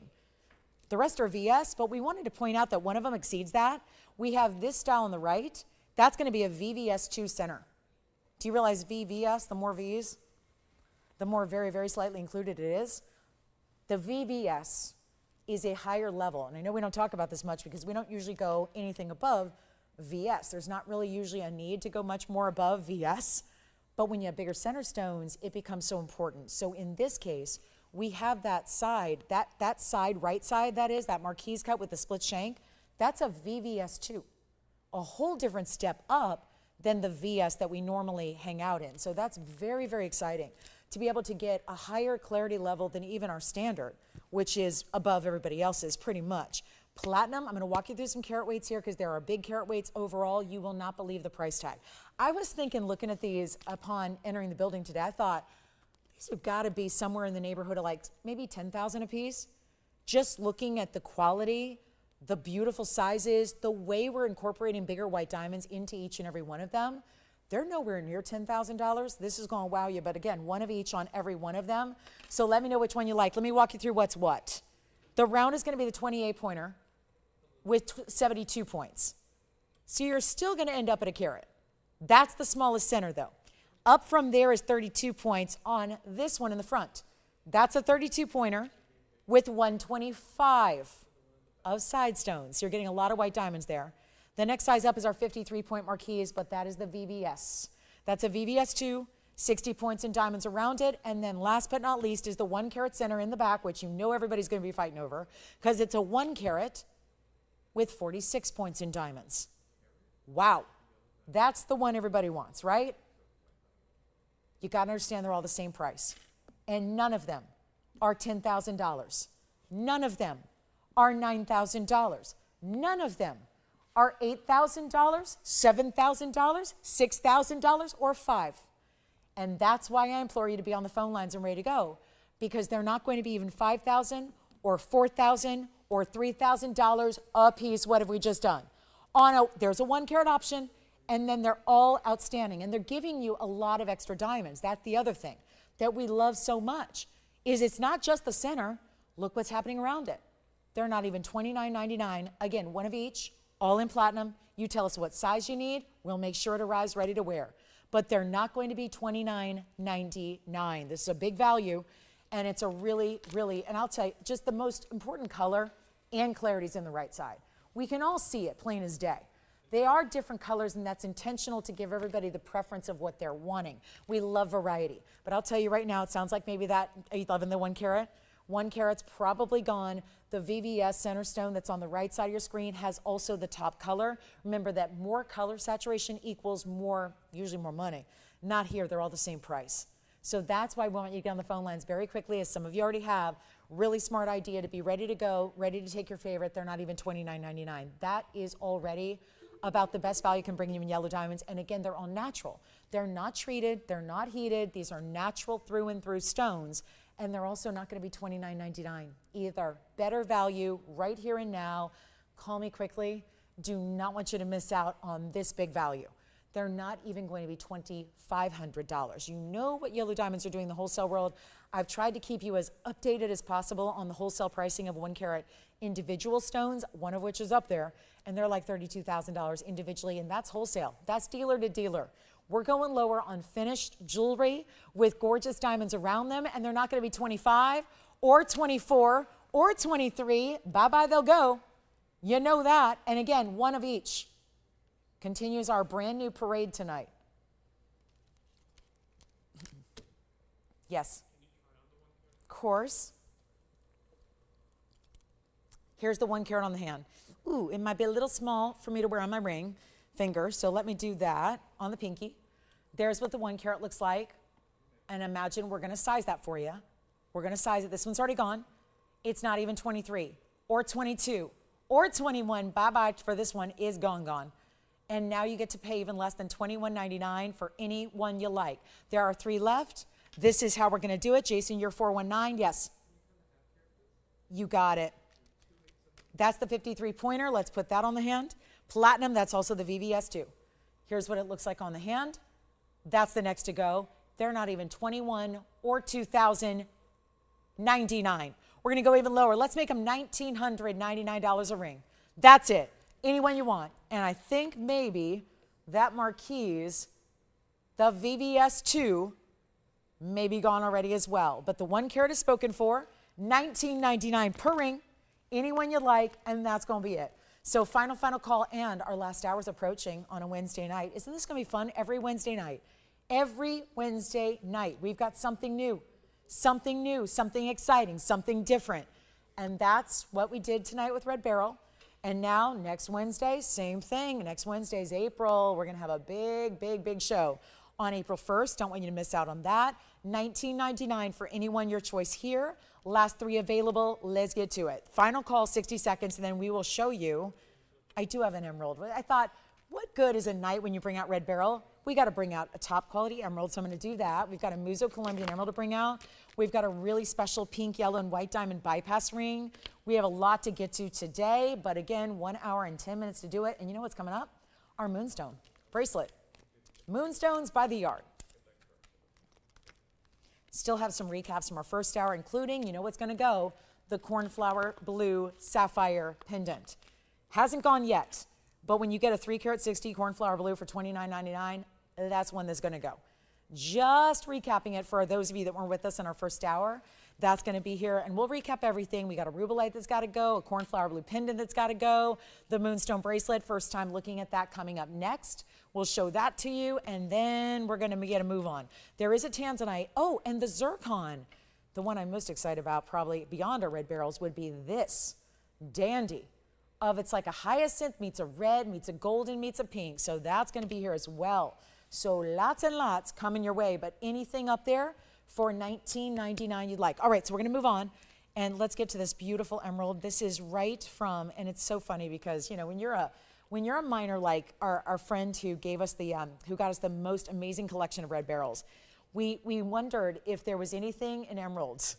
the rest are VS, but we wanted to point out that one of them exceeds that. We have this style on the right. That's going to be a VVS2 center. Do you realize VVS, the more V's, the more very, very slightly included it is? The VVS is a higher level. And I know we don't talk about this much because we don't usually go anything above VS. There's not really usually a need to go much more above VS. But when you have bigger center stones, it becomes so important. So in this case, we have that side, that side, right side that is, that marquise cut with the split shank, that's a VVS2. A whole different step up than the VS that we normally hang out in. So that's very, very exciting to be able to get a higher clarity level than even our standard, which is above everybody else's pretty much. Platinum, I'm going to walk you through some carat weights here because there are big carat weights overall. You will not believe the price tag. I was thinking, looking at these upon entering the building today, I thought these have got to be somewhere in the neighborhood of like maybe 10,000 a piece. Just looking at the quality, the beautiful sizes, the way we're incorporating bigger white diamonds into each and every one of them, they're nowhere near $10,000. This is going to wow you, but again, one of each on every one of them. So let me know which one you like. Let me walk you through what's what. The round is going to be the 28 pointer with 72 points. So you're still going to end up at a carat. That's the smallest center though. Up from there is 32 points on this one in the front. That's a 32 pointer with 125 of side stones. You're getting a lot of white diamonds there. The next size up is our 53 point marquise, but that is the VVS. That's a VVS2, 60 points in diamonds around it. And then last but not least is the 1 carat center in the back, which you know everybody's going to be fighting over because it's a 1 carat with 46 points in diamonds. Wow. That's the one everybody wants, right? You got to understand they're all the same price. And none of them are $10,000. None of them are $9,000. None of them are $8,000, $7,000, $6,000, or $5,000. And that's why I implore you to be on the phone lines and ready to go, because they're not going to be even $5,000 or $4,000 or $3,000 a piece. What have we just done? There's a 1 carat option, and then they're all outstanding. And they're giving you a lot of extra diamonds. That's the other thing that we love so much, is it's not just the center. Look what's happening around it. They're not even $29.99. Again, one of each, all in platinum. You tell us what size you need. We'll make sure it arrives ready to wear. But they're not going to be $29.99. This is a big value, and it's a really, really, and I'll tell you, just the most important color and clarity is in the right side. We can all see it plain as day. They are different colors, and that's intentional to give everybody the preference of what they're wanting. We love variety. But I'll tell you right now, it sounds like maybe that, are you loving the 1 carat? 1 carat's probably gone. The VVS center stone that's on the right side of your screen has also the top color. Remember that more color saturation equals more, usually more money. Not here, they're all the same price. So that's why we want you to get on the phone lines very quickly, as some of you already have. Really smart idea to be ready to go, ready to take your favorite. They're not even $29.99. That is already about the best value can bring you in yellow diamonds. And again, they're all natural. They're not treated, they're not heated. These are natural through and through stones. And they're also not going to be $29.99 either. Better value right here and now. Call me quickly. Do not want you to miss out on this big value. They're not even going to be $2,500. You know what yellow diamonds are doing in the wholesale world. I've tried to keep you as updated as possible on the wholesale pricing of 1 carat individual stones, one of which is up there, and they're like $32,000 individually, and that's wholesale. That's dealer to dealer. We're going lower on finished jewelry with gorgeous diamonds around them, and they're not going to be 25 or 24 or 23, bye-bye, they'll go. You know that. And again, one of each continues our brand new parade tonight. Yes. Of course. Here's the 1 carat on the hand. Ooh, it might be a little small for me to wear on my ring finger, so let me do that on the pinky. There's what the 1 carat looks like. And imagine we're going to size that for you. We're going to size it. This one's already gone. It's not even 23 or 22 or 21. Bye-bye for this one is gone. And now you get to pay even less than $21.99 for any one you like. There are 3 left. This is how we're going to do it. Jason, you're 419. Yes. You got it. That's the 53 pointer. Let's put that on the hand. Platinum, that's also the VVS2. Here's what it looks like on the hand. That's the next to go. They're not even 21 or 2,099. We're going to go even lower. Let's make them $1,999 a ring. That's it. Anyone you want. And I think maybe that marquise, the VVS2, may be gone already as well. But the 1 carat is spoken for. $19.99 per ring. Anyone you like, and that's going to be it. So final call, and our last hour is approaching on a Wednesday night. Isn't this going to be fun? Every Wednesday night. Every Wednesday night, we've got something new, something exciting, something different. And that's what we did tonight with Red Beryl. And now next Wednesday, same thing. Next Wednesday is April. We're going to have a big show on April 1st. Don't want you to miss out on that. $19.99 for anyone your choice here. Last 3 available. Let's get to it. Final call, 60 seconds, and then we will show you. I do have an emerald. I thought, what good is a night when you bring out Red Beryl? We got to bring out a top quality emerald, so I'm going to do that. We've got a Muso Colombian emerald to bring out. We've got a really special pink, yellow, and white diamond bypass ring. We have a lot to get to today, but again, 1 hour and 10 minutes to do it. And you know what's coming up? Our Moonstone bracelet. Moonstones by the yard. Still have some recaps from our first hour, including, you know what's going to go, the cornflower blue sapphire pendant. Hasn't gone yet, but when you get a 3 carat 60 cornflower blue for $29.99, that's when that's going to go. Just recapping it for those of you that weren't with us in our first hour, that's going to be here, and we'll recap everything. We got a Rubilite that's got to go, a cornflower blue pendant that's got to go, the Moonstone bracelet, first time looking at that coming up next. We'll show that to you, and then we're going to get a move on. There is a Tanzanite. Oh, and the zircon. The one I'm most excited about, probably beyond our Red Beryls, would be this dandy of it's like a hyacinth meets a red, meets a golden, meets a pink. So that's going to be here as well. So lots and lots coming your way, but anything up there for $19.99 you'd like. All right, so we're going to move on, and let's get to this beautiful emerald. This is right from, and it's so funny because, you know, when you're a miner like our friend who gave us the, who got us the most amazing collection of Red Beryls, we wondered if there was anything in emeralds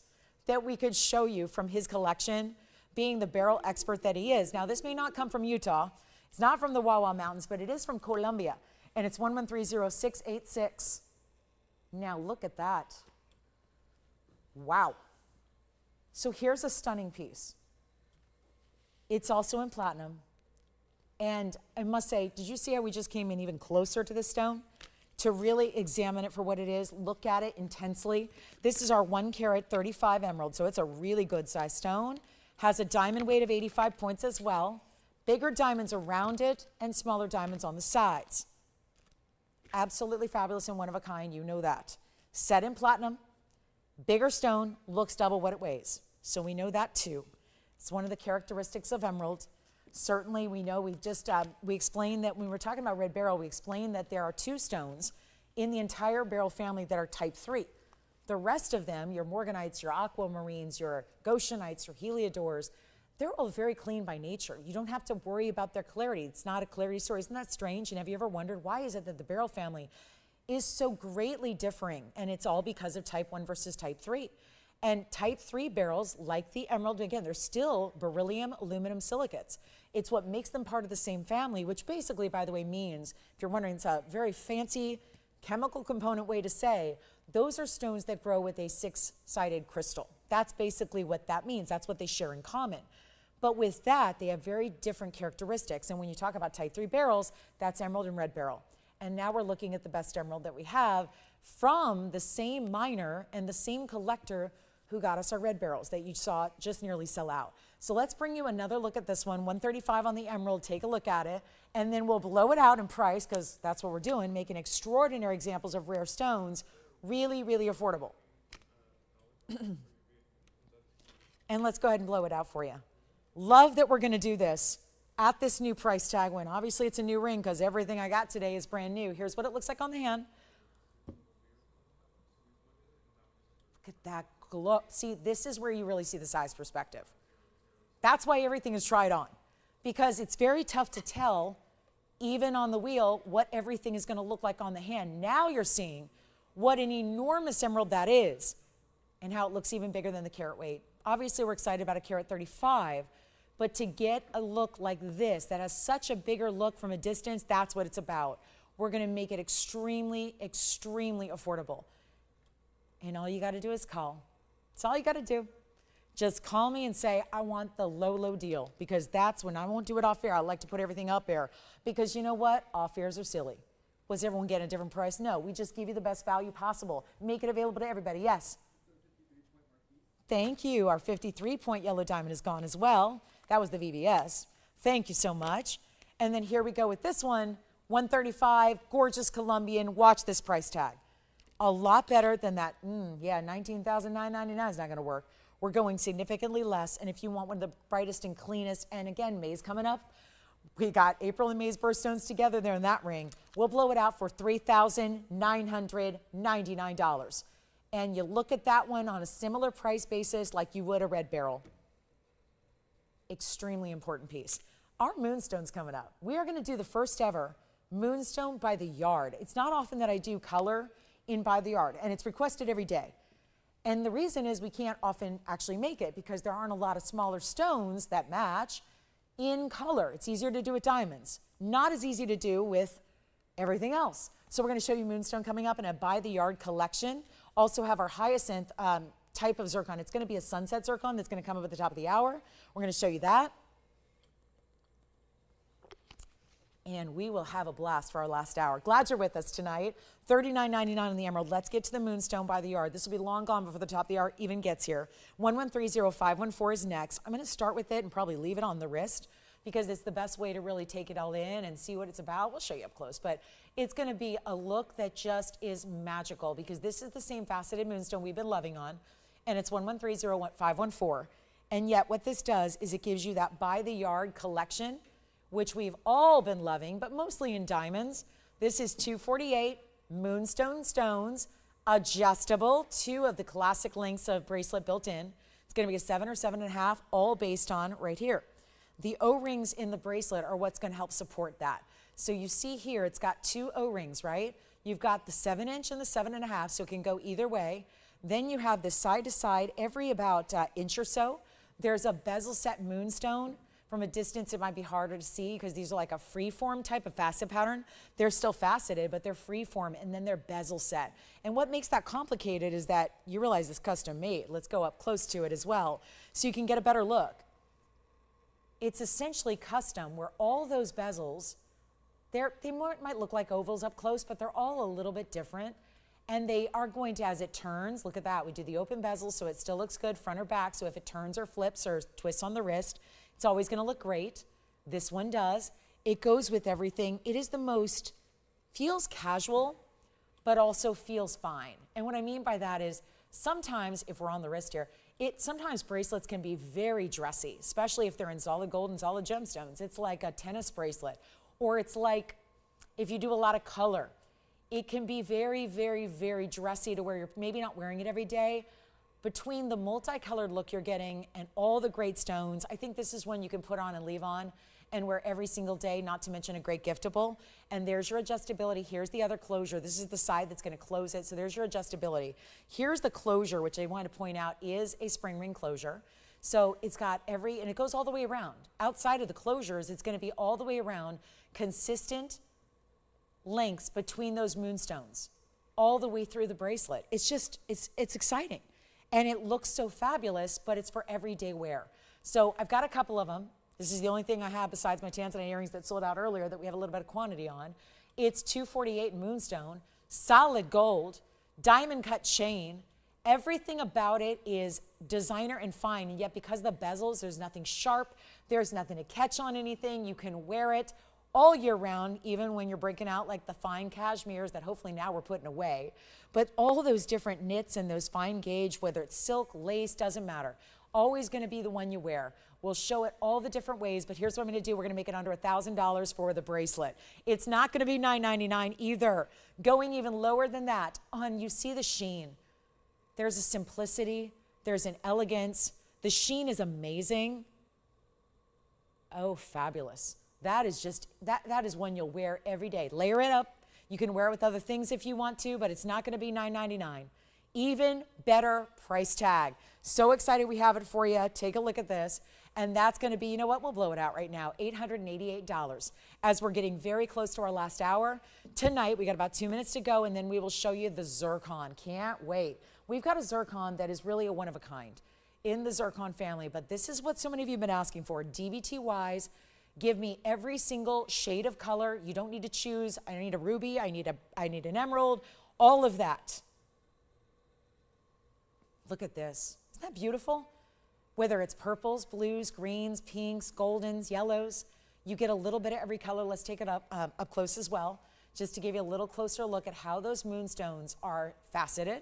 that we could show you from his collection, being the beryl expert that he is. Now, this may not come from Utah. It's not from the Wawa Mountains, but it is from Colombia, and it's 1130686. Now, look at that. Wow. So here's a stunning piece. It's also in platinum. And I must say, did you see how we just came in even closer to this stone? To really examine it for what it is, look at it intensely. This is our 1 carat 35 emerald, so it's a really good size stone. Has a diamond weight of 85 points as well. Bigger diamonds around it and smaller diamonds on the sides. Absolutely fabulous and one of a kind, you know that. Set in platinum, bigger stone, looks double what it weighs. So we know that too. It's one of the characteristics of emerald. Certainly we know, we explained that when we were talking about Red Beryl, we explained that there are 2 stones in the entire beryl family that are type 3. The rest of them, your morganites, your aquamarines, your goshenites, your heliodores, they're all very clean by nature. You don't have to worry about their clarity. It's not a clarity story. Isn't that strange? And have you ever wondered why is it that the beryl family is so greatly differing? And it's all because of type 1 versus type 3. And type 3 beryls, like the emerald, again, they're still beryllium aluminum silicates. It's what makes them part of the same family, which basically, by the way, means, if you're wondering, it's a very fancy chemical component way to say, those are stones that grow with a 6-sided crystal. That's basically what that means. That's what they share in common. But with that, they have very different characteristics. And when you talk about type 3 beryls, that's emerald and red beryl. And now we're looking at the best emerald that we have from the same miner and the same collector who got us our red barrels that you saw just nearly sell out. So let's bring you another look at this one, $135 on the emerald. Take a look at it, and then we'll blow it out in price because that's what we're doing, making extraordinary examples of rare stones really, really affordable. And let's go ahead and blow it out for you. Love that we're going to do this at this new price tag when obviously it's a new ring because everything I got today is brand new. Here's what it looks like on the hand. Look at that glow. See, this is where you really see the size perspective. That's why everything is tried on, because it's very tough to tell, even on the wheel, what everything is going to look like on the hand. Now you're seeing what an enormous emerald that is and how it looks even bigger than the carat weight. Obviously, we're excited about a carat 35, but to get a look like this that has such a bigger look from a distance, that's what it's about. We're going to make it extremely, extremely affordable. And all you got to do is call. That's all you got to do. Just call me and say, I want the low, low deal, because that's when I won't do it off air. I like to put everything up air because you know what? Off airs are silly. Was everyone getting a different price? No, we just give you the best value possible. Make it available to everybody. Yes. Thank you. Our 53-point yellow diamond is gone as well. That was the VVS. Thank you so much. And then here we go with this one, $135, gorgeous Colombian. Watch this price tag. A lot better than that. Yeah, $19,999 is not going to work. We're going significantly less, and if you want one of the brightest and cleanest, and again, May's coming up. We got April and May's birthstones together there in that ring. We'll blow it out for $3,999. And you look at that one on a similar price basis like you would a red beryl. Extremely important piece. Our Moonstone's coming up. We are going to do the first ever Moonstone by the yard. It's not often that I do color in by the yard, and it's requested every day. And the reason is we can't often actually make it because there aren't a lot of smaller stones that match in color. It's easier to do with diamonds. Not as easy to do with everything else. So we're going to show you Moonstone coming up in a by the yard collection. Also have our hyacinth type of zircon. It's going to be a sunset zircon that's going to come up at the top of the hour. We're going to show you that. And we will have a blast for our last hour. Glad you're with us tonight. $39.99 on the emerald. Let's get to the Moonstone by the yard. This will be long gone before the top of the hour even gets here. 1130-514 is next. I'm going to start with it and probably leave it on the wrist because it's the best way to really take it all in and see what it's about. We'll show you up close, but it's going to be a look that just is magical because this is the same faceted Moonstone we've been loving on, and it's 1130-514. And yet what this does is it gives you that by the yard collection, which we've all been loving, but mostly in diamonds. This is 248 Moonstone stones, adjustable, 2 of the classic lengths of bracelet built in. It's going to be a 7 or 7.5, all based on right here. The O-rings in the bracelet are what's going to help support that. So you see here, it's got 2 O-rings, right? You've got the 7-inch and the 7.5, so it can go either way. Then you have this side to side, every about inch or so. There's a bezel set Moonstone. From a distance, it might be harder to see because these are like a free-form type of facet pattern. They're still faceted, but they're free-form, and then they're bezel set. And what makes that complicated is that you realize it's custom made. Let's go up close to it as well so you can get a better look. It's essentially custom where all those bezels, they might look like ovals up close, but they're all a little bit different. And they are going to, as it turns, look at that. We do the open bezel so it still looks good front or back. So if it turns or flips or twists on the wrist, it's always going to look great. This one does. It goes with everything. It is the most, feels casual, but also feels fine. And what I mean by that is sometimes, if we're on the wrist here, sometimes bracelets can be very dressy, especially if they're in solid gold and solid gemstones. It's like a tennis bracelet, or it's like if you do a lot of color. It can be very, very, very dressy to where you're maybe not wearing it every day. Between the multicolored look you're getting and all the great stones, I think this is one you can put on and leave on and wear every single day, not to mention a great giftable. And there's your adjustability. Here's the other closure. This is the side that's going to close it. So there's your adjustability. Here's the closure, which I want to point out is a spring ring closure. So it's got and it goes all the way around. Outside of the closures, it's going to be all the way around, consistent lengths between those moonstones, all the way through the bracelet. It's just, it's exciting. And it looks so fabulous, but it's for everyday wear. So I've got a couple of them. This is the only thing I have besides my Tanzanite earrings that sold out earlier that we have a little bit of quantity on. It's 248 Moonstone, solid gold, diamond cut chain, Everything about it is designer and fine, and yet because of the bezels, there's nothing sharp, there's nothing to catch on anything. You can wear it all year round, even when you're breaking out like the fine cashmeres that hopefully now we're putting away. But all those different knits and those fine gauge, whether it's silk, lace, doesn't matter. Always gonna be the one you wear. We'll show it all the different ways, but here's what I'm gonna do. We're gonna make it under $1,000 for the bracelet. It's not gonna be $9.99 either. Going even lower than that, you see the sheen. There's a simplicity, there's an elegance. The sheen is amazing. Oh, fabulous. That is just, that is one you'll wear every day. Layer it up. You can wear it with other things if you want to, but it's not gonna be $9.99. Even better price tag. So excited we have it for you. Take a look at this. And that's gonna be, you know what, we'll blow it out right now, $888. As we're getting very close to our last hour. Tonight, we got about 2 minutes to go, and then we will show you the zircon. Can't wait. We've got a zircon that is really a one of a kind in the zircon family, but this is what so many of you have been asking for. DBT-wise, give me every single shade of color. You don't need to choose. I need a ruby, I need an emerald, all of that. Look at this. Isn't that beautiful? Whether it's purples, blues, greens, pinks, goldens, yellows, you get a little bit of every color. Let's take it up close as well, just to give you a little closer look at how those moonstones are faceted,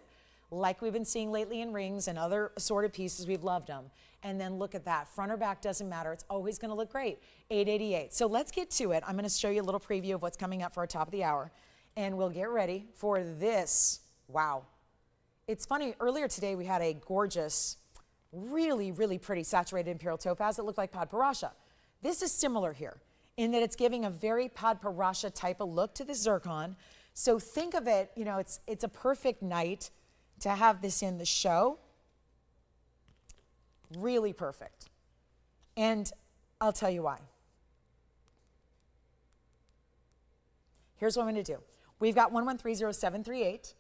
like we've been seeing lately in rings and other assorted pieces. We've loved them. And then look at that. Front or back doesn't matter. It's always going to look great. $888. So let's get to it. I'm going to show you a little preview of what's coming up for our top of the hour. And we'll get ready for this. Wow. It's funny. Earlier today, we had a gorgeous, really, really pretty saturated Imperial topaz that looked like Padparasha. This is similar here in that it's giving a very Padparasha type of look to the zircon. So think of it, you know, it's a perfect night to have this in the show. Really perfect. And I'll tell you why. Here's what I'm going to do. We've got 1130738.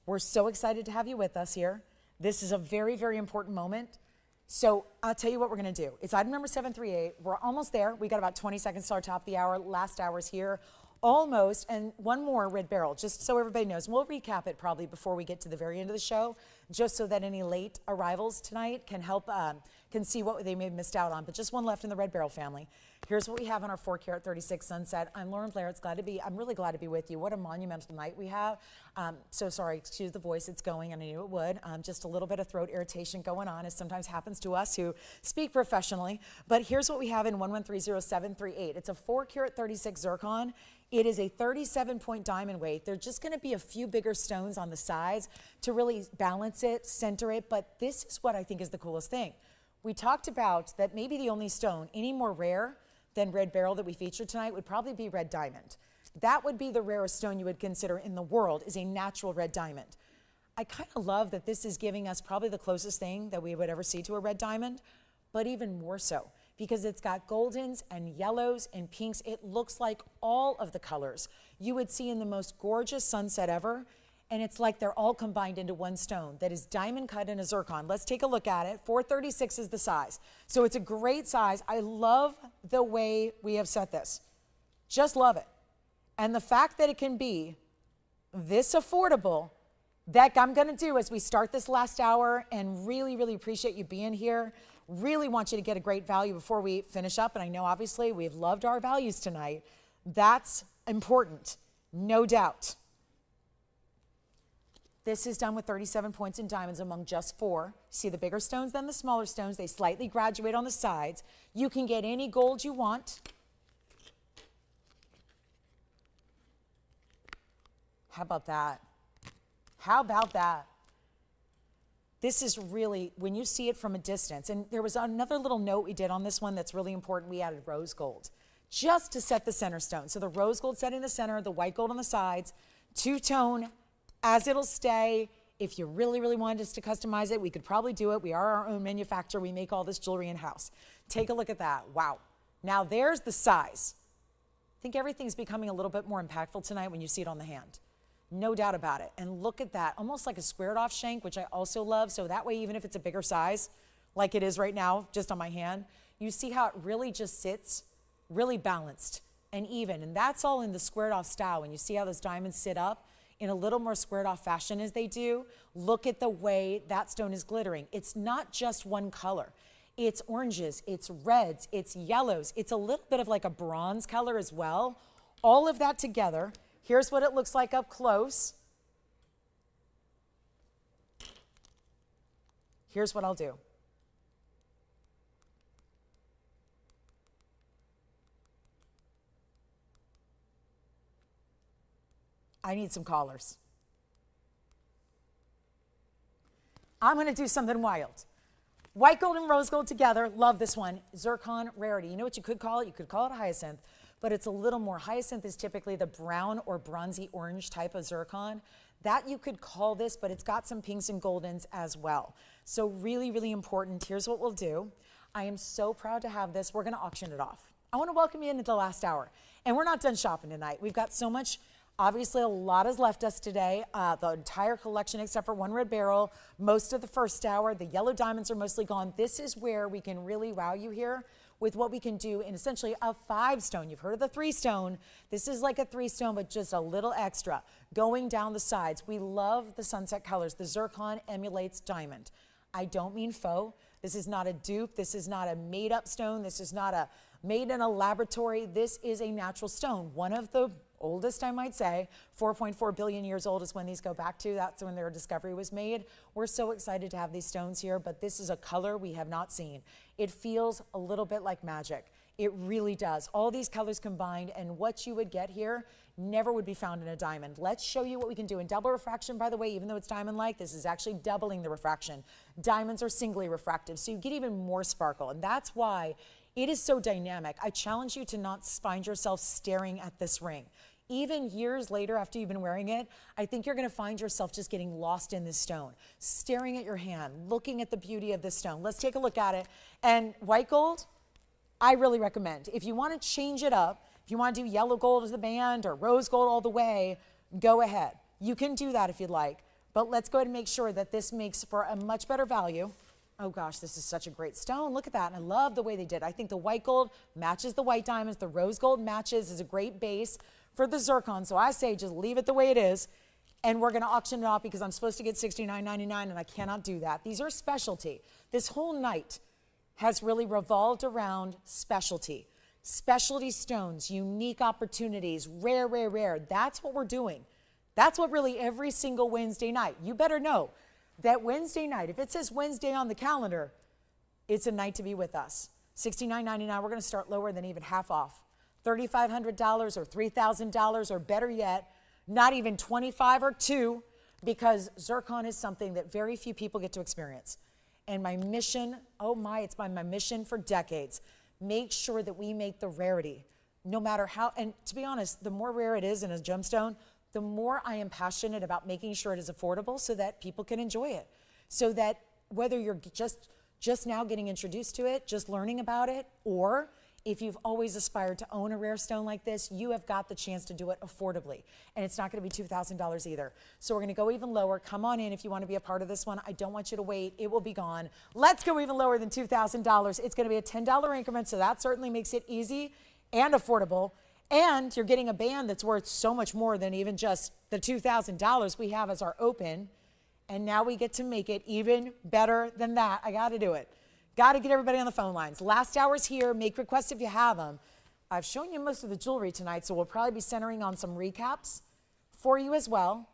We're so excited to have you with us here. This is a very, very important moment. So I'll tell you what we're going to do. It's item number 738. We're almost there. We got about 20 seconds to our top of the hour. Last hour's here. Almost, and one more red beryl, just so everybody knows. We'll recap it probably before we get to the very end of the show, just so that any late arrivals tonight can help, can see what they may have missed out on. But just one left in the red beryl family. Here's what we have on our 4 carat 36 sunset. I'm Lauren Blair. I'm really glad to be with you. What a monumental night we have. So sorry, excuse the voice, it's going, and I knew it would. Just a little bit of throat irritation going on, as sometimes happens to us who speak professionally. But here's what we have in 1130738. It's a 4 carat 36 zircon. It is a 37-point diamond weight. There's just going to be a few bigger stones on the sides to really balance it, center it, but this is what I think is the coolest thing. We talked about that maybe the only stone any more rare than red beryl that we featured tonight would probably be red diamond. That would be the rarest stone you would consider in the world, is a natural red diamond. I kind of love that this is giving us probably the closest thing that we would ever see to a red diamond, but even more so, because it's got goldens and yellows and pinks. It looks like all of the colors you would see in the most gorgeous sunset ever. And it's like they're all combined into one stone that is diamond cut in a zircon. Let's take a look at it. 436 is the size. So it's a great size. I love the way we have set this. Just love it. And the fact that it can be this affordable, that I'm gonna do as we start this last hour, and really, really appreciate you being here. Really want you to get a great value before we finish up. And I know obviously we've loved our values tonight. That's important, no doubt. This is done with 37 points in diamonds among just 4. See the bigger stones than the smaller stones. They slightly graduate on the sides. You can get any gold you want. How about that? How about that? This is really, when you see it from a distance, and there was another little note we did on this one that's really important. We added rose gold just to set the center stone. So the rose gold setting the center, the white gold on the sides, two-tone, as it'll stay. If you really, really wanted us to customize it, we could probably do it. We are our own manufacturer. We make all this jewelry in-house. Take a look at that. Wow. Now there's the size. I think everything's becoming a little bit more impactful tonight when you see it on the hand. No doubt about it. And look at that, almost like a squared off shank, which I also love. So that way, even if it's a bigger size, like it is right now, just on my hand, you see how it really just sits, really balanced and even. And that's all in the squared off style. When you see how those diamonds sit up, in a little more squared off fashion as they do, look at the way that stone is glittering. It's not just one color. It's oranges, it's reds, it's yellows. It's a little bit of like a bronze color as well. All of that together. Here's what it looks like up close. Here's what I'll do. I need some callers. I'm going to do something wild. White gold and rose gold together. Love this one. Zircon rarity. You know what you could call it? You could call it a hyacinth, but it's a little more. Hyacinth is typically the brown or bronzy orange type of zircon. That you could call this, but it's got some pinks and goldens as well. So really, really important. Here's what we'll do. I am so proud to have this. We're going to auction it off. I want to welcome you into the last hour. And we're not done shopping tonight. We've got so much. Obviously, a lot has left us today. The entire collection except for one red beryl, most of the first hour. The yellow diamonds are mostly gone. This is where we can really wow you here with what we can do in essentially a 5-stone. You've heard of the 3-stone. This is like a 3-stone, but just a little extra. Going down the sides. We love the sunset colors. The zircon emulates diamond. I don't mean faux. This is not a dupe. This is not a made-up stone. This is not a made in a laboratory. This is a natural stone. One of the oldest, I might say. 4.4 billion years old is when these go back to. That's when their discovery was made. We're so excited to have these stones here, but this is a color we have not seen. It feels a little bit like magic. It really does. All these colors combined, and what you would get here never would be found in a diamond. Let's show you what we can do in double refraction, by the way. Even though it's diamond-like, this is actually doubling the refraction. Diamonds are singly refractive, so you get even more sparkle, and that's why it is so dynamic. I challenge you to not find yourself staring at this ring. Even years later after you've been wearing it, I think you're going to find yourself just getting lost in this stone, staring at your hand, looking at the beauty of this stone. Let's take a look at it. And white gold, I really recommend. If you want to change it up, if you want to do yellow gold as the band or rose gold all the way, go ahead. You can do that if you'd like. But let's go ahead and make sure that this makes for a much better value. Oh gosh, this is such a great stone. Look at that. And I love the way they did. I think the white gold matches the white diamonds. The rose gold matches, is a great base for the zircon. So I say just leave it the way it is. And we're going to auction it off because I'm supposed to get $69.99 and I cannot do that. These are specialty. This whole night has really revolved around specialty. Specialty stones, unique opportunities, rare, rare, rare. That's what we're doing. That's what really every single Wednesday night. You better know that Wednesday night, if it says Wednesday on the calendar, it's a night to be with us. $69.99, we're going to start lower than even half off. $3,500 or $3,000 or better yet, not even $25 or $2, because zircon is something that very few people get to experience. And my mission, oh my, it's been my mission for decades. Make sure that we make the rarity, no matter how, and to be honest, the more rare it is in a gemstone, the more I am passionate about making sure it is affordable so that people can enjoy it. So that whether you're just now getting introduced to it, just learning about it, or if you've always aspired to own a rare stone like this, you have got the chance to do it affordably. And it's not going to be $2,000 either. So we're going to go even lower. Come on in if you want to be a part of this one. I don't want you to wait. It will be gone. Let's go even lower than $2,000. It's going to be a $10 increment, so that certainly makes it easy and affordable. And you're getting a band that's worth so much more than even just the $2,000 we have as our open. And now we get to make it even better than that. I got to do it. Got to get everybody on the phone lines. Last hour's here. Make requests if you have them. I've shown you most of the jewelry tonight, so we'll probably be centering on some recaps for you as well.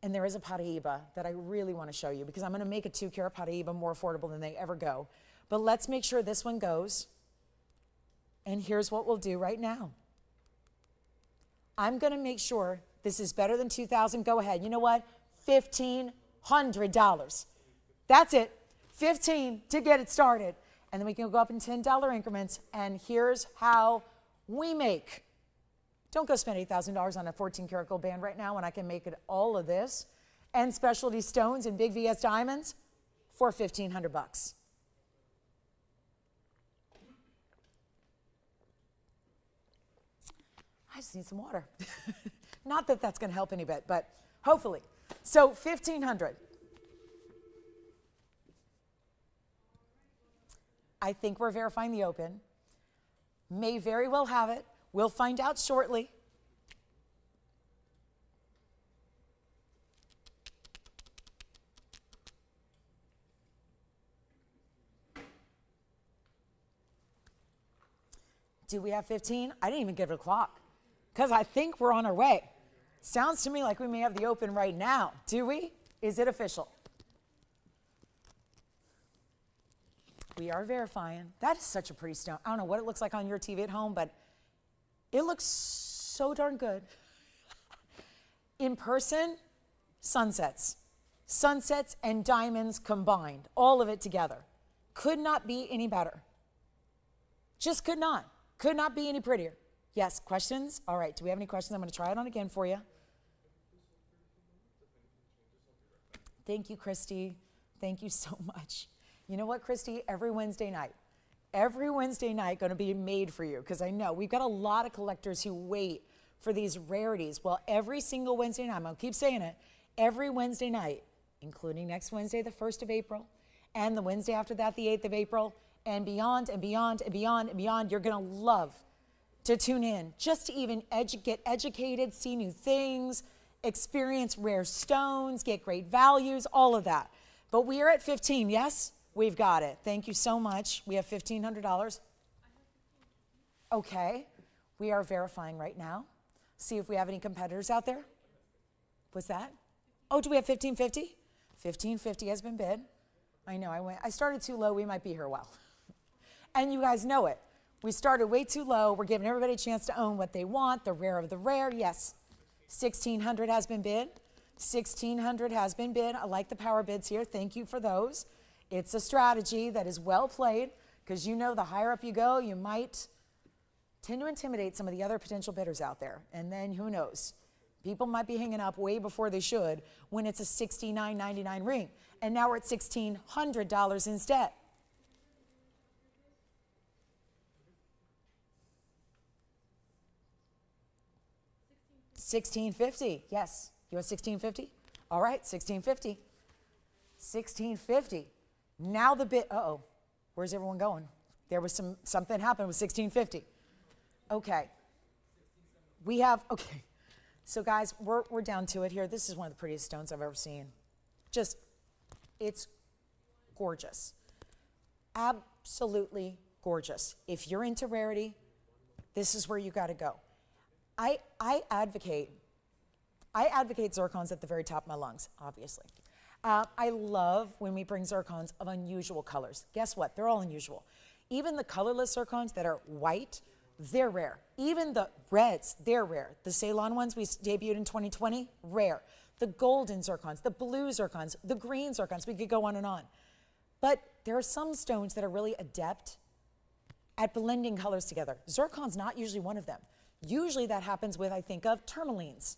And there is a Paraiba that I really want to show you because I'm going to make a 2-carat Paraiba more affordable than they ever go. But let's make sure this one goes. And here's what we'll do right now. I'm going to make sure this is better than $2,000. Go ahead. You know what? $1,500. That's it. $15 to get it started. And then we can go up in $10 increments. And here's how we make. Don't go spend $8,000 on a 14-karat gold band right now when I can make it all of this and specialty stones and big VS diamonds for $1,500. I just need some water. Not that that's going to help any bit, but hopefully. So $1,500. I think we're verifying the open. May very well have it. We'll find out shortly. Do we have 15? I didn't even give it a clock because I think we're on our way. Sounds to me like we may have the open right now. Do we? Is it official? We are verifying. That is such a pretty stone. I don't know what it looks like on your TV at home, but it looks so darn good. In person, sunsets. Sunsets and diamonds combined. All of it together. Could not be any better. Just could not. Could not be any prettier. Yes, questions? All right, do we have any questions? I'm going to try it on again for you. Thank you, Christy. Thank you so much. You know what, Christy? Every Wednesday night going to be made for you, because I know we've got a lot of collectors who wait for these rarities. Well, every single Wednesday night, I'm going to keep saying it, every Wednesday night, including next Wednesday, the 1st of April, and the Wednesday after that, the 8th of April, and beyond and beyond and beyond and beyond, you're going to love to tune in just to even get educated, see new things, experience rare stones, get great values, all of that. But we are at 15, yes? We've got it. Thank you so much. We have $1,500. Okay. We are verifying right now. See if we have any competitors out there. What's that? Oh, do we have 1550? 1550 has been bid. I know, I started too low. We might be here a while. And you guys know it. We started way too low. We're giving everybody a chance to own what they want, the rare of the rare. Yes. 1600 has been bid. 1600 has been bid. I like the power bids here. Thank you for those. It's a strategy that is well played, because you know the higher up you go, you might tend to intimidate some of the other potential bidders out there. And then who knows? People might be hanging up way before they should when it's a $69.99 ring. And now we're at $1,600 instead. $1,650. Yes. You want $1,650? All right, $1,650. $1,650. Now the bid. Uh-oh. Where's everyone going? There was something happened with $1,650. Okay. We have, okay. So guys, we're down to it here. This is one of the prettiest stones I've ever seen. Just, it's gorgeous. Absolutely gorgeous. If you're into rarity, this is where you got to go. I advocate zircons at the very top of my lungs, obviously. I love when we bring zircons of unusual colors. Guess what? They're all unusual. Even the colorless zircons that are white, they're rare. Even the reds, they're rare. The Ceylon ones we debuted in 2020, rare. The golden zircons, the blue zircons, the green zircons, we could go on and on. But there are some stones that are really adept at blending colors together. Zircon's not usually one of them. Usually that happens with, I think of, tourmalines.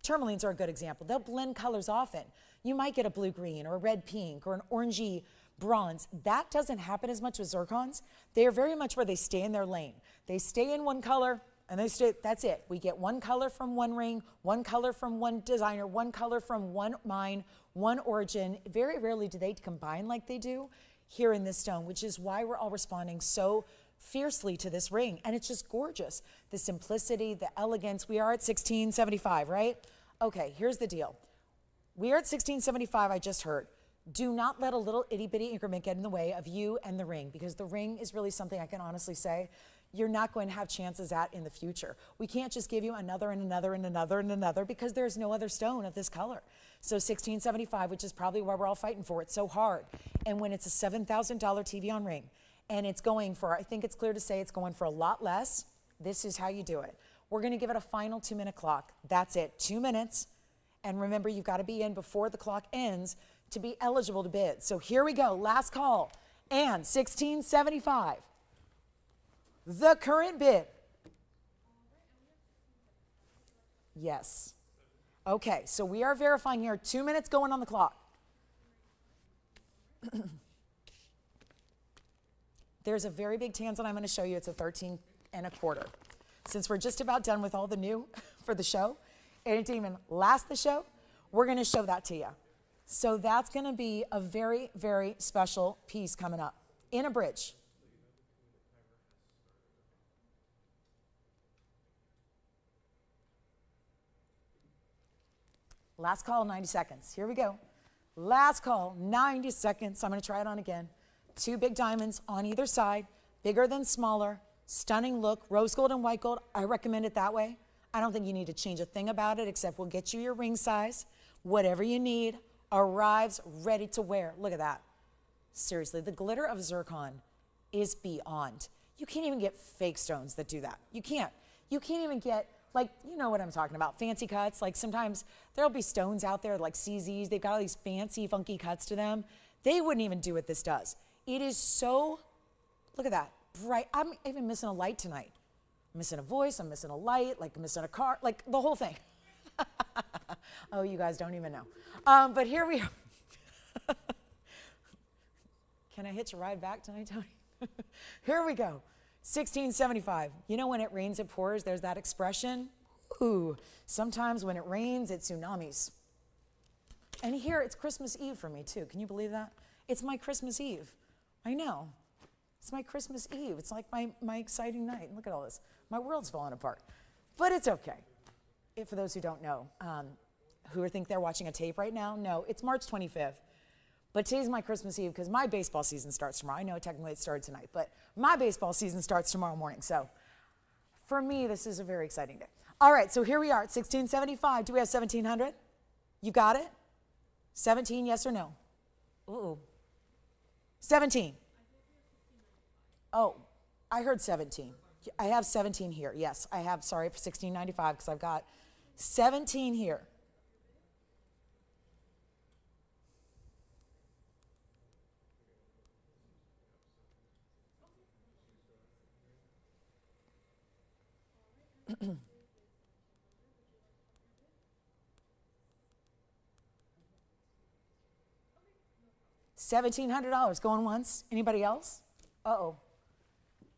Tourmalines are a good example. They'll blend colors often. You might get a blue-green or a red-pink or an orangey bronze. That doesn't happen as much with zircons. They are very much where they stay in their lane. They stay in one color and they stay, that's it. We get one color from one ring, one color from one designer, one color from one mine, one origin. Very rarely do they combine like they do here in this stone, which is why we're all responding so fiercely to this ring. And it's just gorgeous. The simplicity, the elegance. We are at 1675, right? Okay, here's the deal. We are at 1675, I just heard. Do not let a little itty bitty increment get in the way of you and the ring, because the ring is really something I can honestly say you're not going to have chances at in the future. We can't just give you another and another and another and another, because there's no other stone of this color. So 1675, which is probably why we're all fighting for it so hard. And when it's a $7,000 TVON ring, and it's going for, I think it's clear to say it's going for a lot less, this is how you do it. We're going to give it a final 2-minute clock. That's it, 2 minutes. And remember, you've got to be in before the clock ends to be eligible to bid. So here we go, last call. And 1675, the current bid. Yes. Okay, so we are verifying here, 2 minutes going on the clock. There's a very big Tanzanite I'm going to show you. It's a 13 1/4. Since we're just about done with all the new for the show, and it didn't even last the show, we're going to show that to you. So that's going to be a very, very special piece coming up in a bridge. Last call, 90 seconds. Here we go. Last call, 90 seconds. I'm going to try it on again. 2 big diamonds on either side, bigger than smaller, Stunning look, rose gold and white gold. I recommend it that way. I don't think you need to change a thing about it, except we'll get you your ring size. Whatever you need arrives ready to wear. Look at that. Seriously, the glitter of zircon is beyond. You can't even get fake stones that do that. You can't. You can't even get, like, you know what I'm talking about, fancy cuts. Like sometimes there'll be stones out there like CZs. They've got all these fancy, funky cuts to them. They wouldn't even do what this does. It is so, look at that, bright. I'm even missing a light tonight. I'm missing a voice, I'm missing a light, like I'm missing a car, like the whole thing. Oh, you guys don't even know. But here we are. Can I hitch a ride back tonight, Tony? Here we go. 1675. You know when it rains, it pours. There's that expression. Ooh, sometimes when it rains, it tsunamis. And here, it's Christmas Eve for me, too. Can you believe that? It's my Christmas Eve. I know. It's my Christmas Eve. It's like my exciting night. Look at all this. My world's falling apart. But it's okay. For those who don't know, who think they're watching a tape right now, no, it's March 25th. But today's my Christmas Eve because my baseball season starts tomorrow. I know technically it started tonight, but my baseball season starts tomorrow morning. So for me, this is a very exciting day. All right, so here we are at 1675. Do we have 1700? You got it? 17, yes or no? Ooh. 17. Oh, I heard 17. I have 17 here. Yes, I have, sorry, for 1695 because I've got 17 here. $1,700 going once. Anybody else? Uh-oh.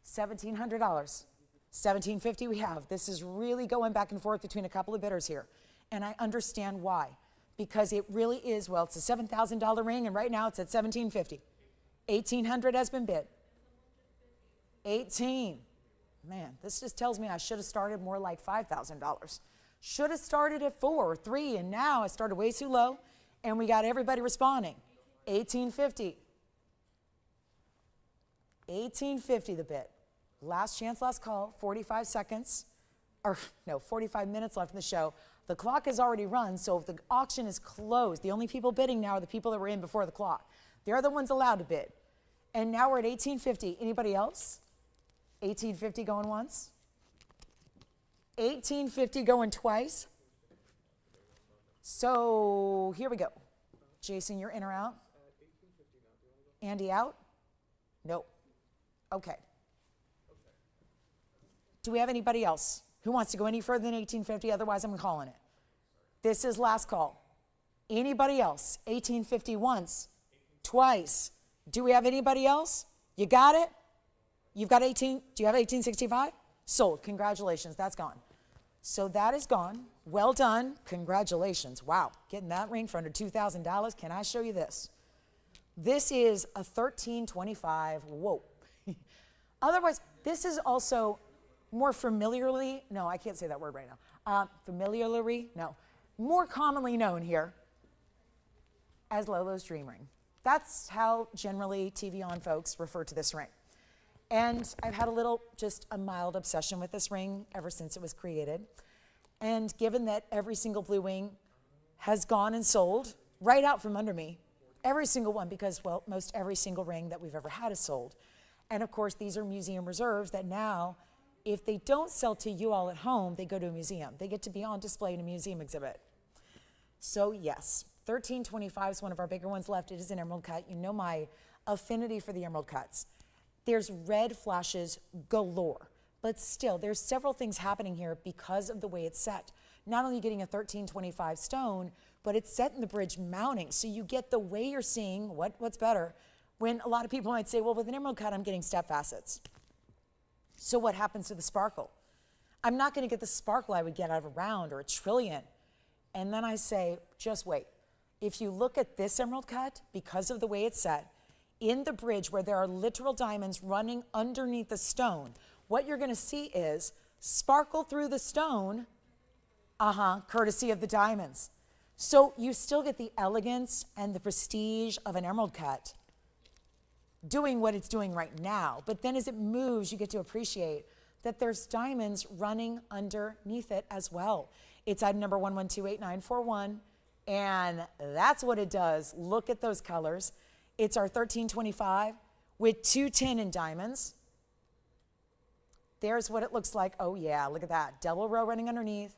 $1,700. $1,750 we have. This is really going back and forth between a couple of bidders here. And I understand why. Because it really is, well, it's a $7,000 ring, and right now it's at $1,750. $1,800 has been bid. 18. Man, this just tells me I should have started more like $5,000. Should have started at 4 or 3, and now I started way too low, and we got everybody responding. 1850. 1850 the bid. Last chance, last call, 45 seconds, or no, 45 minutes left in the show. The clock has already run, so if the auction is closed, the only people bidding now are the people that were in before the clock. They're the ones allowed to bid. And now we're at 1850. Anybody else? 1850 going once? 1850 going twice? So here we go. Jason, you're in or out? Andy out? Nope. Okay. Do we have anybody else who wants to go any further than 1850? Otherwise, I'm calling it. This is last call. Anybody else? 1850 once, twice. Do we have anybody else? You got it? You've got 18. Do you have 1865? Sold. Congratulations. That's gone. So that is gone. Well done. Congratulations. Wow. Getting that ring for under $2,000. Can I show you this? This is a 1325. Whoa. Otherwise, this is also more familiarly, no, I can't say that word right now. Familiarly, no, more commonly known here as Lolo's Dream Ring. That's how generally TVON folks refer to this ring. And I've had just a mild obsession with this ring ever since it was created. And given that every single blue wing has gone and sold right out from under me, every single one, because, well, most every single ring that we've ever had is sold. And of course, these are museum reserves that now, if they don't sell to you all at home, they go to a museum. They get to be on display in a museum exhibit. So yes, 1325 is one of our bigger ones left. It is an emerald cut. You know my affinity for the emerald cuts. There's red flashes galore, but still there's several things happening here because of the way it's set. Not only getting a 1325 stone, but it's set in the bridge mounting. So you get the way you're seeing what's better when a lot of people might say, well, with an emerald cut, I'm getting step facets. So what happens to the sparkle? I'm not going to get the sparkle I would get out of a round or a trillion. And then I say, just wait. If you look at this emerald cut, because of the way it's set, in the bridge where there are literal diamonds running underneath the stone, what you're going to see is sparkle through the stone, courtesy of the diamonds. So you still get the elegance and the prestige of an emerald cut, doing what it's doing right now. But then as it moves, you get to appreciate that there's diamonds running underneath it as well. It's item number 11289141, and that's what it does. Look at those colors. It's our 1325 with 210 in diamonds. There's what it looks like. Oh yeah, look at that. Double row running underneath.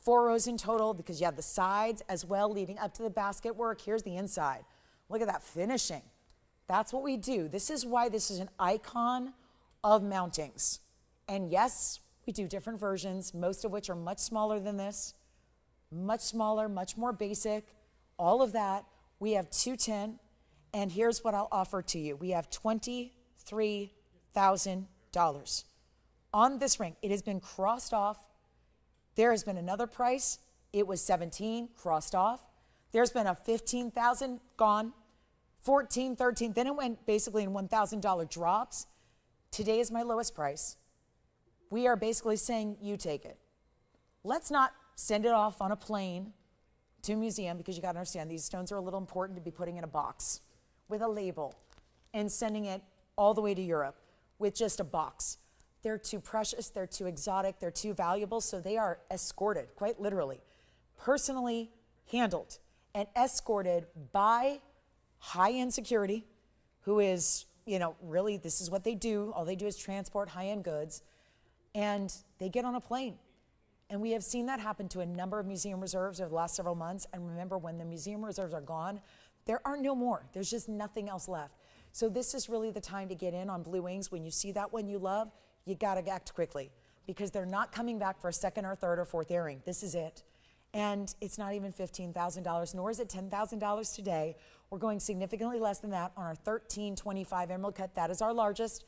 4 rows in total because you have the sides as well leading up to the basket work. Here's the inside. Look at that finishing. That's what we do. This is why this is an icon of mountings. And yes, we do different versions, most of which are much smaller than this. Much smaller, much more basic. All of that. We have 210. And here's what I'll offer to you. We have $23,000 on this ring. It has been crossed off. There has been another price. It was 17, crossed off. There's been a 15,000 gone, 14, 13. Then it went basically in $1,000 drops. Today is my lowest price. We are basically saying, you take it. Let's not send it off on a plane to a museum, because you got to understand these stones are a little important to be putting in a box with a label and sending it all the way to Europe with just a box. They're too precious, they're too exotic, they're too valuable, so they are escorted, quite literally, personally handled and escorted by high-end security, who is, you know, really this is what they do. All they do is transport high-end goods, and they get on a plane. And we have seen that happen to a number of museum reserves over the last several months. And remember, when the museum reserves are gone, there are no more. There's just nothing else left. So this is really the time to get in on Blue Wings. When you see that one you love, you gotta act quickly, because they're not coming back for a second or third or fourth earring. This is it. And it's not even $15,000, nor is it $10,000 today. We're going significantly less than that on our 1325 emerald cut. That is our largest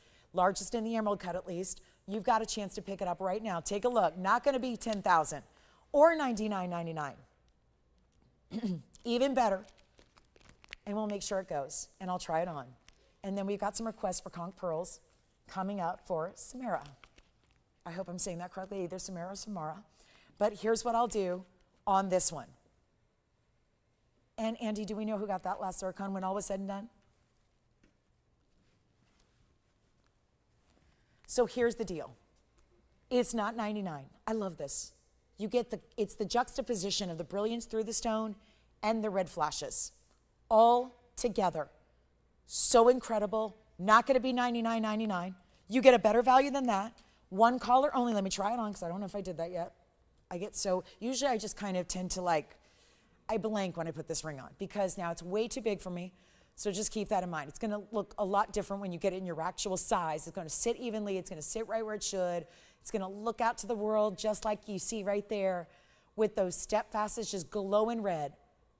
in the emerald cut at least. You've got a chance to pick it up right now. Take a look. Not gonna be $10,000 or $99.99. Even better. And we'll make sure it goes, and I'll try it on. And then we've got some requests for conch pearls coming up for Samara. I hope I'm saying that correctly, either Samara or Samara. But here's what I'll do on this one. And Andy, do we know who got that last zircon when all was said and done? So here's the deal. It's not $99. I love this. You get it's the juxtaposition of the brilliance through the stone and the red flashes all together. So incredible. Not going to be $99.99. You get a better value than that. One collar only. Let me try it on, because I don't know if I did that yet. Usually I just kind of tend to I blank when I put this ring on, because now it's way too big for me. So just keep that in mind. It's going to look a lot different when you get it in your actual size. It's going to sit evenly. It's going to sit right where it should. It's going to look out to the world just like you see right there, with those step facets just glowing red,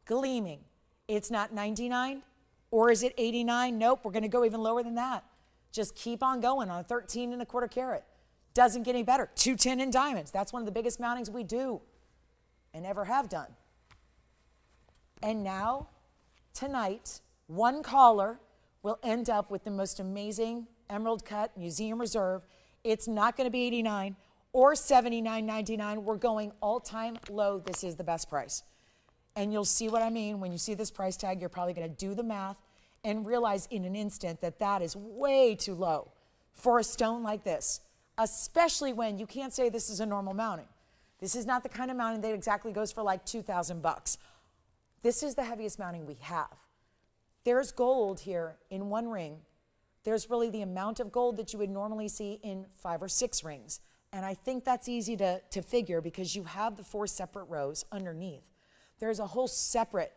gleaming. It's not $99, or is it $89? Nope, we're going to go even lower than that. Just keep on going on a 13.25 carat. Doesn't get any better. 210 in diamonds. That's one of the biggest mountings we do and ever have done. And now, tonight, one caller will end up with the most amazing emerald cut museum reserve. It's not going to be $89 or $79.99. We're going all-time low. This is the best price. And you'll see what I mean. When you see this price tag, you're probably going to do the math and realize in an instant that that is way too low for a stone like this, especially when you can't say this is a normal mounting. This is not the kind of mounting that exactly goes for like $2,000. This is the heaviest mounting we have. There's gold here in one ring. There's really the amount of gold that you would normally see in 5 or 6 rings. And I think that's easy to figure, because you have the 4 separate rows underneath. There's a whole separate,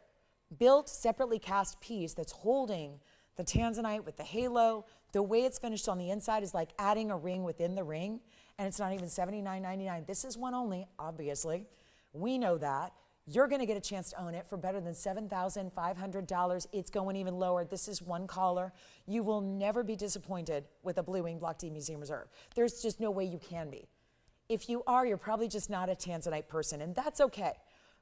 built, separately cast piece that's holding the Tanzanite with the halo. The way it's finished on the inside is like adding a ring within the ring, and it's not even $79.99. This is one only, obviously. We know that. You're going to get a chance to own it for better than $7,500. It's going even lower. This is one caller. You will never be disappointed with a Blue Wing Block D Museum Reserve. There's just no way you can be. If you are, you're probably just not a Tanzanite person, and that's okay.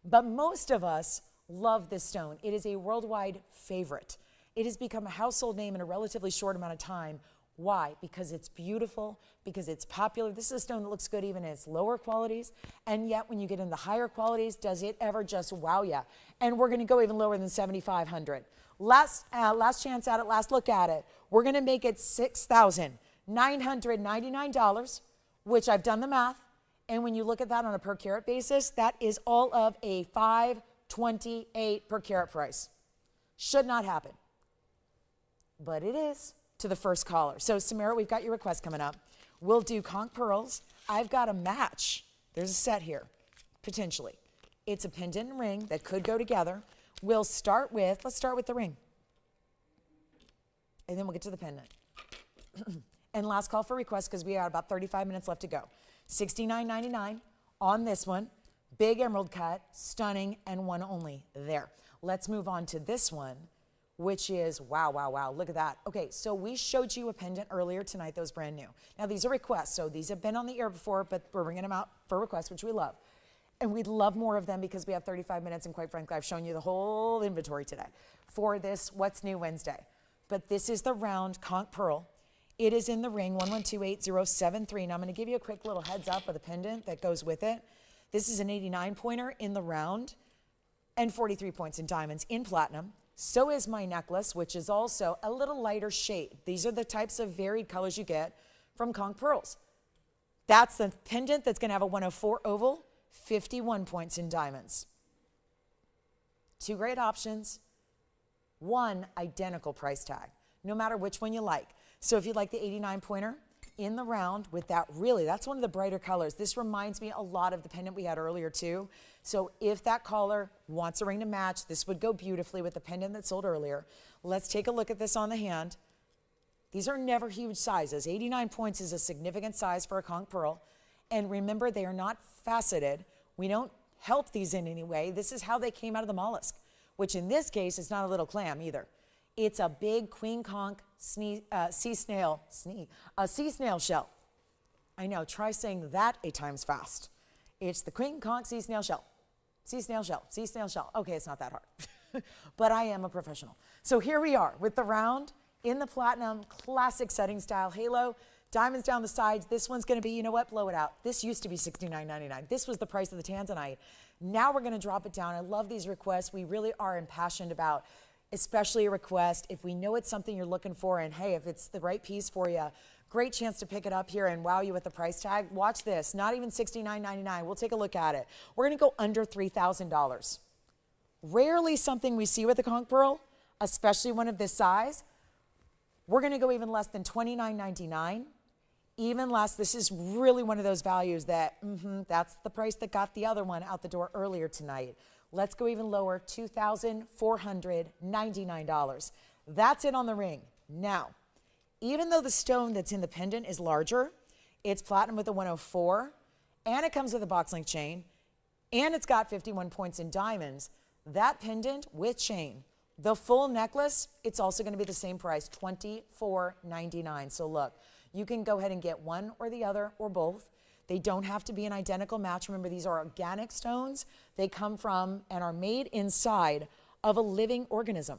But most of us love this stone. It is a worldwide favorite. It has become a household name in a relatively short amount of time. Why? Because it's beautiful, because it's popular. This is a stone that looks good even in its lower qualities. And yet when you get in the higher qualities, does it ever just wow you? And we're going to go even lower than 7,500. Last chance at it, last look at it. We're going to make it $6,999, which I've done the math. And when you look at that on a per carat basis, that is all of a $528 per carat price. Should not happen, but it is to the first caller. So Samara, we've got your request coming up. We'll do conch pearls. I've got a match. There's a set here, potentially. It's a pendant and ring that could go together. Let's start with the ring. And then we'll get to the pendant. And last call for requests because we have about 35 minutes left to go. $69.99 on this one. Big emerald cut, stunning, and one only there. Let's move on to this one, which is, wow, wow, wow, look at that. Okay, so we showed you a pendant earlier tonight that was brand new. Now, these are requests, so these have been on the air before, but we're bringing them out for requests, which we love. And we'd love more of them because we have 35 minutes, and quite frankly, I've shown you the whole inventory today for this What's New Wednesday. But this is the round conch pearl. It is in the ring, 1128073. Now, I'm going to give you a quick little heads up of the pendant that goes with it. This is an 89 pointer in the round and 43 points in diamonds in platinum. So is my necklace, which is also a little lighter shade. These are the types of varied colors you get from conch pearls. That's the pendant that's going to have a 104 oval, 51 points in diamonds. Two great options, one identical price tag, no matter which one you like. So if you like the 89 pointer in the round with that, really, that's one of the brighter colors. This reminds me a lot of the pendant we had earlier too. So if that caller wants a ring to match, this would go beautifully with the pendant that sold earlier. Let's take a look at this on the hand. These are never huge sizes. 89 points is a significant size for a conch pearl. And remember, they are not faceted. We don't help these in any way. This is how they came out of the mollusk, which in this case is not a little clam either. It's a big queen conch sea snail shell. I know, try saying that 8 times fast. It's the queen conch sea snail shell. Sea snail shell, sea snail shell. Okay, it's not that hard, but I am a professional. So here we are with the round in the platinum, classic setting style halo, diamonds down the sides. This one's gonna be, you know what, blow it out. This used to be $69.99. This was the price of the Tanzanite. Now we're gonna drop it down. I love these requests. We really are impassioned about, especially a request. If we know it's something you're looking for, and hey, if it's the right piece for you, great chance to pick it up here and wow you with the price tag. Watch this, not even $69.99. We'll take a look at it. We're gonna go under $3,000. Rarely something we see with a conch pearl, especially one of this size. We're gonna go even less than $29.99. Even less, this is really one of those values that, that's the price that got the other one out the door earlier tonight. Let's go even lower, $2,499. That's it on the ring. Now, even though the stone that's in the pendant is larger, it's platinum with a 104, and it comes with a box link chain, and it's got 51 points in diamonds, that pendant with chain, the full necklace, it's also going to be the same price, $24.99. So look, you can go ahead and get one or the other or both. They don't have to be an identical match. Remember, these are organic stones. They come from and are made inside of a living organism.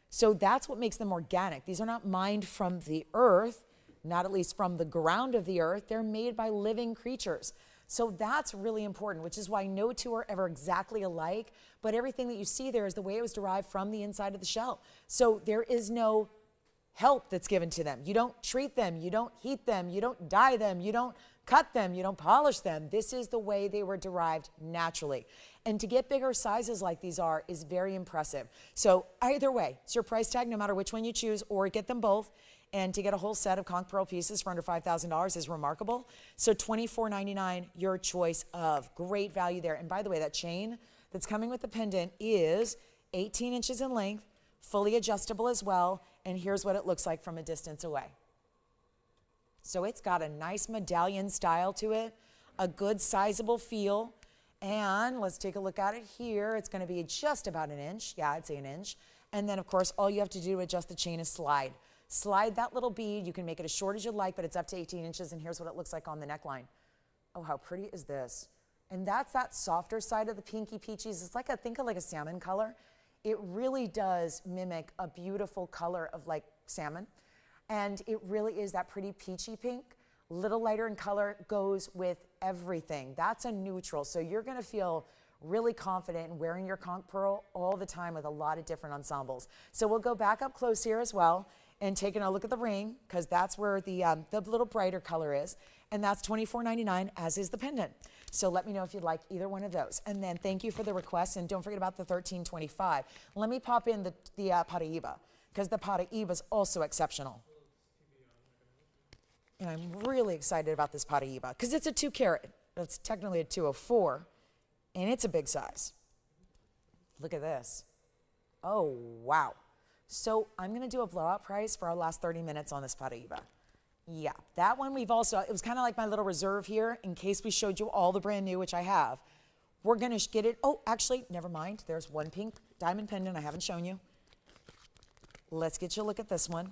So that's what makes them organic. These are not mined from the earth, not at least from the ground of the earth. They're made by living creatures. So that's really important, which is why no two are ever exactly alike, but everything that you see there is the way it was derived from the inside of the shell. So there is no help that's given to them. You don't treat them, you don't heat them, you don't dye them, you don't cut them, you don't polish them. This is the way they were derived naturally. And to get bigger sizes like these are is very impressive. So either way, it's your price tag no matter which one you choose, or get them both. And to get a whole set of conch pearl pieces for under $5,000 is remarkable. So $24.99, your choice of great value there. And by the way, that chain that's coming with the pendant is 18 inches in length, fully adjustable as well. And here's what it looks like from a distance away. So it's got a nice medallion style to it, a good sizable feel. And let's take a look at it here. It's going to be just about an inch. Yeah, I'd say an inch. And then, of course, all you have to do to adjust the chain is slide. Slide that little bead. You can make it as short as you like, but it's up to 18 inches. And here's what it looks like on the neckline. Oh, how pretty is this? And that's that softer side of the pinky peaches. It's like, think of like a salmon color. It really does mimic a beautiful color of like salmon. And it really is that pretty peachy pink, little lighter in color, goes with everything. That's a neutral. So you're gonna feel really confident in wearing your conch pearl all the time with a lot of different ensembles. So we'll go back up close here as well and taking a look at the ring, because that's where the little brighter color is. And that's $24.99, as is the pendant. So let me know if you'd like either one of those. And then thank you for the request, and don't forget about the $13.25. Let me pop in the Paraiba, because the Paraiba is also exceptional. And I'm really excited about this Paraiba, because it's a 2 carat. It's technically a 204, and it's a big size. Look at this. Oh, wow. So I'm going to do a blowout price for our last 30 minutes on this Paraiba. Yeah, that one we've also, it was kind of like my little reserve here in case we showed you all the brand new, which I have. We're going to get it. Oh, actually, never mind. There's one pink diamond pendant I haven't shown you. Let's get you a look at this one.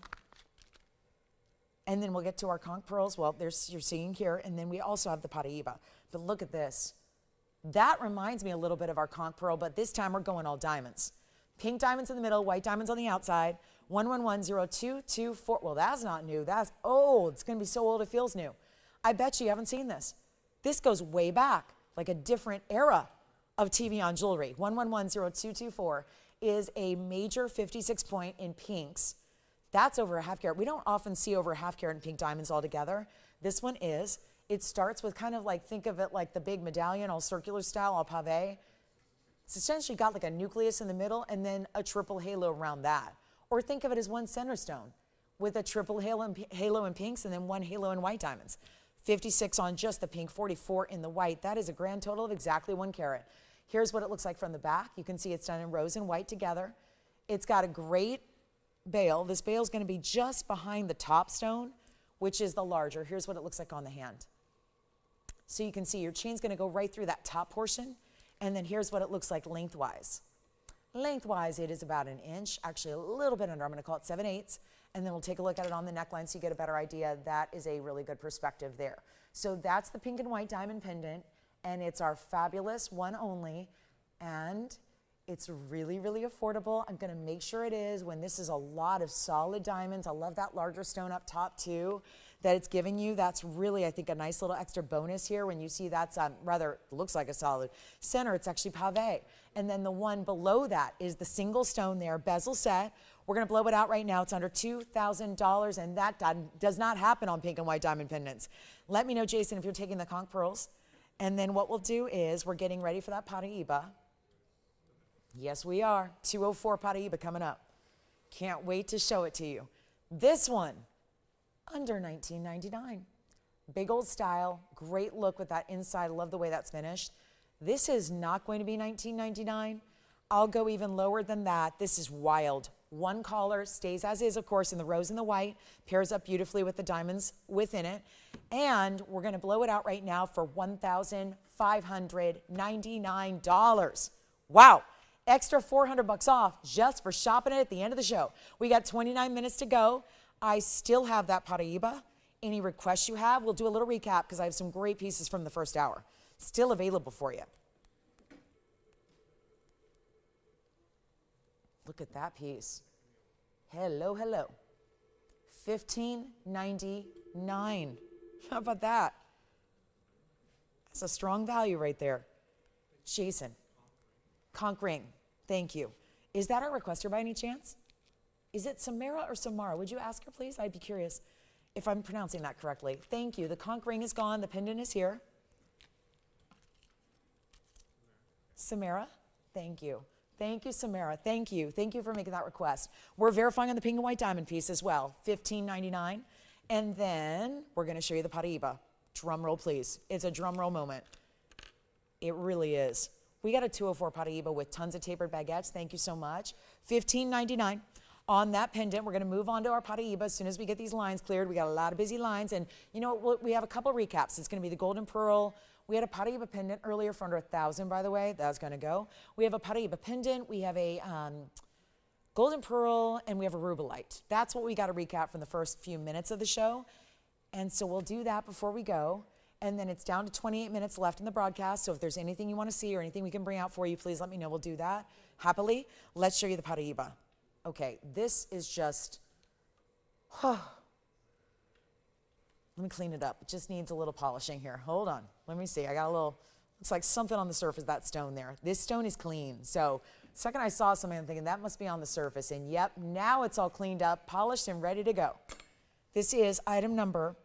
And then we'll get to our conch pearls. Well, there's, you're seeing here. And then we also have the Paraiba. But look at this. That reminds me a little bit of our conch pearl, but this time we're going all diamonds. Pink diamonds in the middle, white diamonds on the outside. 1110224. Well, that's not new. That's old. It's going to be so old it feels new. I bet you haven't seen this. This goes way back, like a different era of TVON jewelry. 1110224 is a major 56 point in pinks. That's over a half carat. We don't often see over a half carat in pink diamonds altogether. This one is. It starts with kind of like, think of it like the big medallion, all circular style, all pave. It's essentially got like a nucleus in the middle and then a triple halo around that. Or think of it as one center stone with a triple halo in pinks and then one halo in white diamonds. 56 on just the pink, 44 in the white. That is a grand total of exactly 1 carat. Here's what it looks like from the back. You can see it's done in rose and white together. It's got a great bail. This bail is going to be just behind the top stone, which is the larger. Here's what it looks like on the hand. So you can see your chain's going to go right through that top portion. And then here's what it looks like lengthwise. Lengthwise, it is about 1 inch, actually a little bit under. I'm going to call it 7/8. And then we'll take a look at it on the neckline so you get a better idea. That is a really good perspective there. So that's the pink and white diamond pendant. And it's our fabulous one only. And it's really, really affordable. I'm going to make sure it is when this is a lot of solid diamonds. I love that larger stone up top too that it's giving you. That's really, I think, a nice little extra bonus here when you see that's rather looks like a solid center. It's actually pave. And then the one below that is the single stone there, bezel set. We're going to blow it out right now. It's under $2,000, and that does not happen on pink and white diamond pendants. Let me know, Jason, if you're taking the conch pearls. And then what we'll do is we're getting ready for that Paraiba. Yes, we are. 204 Paraiba coming up. Can't wait to show it to you. This one, under $19.99. Big old style, great look with that inside. I love the way that's finished. This is not going to be $19.99. I'll go even lower than that. This is wild. One collar, stays as is, of course, in the rose and the white. Pairs up beautifully with the diamonds within it. And we're going to blow it out right now for $1,599. Wow. Extra $400 off just for shopping it at the end of the show. We got 29 minutes to go. I still have that Paraiba. Any requests you have, we'll do a little recap because I have some great pieces from the first hour still available for you. Look at that piece. Hello, hello. $15.99. How about that? That's a strong value right there. Jason. Conch ring. Thank you. Is that our requester by any chance? Is it Samara or Samara? Would you ask her, please? I'd be curious if I'm pronouncing that correctly. Thank you. The conch ring is gone. The pendant is here. Samara, thank you. Thank you, Samara. Thank you. Thank you for making that request. We're verifying on the pink and white diamond piece as well. $15.99. And then we're going to show you the Paraiba. Drum roll, please. It's a drum roll moment. It really is. We got a 204 Paraiba with tons of tapered baguettes. Thank you so much. $15.99 on that pendant. We're going to move on to our Paraiba as soon as we get these lines cleared. We got a lot of busy lines. And you know what? We have a couple recaps. It's going to be the golden pearl. We had a Paraiba pendant earlier for under $1,000, by the way. That's going to go. We have a Paraiba pendant. We have a golden pearl, and we have a Rubilite. That's what we got to recap from the first few minutes of the show. And so we'll do that before we go. And then it's down to 28 minutes left in the broadcast. So if there's anything you want to see or anything we can bring out for you, please let me know. We'll do that happily. Let's show you the Paraiba. Okay, this is just, Let me clean it up. It just needs a little polishing here. Hold on. Let me see. I got a little, looks like something on the surface of that stone there. This stone is clean. So the second I saw something, I'm thinking that must be on the surface. And yep, now it's all cleaned up, polished, and ready to go. This is item number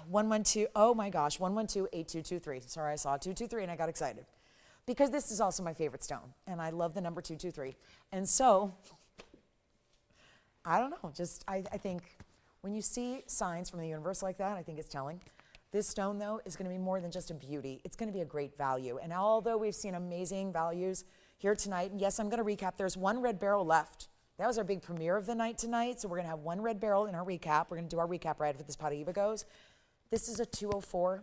112, oh my gosh, 1128223. Sorry, I saw 223 and I got excited. Because this is also my favorite stone. And I love the number 223. And so, I don't know, just I think when you see signs from the universe like that, I think it's telling. This stone, though, is going to be more than just a beauty. It's going to be a great value. And although we've seen amazing values here tonight, and yes, I'm going to recap, there's one red barrel left. That was our big premiere of the night tonight, so we're going to have one red barrel in our recap. We're going to do our recap right after this Paraiba goes. This is a 204,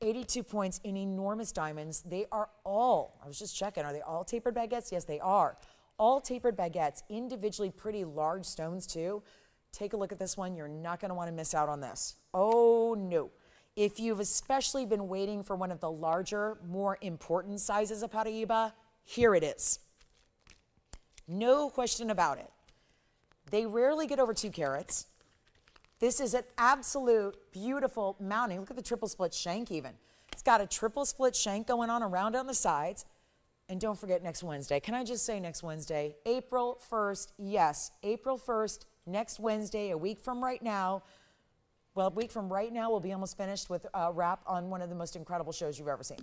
82 points in enormous diamonds. They are all, I was just checking, are they all tapered baguettes? Yes, they are. All tapered baguettes, individually pretty large stones too. Take a look at this one. You're not going to want to miss out on this. Oh, no. If you've especially been waiting for one of the larger, more important sizes of Paraiba, here it is. No question about it. They rarely get over 2 carats. This is an absolute beautiful mounting. Look at the triple split shank even. It's got a triple split shank going on around on the sides. And don't forget next Wednesday. Can I just say next Wednesday? April 1st, yes, April 1st, next Wednesday, a week from right now. Well, a week from right now, we'll be almost finished with a wrap on one of the most incredible shows you've ever seen.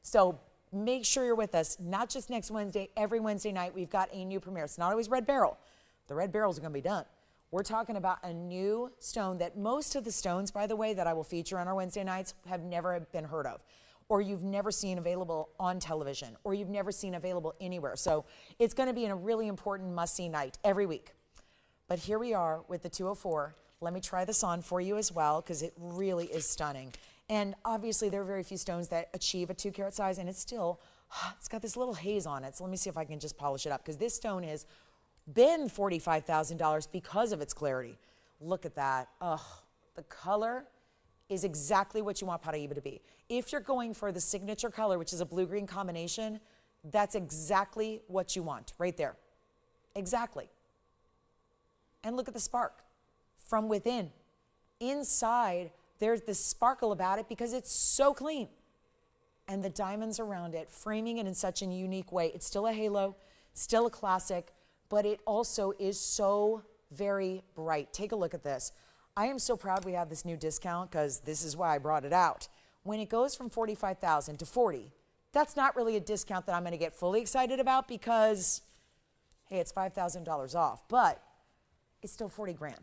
So make sure you're with us, not just next Wednesday, every Wednesday night, we've got a new premiere. It's not always Red Barrel. The Red Barrels are going to be done. We're talking about a new stone that most of the stones, by the way, that I will feature on our Wednesday nights have never been heard of, or you've never seen available on television, or you've never seen available anywhere. So it's going to be a really important must-see night every week. But here we are with the 204. Let me try this on for you as well, because it really is stunning. And obviously, there are very few stones that achieve a 2 carat size, and it's still, it's got this little haze on it. So let me see if I can just polish it up, because this stone has been $45,000 because of its clarity. Look at that. Oh, the color is exactly what you want Paraiba to be. If you're going for the signature color, which is a blue-green combination, that's exactly what you want, right there. Exactly. And look at the spark from within. Inside, there's this sparkle about it because it's so clean. And the diamonds around it, framing it in such a unique way. It's still a halo, still a classic, but it also is so very bright. Take a look at this. I am so proud we have this new discount because this is why I brought it out. When it goes from $45,000 to $40,000, that's not really a discount that I'm going to get fully excited about because, hey, it's $5,000 off, but it's still $40,000.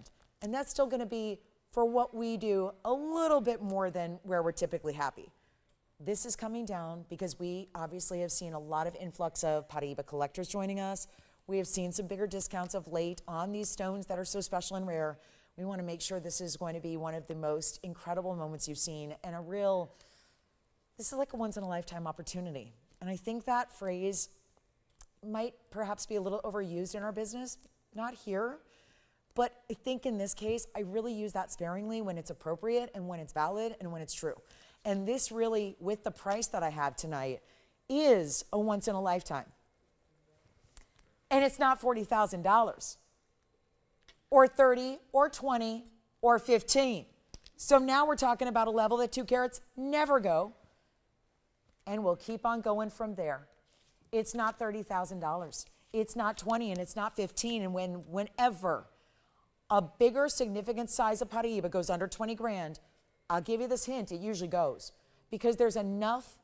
And that's still going to be, for what we do, a little bit more than where we're typically happy. This is coming down because we obviously have seen a lot of influx of Paraiba collectors joining us. We have seen some bigger discounts of late on these stones that are so special and rare. We want to make sure this is going to be one of the most incredible moments you've seen, and this is like a once-in-a-lifetime opportunity. And I think that phrase might perhaps be a little overused in our business, not here, but I think in this case, I really use that sparingly when it's appropriate and when it's valid and when it's true. And this really, with the price that I have tonight, is a once-in-a-lifetime. And it's not $40,000 or 30 or 20 or 15. So now we're talking about a level that 2 carats never go, and we'll keep on going from there. It's not $30,000. It's not 20, and it's not 15. And whenever a bigger significant size of Paraiba goes under 20 grand, I'll give you this hint, it usually goes. Because there's enough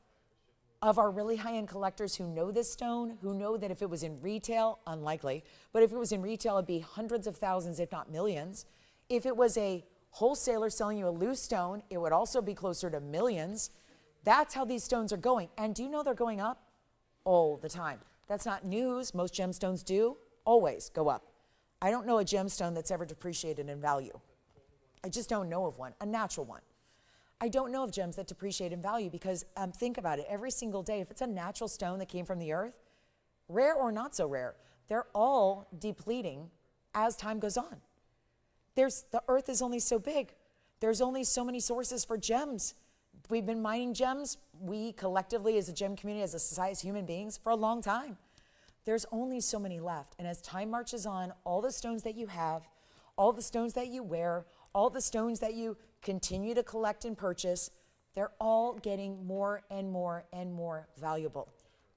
of our really high-end collectors who know this stone, who know that if it was in retail, unlikely, but if it was in retail, it'd be hundreds of thousands, if not millions. If it was a wholesaler selling you a loose stone, it would also be closer to millions. That's how these stones are going. And do you know they're going up? All the time. That's not news. Most gemstones do always go up. I don't know a gemstone that's ever depreciated in value. I just don't know of one, a natural one. I don't know of gems that depreciate in value because think about it, every single day, if it's a natural stone that came from the earth, rare or not so rare, they're all depleting as time goes on. The earth is only so big. There's only so many sources for gems. We've been mining gems, we collectively as a gem community, as a society, as human beings, for a long time. There's only so many left. And as time marches on, all the stones that you have, all the stones that you wear, all the stones that you continue to collect and purchase, they're all getting more and more and more valuable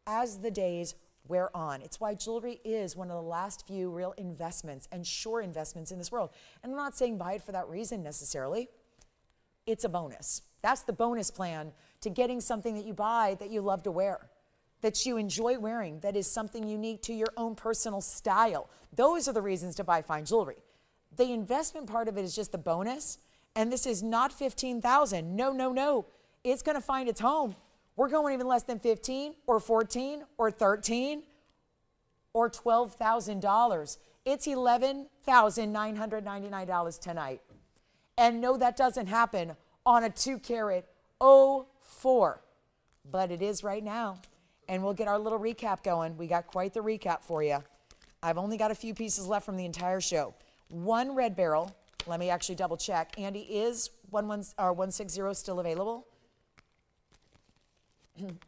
as the days wear on. It's why jewelry is one of the last few real investments and sure investments in this world. And I'm not saying buy it for that reason necessarily. It's a bonus. That's the bonus plan to getting something that you buy that you love to wear, that you enjoy wearing, that is something unique to your own personal style. Those are the reasons to buy fine jewelry. The investment part of it is just the bonus. And this is not $15,000. No, no, no. It's going to find its home. We're going even less than 15 or 14 or 13 or $12,000. It's $11,999 tonight. And no, that doesn't happen on a 2-carat 04, but it is right now. And we'll get our little recap going. We got quite the recap for you. I've only got a few pieces left from the entire show. One red beryl. Let me actually double check. Andy, is 160 still available?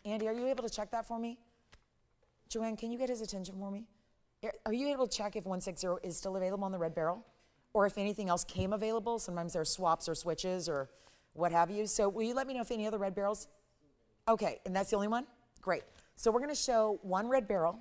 Andy, are you able to check that for me? Joanne, can you get his attention for me? Are you able to check if 160 is still available on the red beryl? Or if anything else came available? Sometimes there are swaps or switches or what have you. So will you let me know if any other red beryls? Okay, and that's the only one? Great. So we're going to show one red beryl,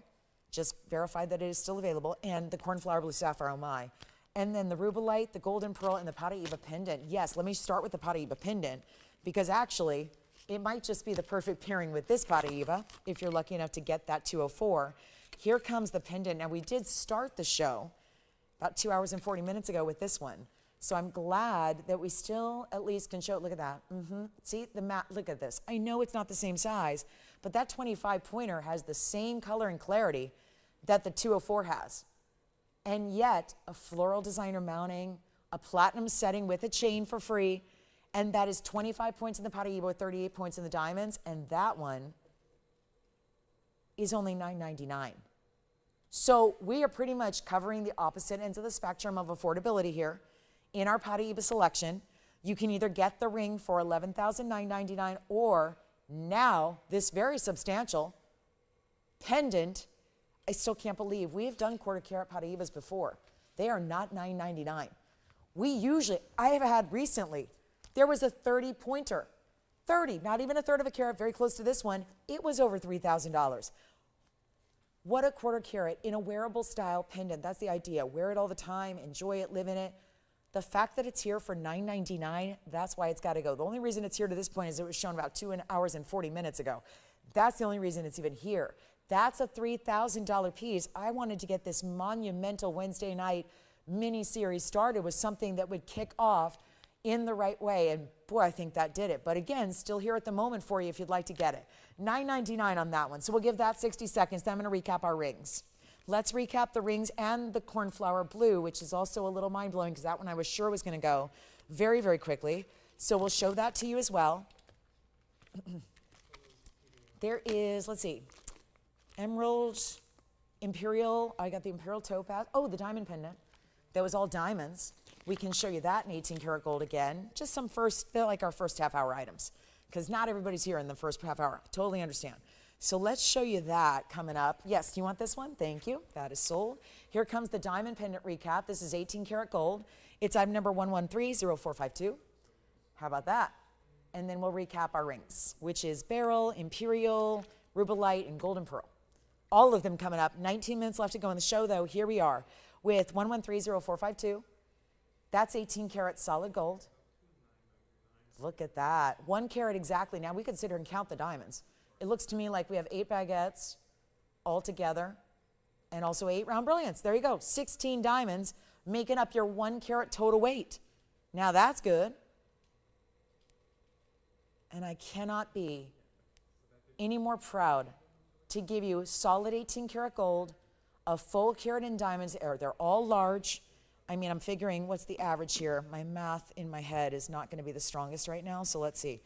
just verify that it is still available, and the cornflower blue sapphire, oh my. And then the Rubilite, the golden pearl, and the Paraiba pendant. Yes, let me start with the Paraiba pendant, because actually, it might just be the perfect pairing with this Paraiba, if you're lucky enough to get that 204. Here comes the pendant. Now, we did start the show about 2 hours and 40 minutes ago with this one. So I'm glad that we still at least can show it. Look at that. See, the mat, look at this. I know it's not the same size, but that 25 pointer has the same color and clarity that the 204 has. And yet, a floral designer mounting, a platinum setting with a chain for free, and that is 25 points in the Paraiba with 38 points in the diamonds, and that one is only $9.99. So we are pretty much covering the opposite ends of the spectrum of affordability here. In our Paraiba selection, you can either get the ring for $11,999 or now this very substantial pendant. I still can't believe we have done quarter carat Paraibas before. They are not $9.99. I have had recently, there was a 30 pointer, 30, not even a third of a carat, very close to this one. It was over $3,000. What a quarter carat in a wearable style pendant. That's the idea. Wear it all the time, enjoy it, live in it. The fact that it's here for $9.99, that's why it's got to go. The only reason it's here to this point is it was shown about 2 hours and 40 minutes ago. That's the only reason it's even here. That's a $3,000 piece. I wanted to get this monumental Wednesday night mini-series started with something that would kick off in the right way. And boy, I think that did it. But again, still here at the moment for you if you'd like to get it. $9.99 on that one. So we'll give that 60 seconds. Then I'm going to recap our rings. Let's recap the rings and the cornflower blue, which is also a little mind-blowing because that one I was sure was going to go very, very quickly. So we'll show that to you as well. There is, let's see, emerald, Imperial. I got the Imperial topaz. Oh, the diamond pendant. That was all diamonds. We can show you that in 18 karat gold again. Just some they're like our first half hour items because not everybody's here in the first half hour. Totally understand. So let's show you that coming up. Yes, do you want this one? Thank you. That is sold. Here comes the diamond pendant recap. This is 18 karat gold. It's item number 1130452. How about that? And then we'll recap our rings, which is beryl, Imperial, Rubilite, and golden pearl. All of them coming up. 19 minutes left to go in the show, though. Here we are with 1130452. That's 18 karat solid gold. Look at that. 1 carat exactly. Now we could sit here and count the diamonds. It looks to me like we have 8 baguettes all together and also 8 round brilliants. There you go. 16 diamonds making up your 1 carat total weight. Now that's good. And I cannot be any more proud to give you solid 18 karat gold, a full carat in diamonds. They're all large. I mean, I'm figuring what's the average here. My math in my head is not going to be the strongest right now, so let's see.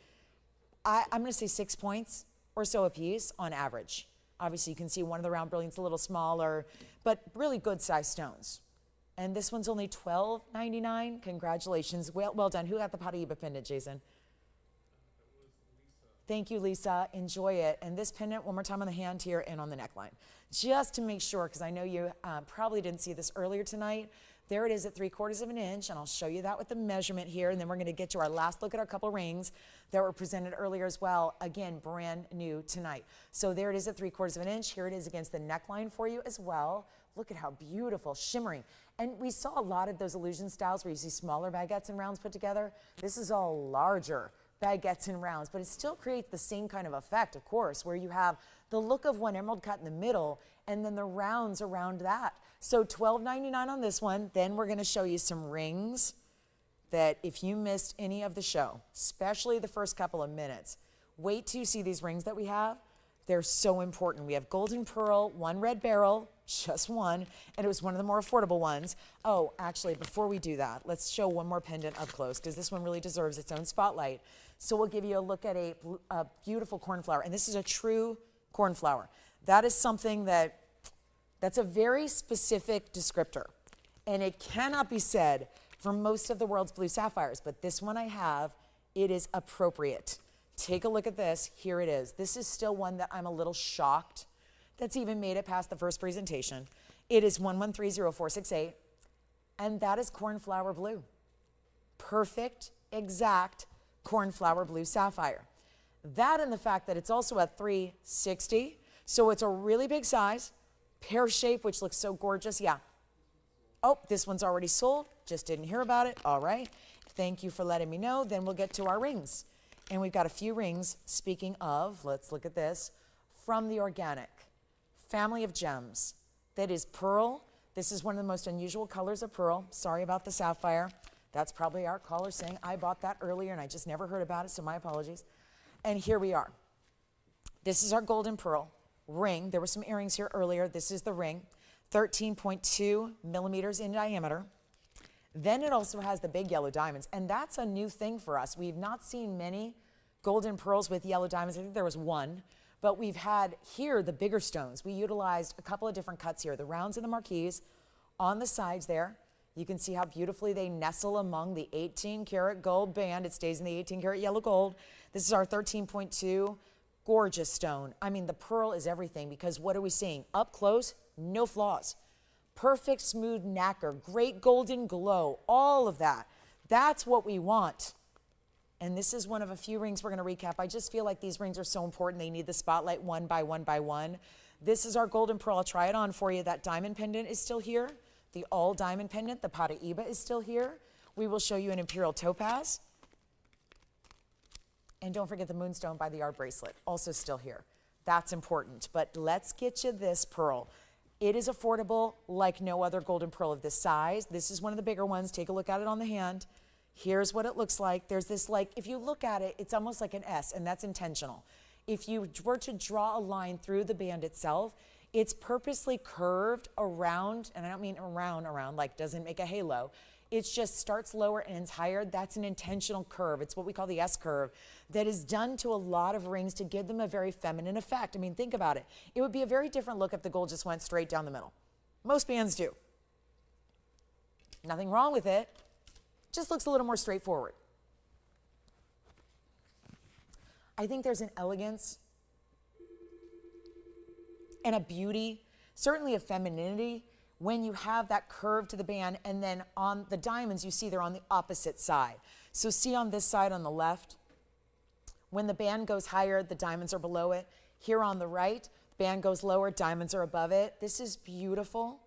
I'm going to say 6 points or so a piece on average. Obviously, you can see one of the round brilliants a little smaller, but really good sized stones. And this one's only $12.99. Congratulations. Well done. Who got the Paraiba pendant, Jason? Thank you, Lisa. Enjoy it. And this pendant, one more time on the hand here and on the neckline. Just to make sure, because I know you probably didn't see this earlier tonight, There it is at 3/4 of an inch, and I'll show you that with the measurement here, and then we're going to get to our last look at our couple rings that were presented earlier as well. Again, brand new tonight. So there it is at 3/4 of an inch. Here it is against the neckline for you as well. Look at how beautiful, shimmering. And we saw a lot of those illusion styles where you see smaller baguettes and rounds put together. This is all larger baguettes and rounds, but it still creates the same kind of effect, of course, where you have the look of one emerald cut in the middle and then the rounds around that. So $12.99 on this one. Then we're going to show you some rings that if you missed any of the show, especially the first couple of minutes, wait till you see these rings that we have. They're so important. We have golden pearl, one red beryl, just one, and it was one of the more affordable ones. Oh, actually, before we do that, let's show one more pendant up close because this one really deserves its own spotlight. So we'll give you a look at a beautiful cornflower, and this is a true cornflower. That is something that's a very specific descriptor, and it cannot be said for most of the world's blue sapphires, but this one I have, it is appropriate. Take a look at this. Here it is. This is still one that I'm a little shocked that's even made it past the first presentation. It is 1130468, and that is cornflower blue. Perfect, exact cornflower blue sapphire. That and the fact that it's also at 360, so it's a really big size, pear shape, which looks so gorgeous. Yeah. Oh, this one's already sold. Just didn't hear about it. All right. Thank you for letting me know. Then we'll get to our rings. And we've got a few rings, speaking of, let's look at this, from the organic family of gems. That is pearl. This is one of the most unusual colors of pearl. Sorry about the sapphire. That's probably our caller saying, I bought that earlier and I just never heard about it, so my apologies. And here we are. This is our golden pearl ring. There were some earrings here earlier. This is the ring, 13.2 millimeters in diameter. Then it also has the big yellow diamonds, and that's a new thing for us. We've not seen many golden pearls with yellow diamonds. I think there was one, but we've had here the bigger stones. We utilized a couple of different cuts here, the rounds and the marquise on the sides there. You can see how beautifully they nestle among the 18 karat gold band. It stays in the 18 karat yellow gold. This is our 13.2 gorgeous stone. I mean, the pearl is everything because what are we seeing? Up close, no flaws. Perfect smooth nacre, great golden glow, all of that. That's what we want. And this is one of a few rings we're going to recap. I just feel like these rings are so important. They need the spotlight one by one by one. This is our golden pearl. I'll try it on for you. That diamond pendant is still here. The all diamond pendant, the Paraiba, is still here. We will show you an Imperial topaz. And don't forget the Moonstone by the art bracelet, also still here. That's important. But let's get you this pearl. It is affordable like no other golden pearl of this size. This is one of the bigger ones. Take a look at it on the hand. Here's what it looks like. There's this, like, if you look at it, it's almost like an S, and that's intentional. If you were to draw a line through the band itself, it's purposely curved around, and I don't mean around, like doesn't make a halo. It just starts lower and ends higher. That's an intentional curve. It's what we call the S curve that is done to a lot of rings to give them a very feminine effect. I mean, think about it. It would be a very different look if the gold just went straight down the middle. Most bands do. Nothing wrong with it. Just looks a little more straightforward. I think there's an elegance and a beauty, certainly a femininity, when you have that curve to the band, and then on the diamonds, you see they're on the opposite side. So see on this side on the left, when the band goes higher, the diamonds are below it. Here on the right, band goes lower, diamonds are above it. This is beautiful,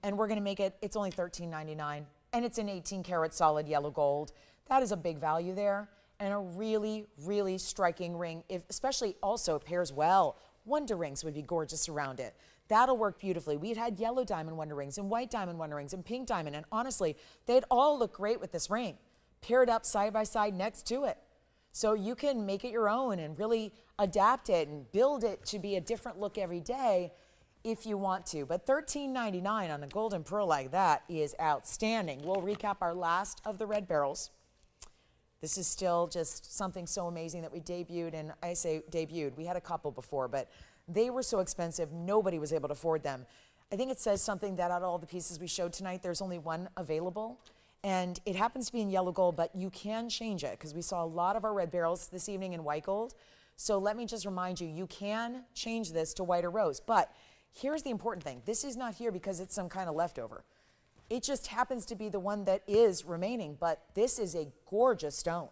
and we're gonna make it, it's only $13.99, and it's an 18 karat solid yellow gold. That is a big value there, and a really, really striking ring, especially also pairs well. Wonder rings would be gorgeous around it. That'll work beautifully. We'd had yellow diamond wonder rings and white diamond wonder rings and pink diamond, and honestly, they'd all look great with this ring, paired up side by side next to it. So you can make it your own and really adapt it and build it to be a different look every day if you want to. But $13.99 on a golden pearl like that is outstanding. We'll recap our last of the red beryls. This is still just something so amazing that we debuted, and I say debuted, we had a couple before, but they were so expensive, nobody was able to afford them. I think it says something that out of all the pieces we showed tonight, there's only one available, and it happens to be in yellow gold, but you can change it, because we saw a lot of our red beryls this evening in white gold. So let me just remind you, you can change this to white or rose, but here's the important thing. This is not here because it's some kind of leftover. It just happens to be the one that is remaining, but this is a gorgeous stone.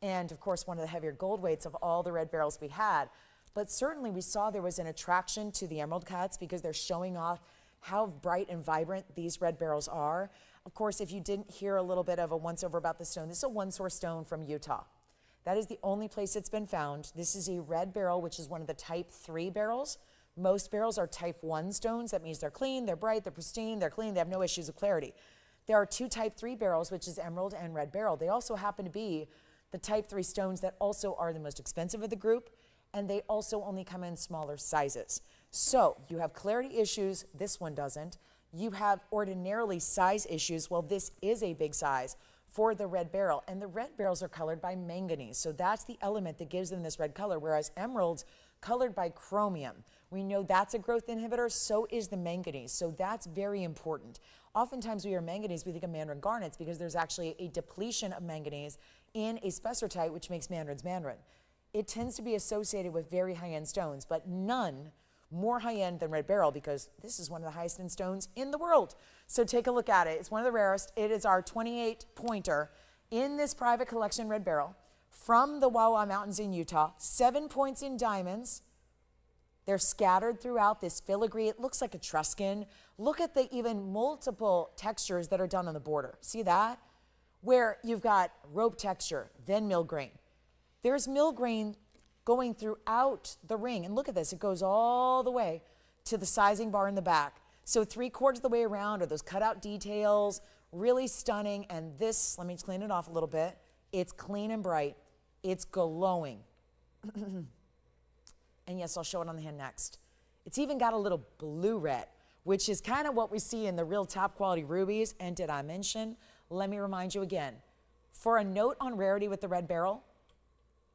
And of course, one of the heavier gold weights of all the red beryls we had. But certainly we saw there was an attraction to the emerald cuts because they're showing off how bright and vibrant these red beryls are. Of course, if you didn't hear a little bit of a once over about the stone, this is a one source stone from Utah. That is the only place it's been found. This is a red beryl, which is one of the type 3 beryls. Most beryls are type 1 stones. That means they're clean, they're bright, they're pristine, they're clean, they have no issues of clarity. There are 2 type 3 beryls, which is emerald and red beryl. They also happen to be the type 3 stones that also are the most expensive of the group, and they also only come in smaller sizes. So you have clarity issues, this one doesn't. You have ordinarily size issues. Well, this is a big size for the red beryl, and the red beryls are colored by manganese. So that's the element that gives them this red color, whereas emeralds colored by chromium. We know that's a growth inhibitor, so is the manganese. So that's very important. Oftentimes we hear manganese, we think of mandarin garnets because there's actually a depletion of manganese in a spessartite, which makes mandarins mandarin. It tends to be associated with very high-end stones, but none more high-end than red beryl because this is one of the highest end stones in the world. So take a look at it. It's one of the rarest. It is our 28 pointer in this private collection red beryl from the Wawa Mountains in Utah. 7 points in diamonds. They're scattered throughout this filigree. It looks like Etruscan. Look at the even multiple textures that are done on the border. See that? Where you've got rope texture, then mill grain. There's mill grain going throughout the ring. And look at this. It goes all the way to the sizing bar in the back. So 3/4 of the way around are those cutout details. Really stunning. And this, let me clean it off a little bit. It's clean and bright. It's glowing. And yes, I'll show it on the hand next. It's even got a little blue red, which is kind of what we see in the real top quality rubies. And did I mention, let me remind you again, for a note on rarity with the red beryl,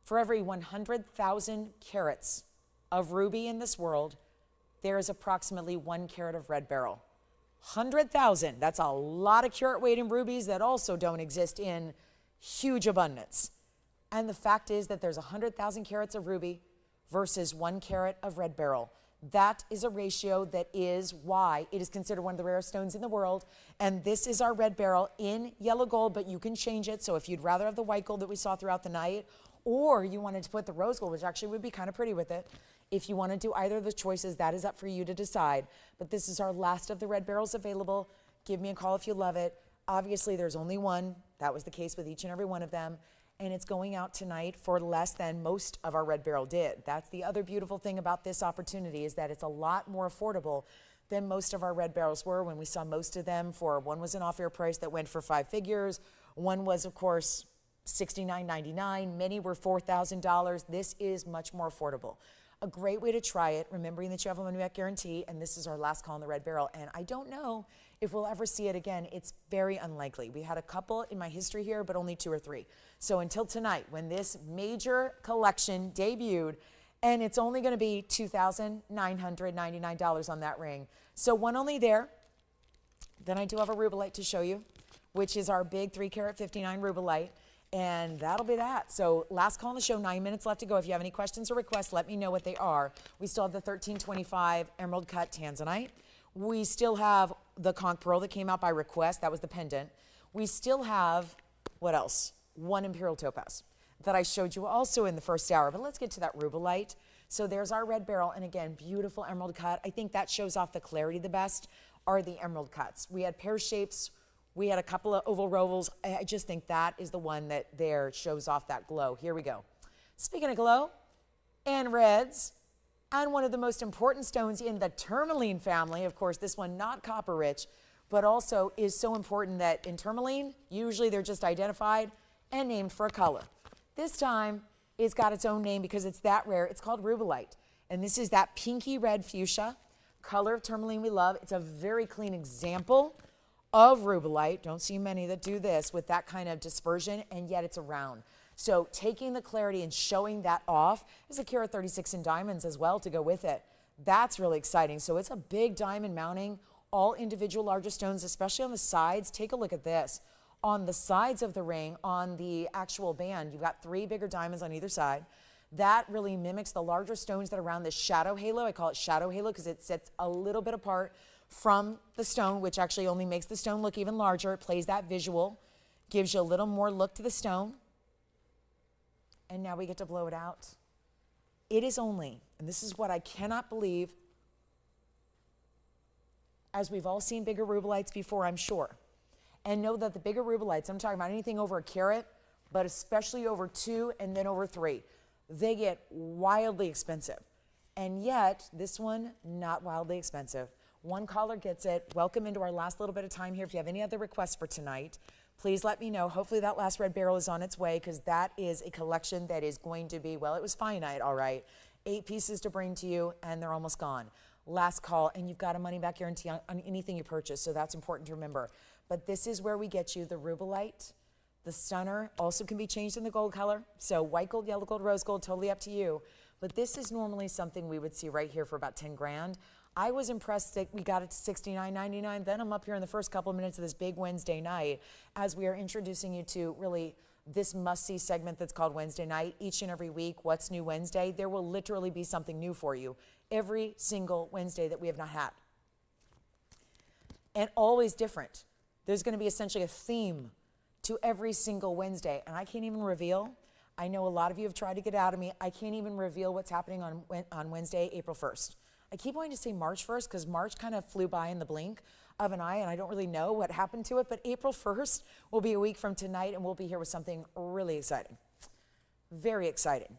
for every 100,000 carats of ruby in this world, there is approximately 1 carat of red beryl. 100,000, that's a lot of carat weight in rubies that also don't exist in huge abundance. And the fact is that there's 100,000 carats of ruby versus 1 carat of red beryl. That is a ratio that is why it is considered one of the rarest stones in the world. And this is our red beryl in yellow gold, but you can change it. So if you'd rather have the white gold that we saw throughout the night, or you wanted to put the rose gold, which actually would be kind of pretty with it, if you want to do either of the choices, that is up for you to decide. But this is our last of the red beryls available. Give me a call if you love it. Obviously, there's only one. That was the case with each and every one of them. And it's going out tonight for less than most of our red beryl did. That's the other beautiful thing about this opportunity, is that it's a lot more affordable than most of our red beryls were when we saw most of them for, one was an off-air price that went for 5 figures. One was, of course, $69.99. Many were $4,000. This is much more affordable. A great way to try it, remembering that you have a money-back guarantee, and this is our last call on the red beryl. And I don't know if we'll ever see it again. It's very unlikely. We had a couple in my history here, but only 2 or 3. So until tonight, when this major collection debuted, and it's only going to be $2,999 on that ring. So one only there. Then I do have a Rubilite to show you, which is our big 3 carat 59 Rubilite. And that'll be that. So last call on the show, 9 minutes left to go. If you have any questions or requests, let me know what they are. We still have the 1325 Emerald Cut Tanzanite. We still have the Conch Pearl that came out by request. That was the pendant. We still have, what else? 1 Imperial topaz that I showed you also in the first hour. But let's get to that Rubilite. So there's our red beryl. And again, beautiful emerald cut. I think that shows off the clarity the best are the emerald cuts. We had pear shapes. We had a couple of oval rovels. I just think that is the one that there shows off that glow. Here we go. Speaking of glow and reds, and one of the most important stones in the tourmaline family, of course, this one not copper rich, but also is so important that in tourmaline, usually they're just identified and named for a color. This time, it's got its own name because it's that rare. It's called Rubilite. And this is that pinky red fuchsia color of tourmaline we love. It's a very clean example of Rubilite. Don't see many that do this with that kind of dispersion, and yet it's a round. So taking the clarity and showing that off, there's a carat 36 in diamonds as well to go with it. That's really exciting. So it's a big diamond mounting, all individual larger stones, especially on the sides. Take a look at this. On the sides of the ring, on the actual band, you've got 3 bigger diamonds on either side. That really mimics the larger stones that are around this shadow halo. I call it shadow halo because it sits a little bit apart from the stone, which actually only makes the stone look even larger. It plays that visual, gives you a little more look to the stone. And now we get to blow it out. It is only, and this is what I cannot believe, as we've all seen bigger rubelites before, I'm sure, and know that the bigger rubelites, I'm talking about anything over a carat, but especially over 2 and then over 3, they get wildly expensive. And yet, this one, not wildly expensive. One caller gets it. Welcome into our last little bit of time here. If you have any other requests for tonight, please let me know. Hopefully that last red barrel is on its way, because that is a collection that is going to be, well, it was finite, all right. 8 pieces to bring to you, and they're almost gone. Last call, and you've got a money back guarantee on anything you purchase, so that's important to remember. But this is where we get you the Rubilite. The stunner also can be changed in the gold color. So white gold, yellow gold, rose gold, totally up to you. But this is normally something we would see right here for about 10 grand. I was impressed that we got it to $69.99. Then I'm up here in the first couple of minutes of this big Wednesday night as we are introducing you to really this must-see segment that's called Wednesday night. Each and every week, What's New Wednesday? There will literally be something new for you every single Wednesday that we have not had. And always different. There's going to be essentially a theme to every single Wednesday. And I can't even reveal. I know a lot of you have tried to get out of me. I can't even reveal what's happening on Wednesday, April 1st. I keep wanting to say March 1st because March kind of flew by in the blink of an eye, and I don't really know what happened to it. But April 1st will be a week from tonight, and we'll be here with something really exciting. Very exciting.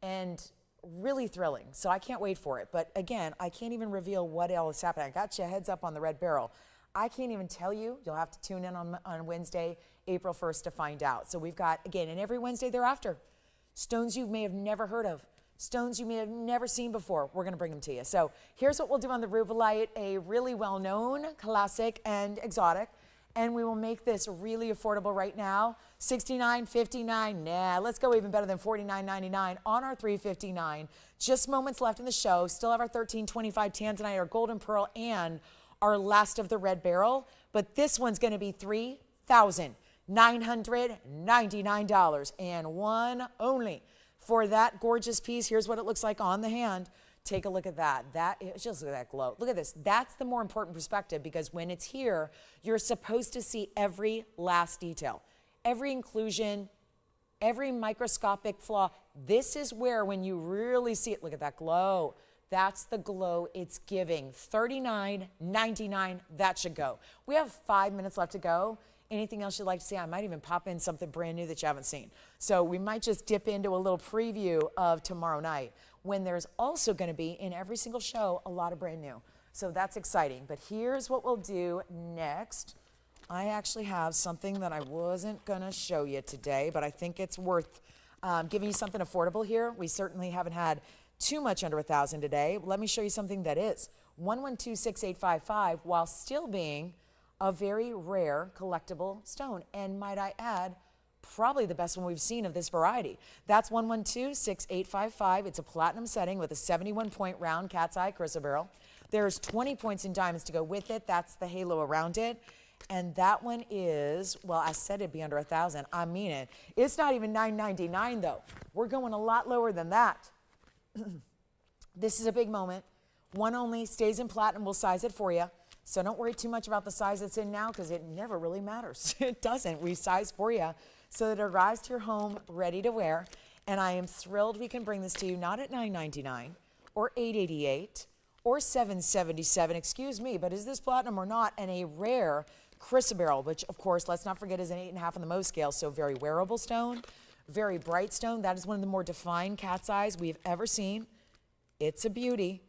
And really thrilling. So I can't wait for it. But again, I can't even reveal what else is happening. I got you a heads up on the red barrel. I can't even tell you. You'll have to tune in on Wednesday, April 1st to find out. So we've got, again, and every Wednesday thereafter, stones you may have never heard of, stones you may have never seen before. We're going to bring them to you. So here's what we'll do on the Rubilite, a really well-known, classic, and exotic. And we will make this really affordable right now. $69.59. Nah, let's go even better than $49.99 on our $359. Just moments left in the show. Still have our $13.25 Tanzanite, our golden pearl, and our last of the red barrel. But this one's going to be $3,999, and one only for that gorgeous piece. Here's what it looks like on the hand. Take a look at that. Just look at that glow. Look at this. That's the more important perspective, because when it's here, you're supposed to see every last detail, every inclusion, every microscopic flaw. This is where, when you really see it, look at that glow. That's the glow it's giving. $39.99, that should go. We have 5 minutes left to go. Anything else you'd like to see? I might even pop in something brand new that you haven't seen. So we might just dip into a little preview of tomorrow night, when there's also going to be, in every single show, a lot of brand new. So that's exciting. But here's what we'll do next. I actually have something that I wasn't going to show you today, but I think it's worth giving you something affordable here. We certainly haven't had too much under 1,000 today. Let me show you something that is 1126855, while still being a very rare collectible stone. And might I add, probably the best one we've seen of this variety. That's 1126855. It's a platinum setting with a 71-point round cat's eye chrysoberyl. There's 20 points in diamonds to go with it. That's the halo around it. And that one is, well, I said it'd be under 1,000. I mean it. It's not even $999 though. We're going a lot lower than that. This is a big moment. One only, stays in platinum. We'll size it for you. So don't worry too much about the size it's in now, because it never really matters. It doesn't. We size for you so that it arrives to your home ready to wear. And I am thrilled we can bring this to you not at $999 or $888 or $777, excuse me, but is this platinum or not? And a rare chrysoberyl, which of course, let's not forget, is an 8.5 on the Mohs scale. So very wearable stone, very bright stone. That is one of the more defined cat's eyes we've ever seen. It's a beauty.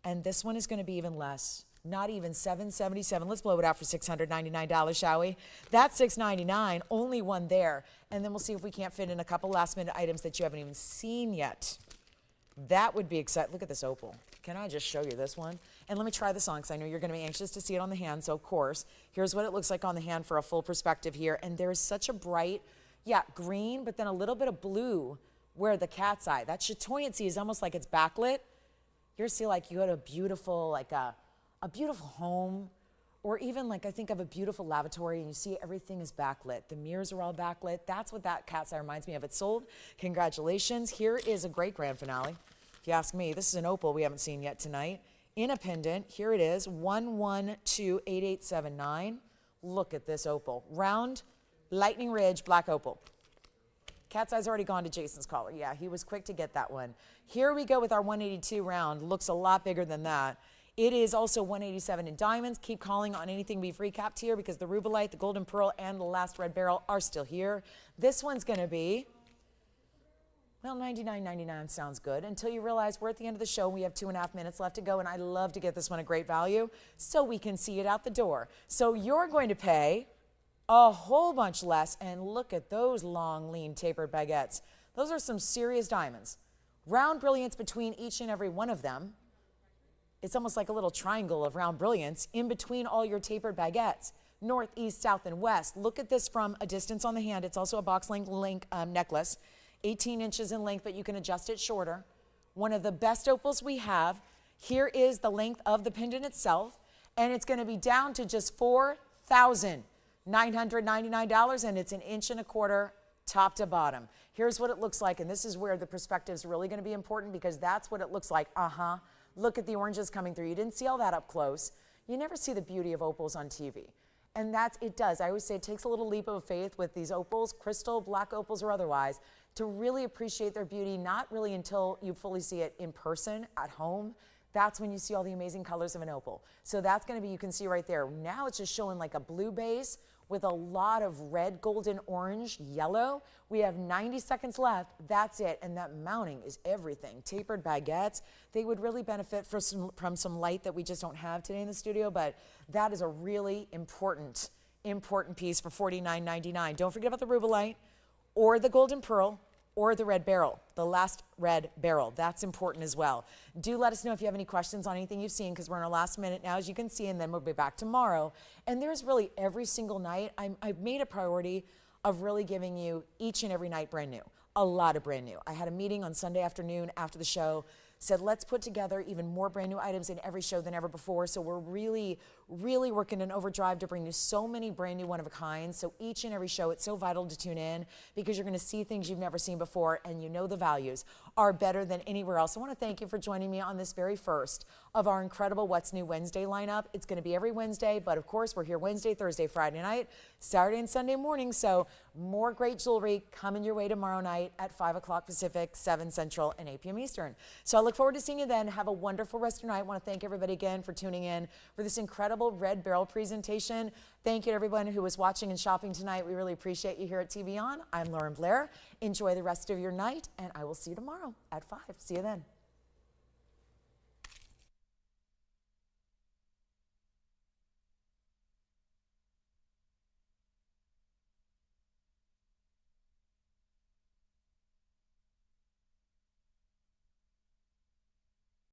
And this one is going to be even less. Not even $777. Let's blow it out for $699, shall we? That's $699, only one there. And then we'll see if we can't fit in a couple last minute items that you haven't even seen yet. That would be exciting. Look at this opal. Can I just show you this one? And let me try this on, because I know you're going to be anxious to see it on the hand. So of course, here's what it looks like on the hand for a full perspective here. And there is such a bright, green, but then a little bit of blue where the cat's eye. That chatoyancy is almost like it's backlit. You're see like you go to a beautiful, like a beautiful home, or even like I think of a beautiful lavatory and you see everything is backlit. The mirrors are all backlit. That's what that cat's eye reminds me of. It's sold. Congratulations. Here is a great grand finale. If you ask me, this is an opal we haven't seen yet tonight. in a pendant. Here it is, 1128879. Look at this opal. Round, lightning ridge, black opal. Cat's eye's already gone to Jason's collar. Yeah, he was quick to get that one. Here we go with our 182 round. Looks a lot bigger than that. It is also 187 in diamonds. Keep calling on anything we've recapped here because the Rubilite, the Golden Pearl, and the last red beryl are still here. This one's going to be, well, $99.99 sounds good until you realize we're at the end of the show. We have 2.5 minutes left to go, and I love to get this one a great value so we can see it out the door. So you're going to pay a whole bunch less, and look at those long, lean, tapered baguettes. Those are some serious diamonds. Round brilliance between each and every one of them. It's almost like a little triangle of round brilliance in between all your tapered baguettes. North, east, south, and west. Look at this from a distance on the hand. It's also a box length necklace. 18 inches in length, but you can adjust it shorter. One of the best opals we have. Here is the length of the pendant itself, and it's going to be down to just $4,999, and it's 1.25 inches top to bottom. Here's what it looks like, and this is where the perspective is really going to be important because that's what it looks like. Look at the oranges coming through. You didn't see all that up close. You never see the beauty of opals on TV. And it does. I always say it takes a little leap of faith with these opals, crystal, black opals, or otherwise, to really appreciate their beauty, not really until you fully see it in person at home. That's when you see all the amazing colors of an opal. So that's going to be, you can see right there. Now it's just showing like a blue base with a lot of red, golden, orange, yellow. We have 90 seconds left. That's it. And that mounting is everything. Tapered baguettes, they would really benefit from some light that we just don't have today in the studio, but that is a really important piece for $49.99. Don't forget about the Rubilite or the Golden Pearl or the red beryl, the last red beryl. That's important as well. Do let us know if you have any questions on anything you've seen because we're in our last minute now, as you can see, and then we'll be back tomorrow. And there's really every single night, I've made a priority of really giving you each and every night brand new, a lot of brand new. I had a meeting on Sunday afternoon after the show, said let's put together even more brand new items in every show than ever before. So we're really working in overdrive to bring you so many brand new one-of-a-kinds. So each and every show, it's so vital to tune in because you're going to see things you've never seen before, and you know the values are better than anywhere else. I want to thank you for joining me on this very first of our incredible What's New Wednesday lineup. It's going to be every Wednesday, but of course we're here Wednesday, Thursday, Friday night, Saturday and Sunday morning. So more great jewelry coming your way tomorrow night at 5 o'clock Pacific, 7 Central, and 8 p.m. Eastern. So I look forward to seeing you then. Have a wonderful rest of your night. I want to thank everybody again for tuning in for this incredible red beryl presentation. Thank you to everyone who was watching and shopping tonight. We really appreciate you here at TVON. I'm Lauren Blair. Enjoy the rest of your night, and I will see you tomorrow at 5. See you then.